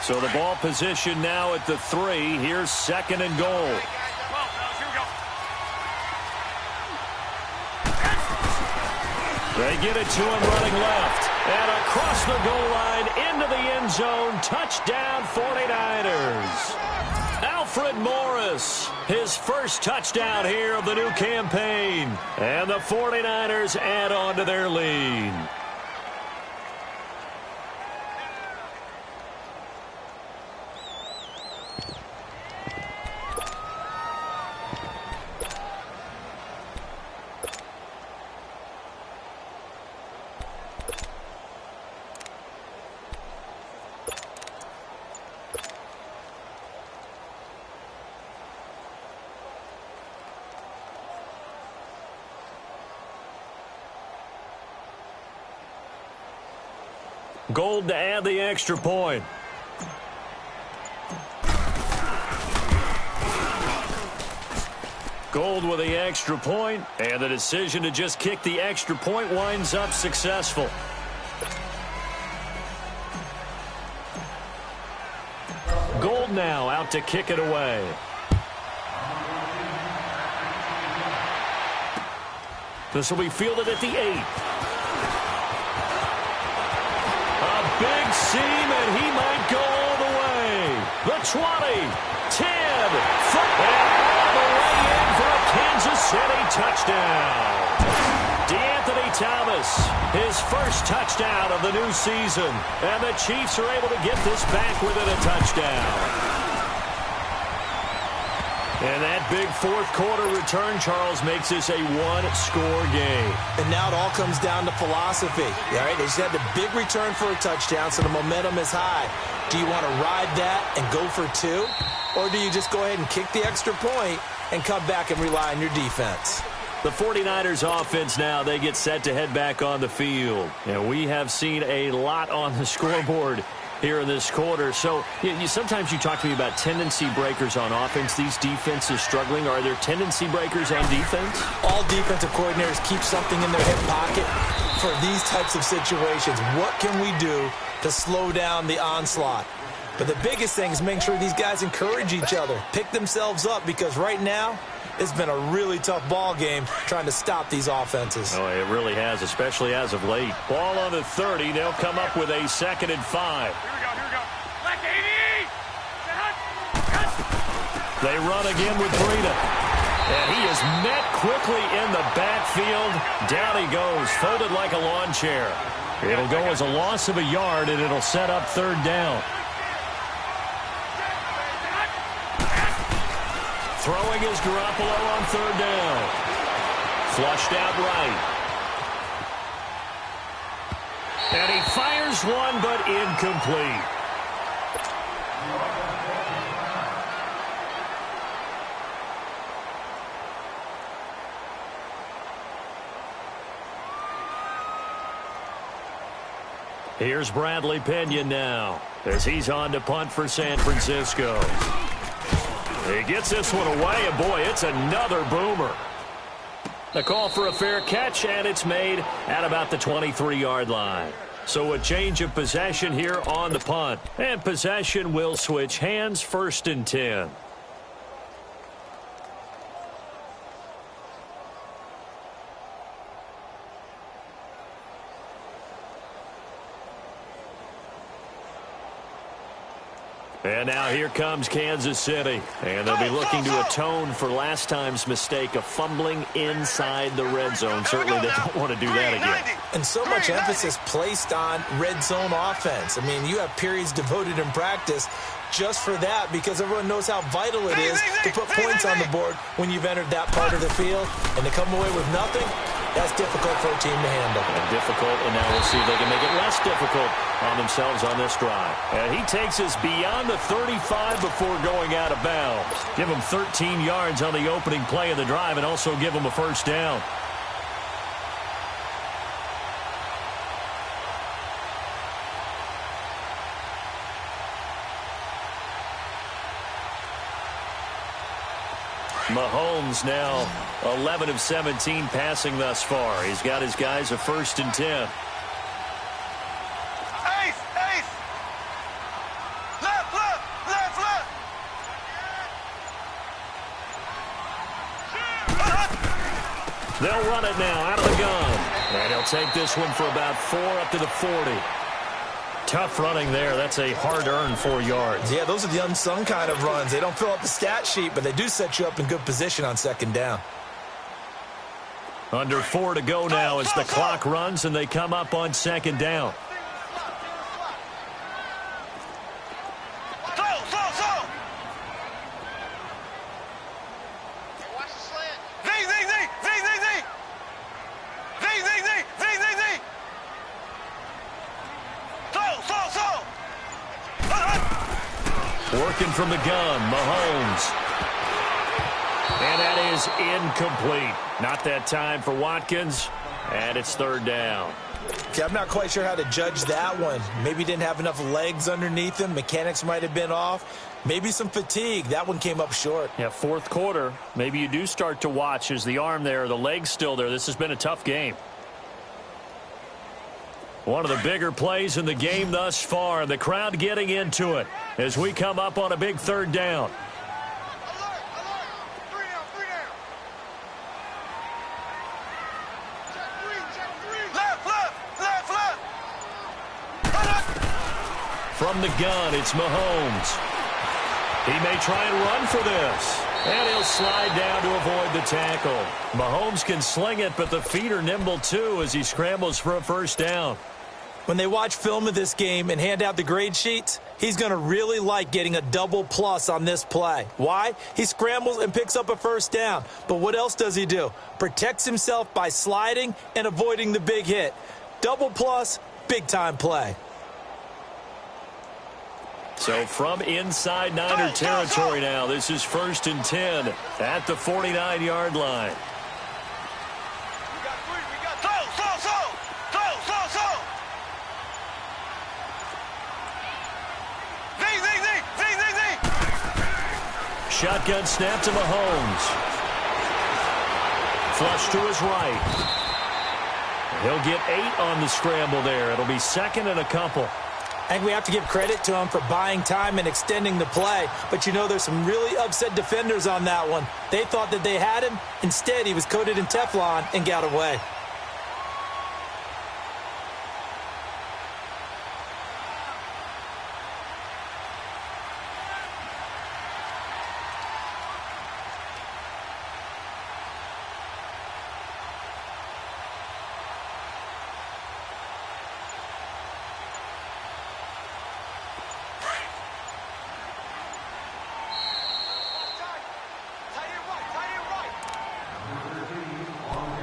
So the ball position now at the 3. Here's second and goal. They get it to him running left. And across the goal line into the end zone. Touchdown 49ers. Alfred Morris, his first touchdown here of the new campaign. And the 49ers add on to their lead. Gold to add the extra point. Gold with the extra point, and the decision to just kick the extra point winds up successful. Gold now out to kick it away. This will be fielded at the 8. Big seam, and he might go all the way. The 20, 10, and all the way in for a Kansas City touchdown. DeAnthony Thomas, his first touchdown of the new season. And the Chiefs are able to get this back within a touchdown. And that big fourth quarter return, Charles, makes this a one-score game. And now it all comes down to philosophy. All right, they just had the big return for a touchdown, so the momentum is high. Do you want to ride that and go for 2? Or do you just go ahead and kick the extra point and come back and rely on your defense? The 49ers offense now, they get set to head back on the field. And we have seen a lot on the scoreboard here in this quarter. So sometimes you talk to me about tendency breakers on offense. These defenses struggling. Are there tendency breakers on defense? All defensive coordinators keep something in their hip pocket for these types of situations. What can we do to slow down the onslaught? But the biggest thing is making sure these guys encourage each other, pick themselves up, because right now it's been a really tough ball game trying to stop these offenses. Oh, it really has, especially as of late. Ball on the 30. They'll come up with a 2nd and 5. Here we go. Black 80! They run again with Breida. And he is met quickly in the backfield. Down he goes, folded like a lawn chair. It'll go as a loss of a yard, and it'll set up 3rd down. Throwing is Garoppolo on 3rd down. Flushed out right. And he fires one, but incomplete. Here's Bradley Pena now as he's on to punt for San Francisco. He gets this one away, and boy, it's another boomer. The call for a fair catch, and it's made at about the 23-yard line. So a change of possession here on the punt. And possession will switch hands, 1st and 10. And now here comes Kansas City. And they'll be looking to atone for last time's mistake of fumbling inside the red zone. Certainly they don't want to do that again. And so much emphasis placed on red zone offense. I mean, you have periods devoted in practice just for that because everyone knows how vital it is to put points on the board when you've entered that part of the field. And to come away with nothing, that's difficult for a team to handle. And difficult, and now we'll see if they can make it less difficult on themselves on this drive. And he takes us beyond the 35 before going out of bounds. Give him 13 yards on the opening play of the drive and also give him a first down. Mahomes now 11 of 17 passing thus far. He's got his guys a 1st and 10. Ace! Left! They'll run it now out of the gun. And he'll take this one for about 4 up to the 40. Tough running there. That's a hard-earned 4 yards. Yeah, those are the unsung kind of runs. They don't fill up the stat sheet, but they do set you up in good position on 2nd down. Under 4 to go now as the clock runs and they come up on 2nd down. Working from the gun, Mahomes. And that is incomplete. Not that time for Watkins, and it's 3rd down. Okay, I'm not quite sure how to judge that one. Maybe he didn't have enough legs underneath him. Mechanics might have been off. Maybe some fatigue. That one came up short. Yeah, 4th quarter. Maybe you do start to watch. Is the arm there, the leg's still there? This has been a tough game. One of the bigger plays in the game thus far. The crowd getting into it as we come up on a big 3rd down. From the gun, it's Mahomes. He may try and run for this. And he'll slide down to avoid the tackle. Mahomes can sling it, but the feet are nimble too as he scrambles for a 1st down. When they watch film of this game and hand out the grade sheets, he's going to really like getting a double plus on this play. Why? He scrambles and picks up a 1st down. But what else does he do? Protects himself by sliding and avoiding the big hit. Double plus, big-time play. So from inside Niner territory now, this is 1st and 10 at the 49-yard line. Shotgun snap to Mahomes. Flush to his right. He'll get 8 on the scramble there. It'll be 2nd and a couple. I think we have to give credit to him for buying time and extending the play. But, you know, there's some really upset defenders on that one. They thought that they had him. Instead, he was coated in Teflon and got away.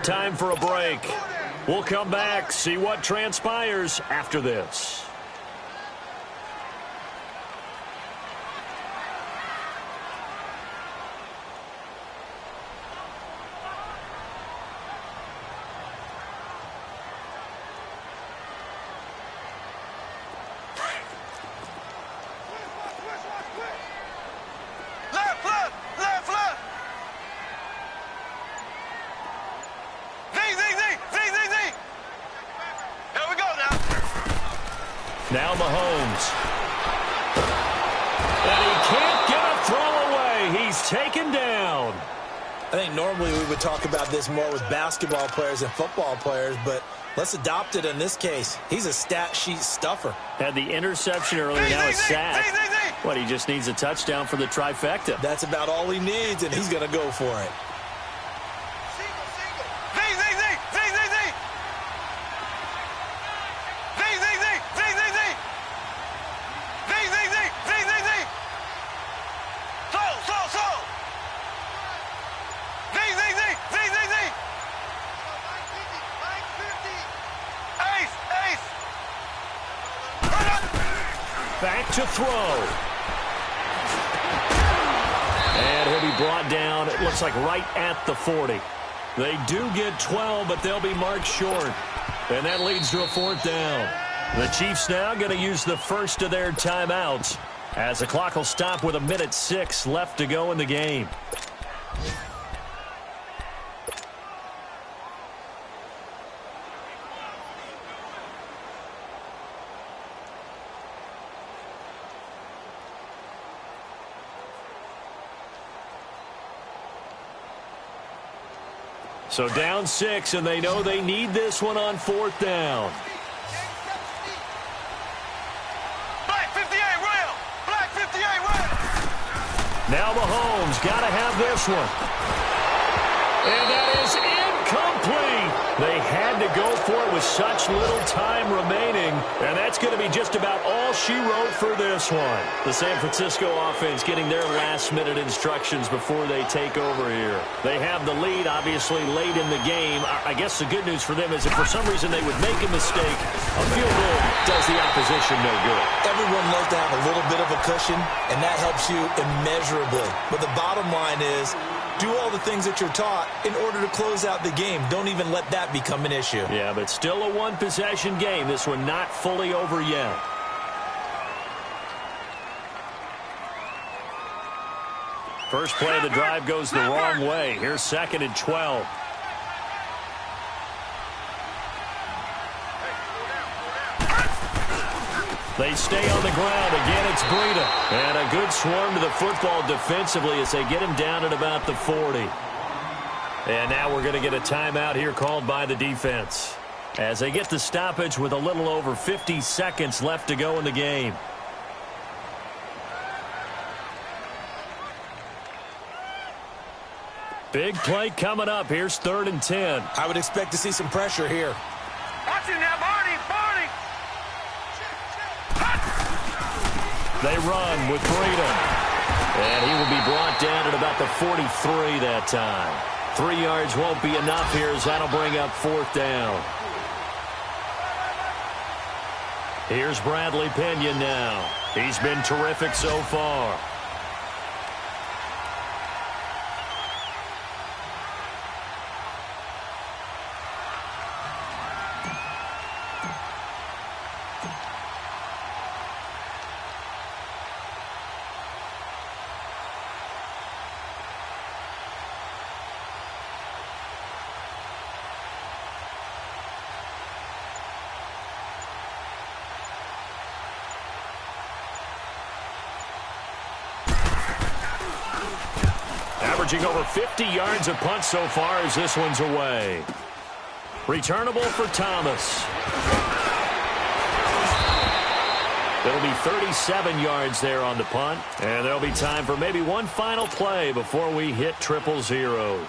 Time for a break. We'll come back, see what transpires after this. Now Mahomes. And he can't get a throw away. He's taken down. I think normally we would talk about this more with basketball players and football players, but let's adopt it in this case. He's a stat sheet stuffer. Had the interception earlier, now a sack. What, he just needs a touchdown for the trifecta. That's about all he needs, and he's going to go for it. Back to throw. And he'll be brought down, it looks like right at the 40. They do get 12, but they'll be marked short. And that leads to a 4th down. The Chiefs now going to use the first of their timeouts as the clock will stop with 1:06 left to go in the game. So down 6, and they know they need this one on 4th down. Black 58, rail! Black 58, rail! Now Mahomes got to have this one. And that is incomplete. They had to go for it with such little time remaining, and that's going to be just about all she wrote for this one. The San Francisco offense getting their last-minute instructions before they take over here. They have the lead, obviously, late in the game. I guess the good news for them is if for some reason they would make a mistake, a field goal does the opposition no good. Everyone loves to have a little bit of a cushion, and that helps you immeasurably. But the bottom line is, do all the things that you're taught in order to close out the game. Don't even let that become an issue. Yeah, but still a one-possession game. This one not fully over yet. First play of the drive goes the wrong way. Here's 2nd and 12. They stay on the ground. Again, it's Breida. And a good swarm to the football defensively as they get him down at about the 40. And now we're going to get a timeout here called by the defense as they get the stoppage with a little over 50 seconds left to go in the game. Big play coming up. Here's 3rd and 10. I would expect to see some pressure here. Watching that, Barney! They run with Breida. And he will be brought down at about the 43 that time. 3 yards won't be enough here as that'll bring up 4th down. Here's Bradley Pinion now. He's been terrific so far. Averaging over 50 yards a punt so far as this one's away. Returnable for Thomas. It'll be 37 yards there on the punt. And there'll be time for maybe one final play before we hit 000.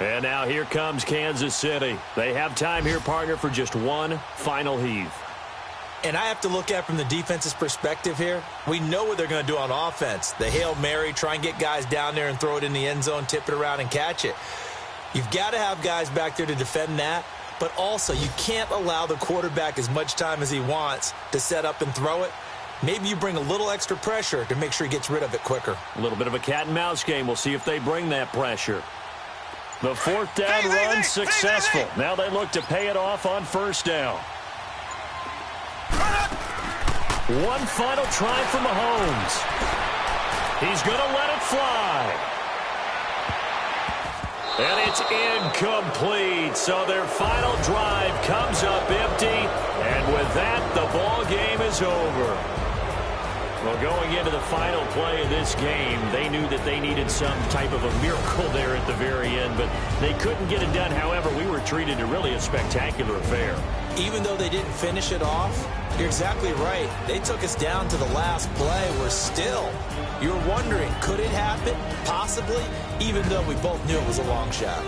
And now here comes Kansas City. They have time here, partner, for just one final heave. And I have to look at it from the defense's perspective here. We know what they're going to do on offense. The Hail Mary, try and get guys down there and throw it in the end zone, tip it around and catch it. You've got to have guys back there to defend that. But also, you can't allow the quarterback as much time as he wants to set up and throw it. Maybe you bring a little extra pressure to make sure he gets rid of it quicker. A little bit of a cat and mouse game. We'll see if they bring that pressure. The 4th down run successful. Now they look to pay it off on 1st down. One final try for Mahomes. He's going to let it fly. And it's incomplete. So their final drive comes up empty. And with that, the ball game is over. Well, going into the final play of this game, they knew that they needed some type of a miracle there at the very end, but they couldn't get it done. However, we were treated to really a spectacular affair. Even though they didn't finish it off, you're exactly right. They took us down to the last play. We're still, you were wondering, could it happen? Possibly, even though we both knew it was a long shot.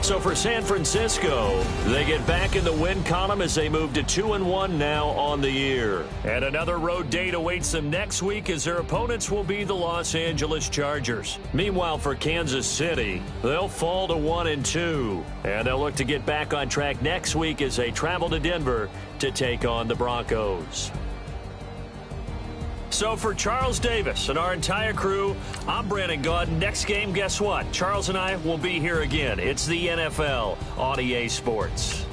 So for San Francisco, they get back in the win column as they move to 2-1 now on the year. And another road date awaits them next week as their opponents will be the Los Angeles Chargers. Meanwhile, for Kansas City, they'll fall to 1-2. And they'll look to get back on track next week as they travel to Denver to take on the Broncos. So for Charles Davis and our entire crew, I'm Brandon Gaudin. Next game, guess what? Charles and I will be here again. It's the NFL on EA Sports.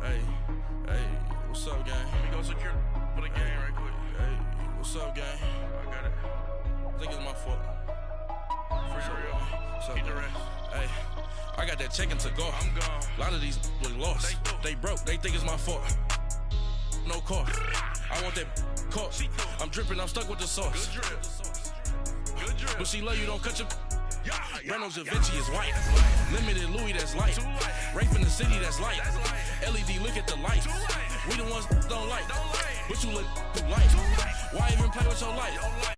Hey, what's up, gang? Let me go secure for the game right quick. Hey, what's up, gang? I got it. I think it's my fault. For real. What's up, keep the rest. Hey. I got that chicken to go. I'm gone. A lot of these look lost. They broke. They think it's my fault. No car. I want that caught. I'm dripping. I'm stuck with the sauce. Good drip. But she love you. Don't cut your. Reynolds Da Vinci is white. Limited Louis, that's light. Rape in the city, that's light. LED, look at the light. We the ones don't like. But you look too light. Why even play with your life?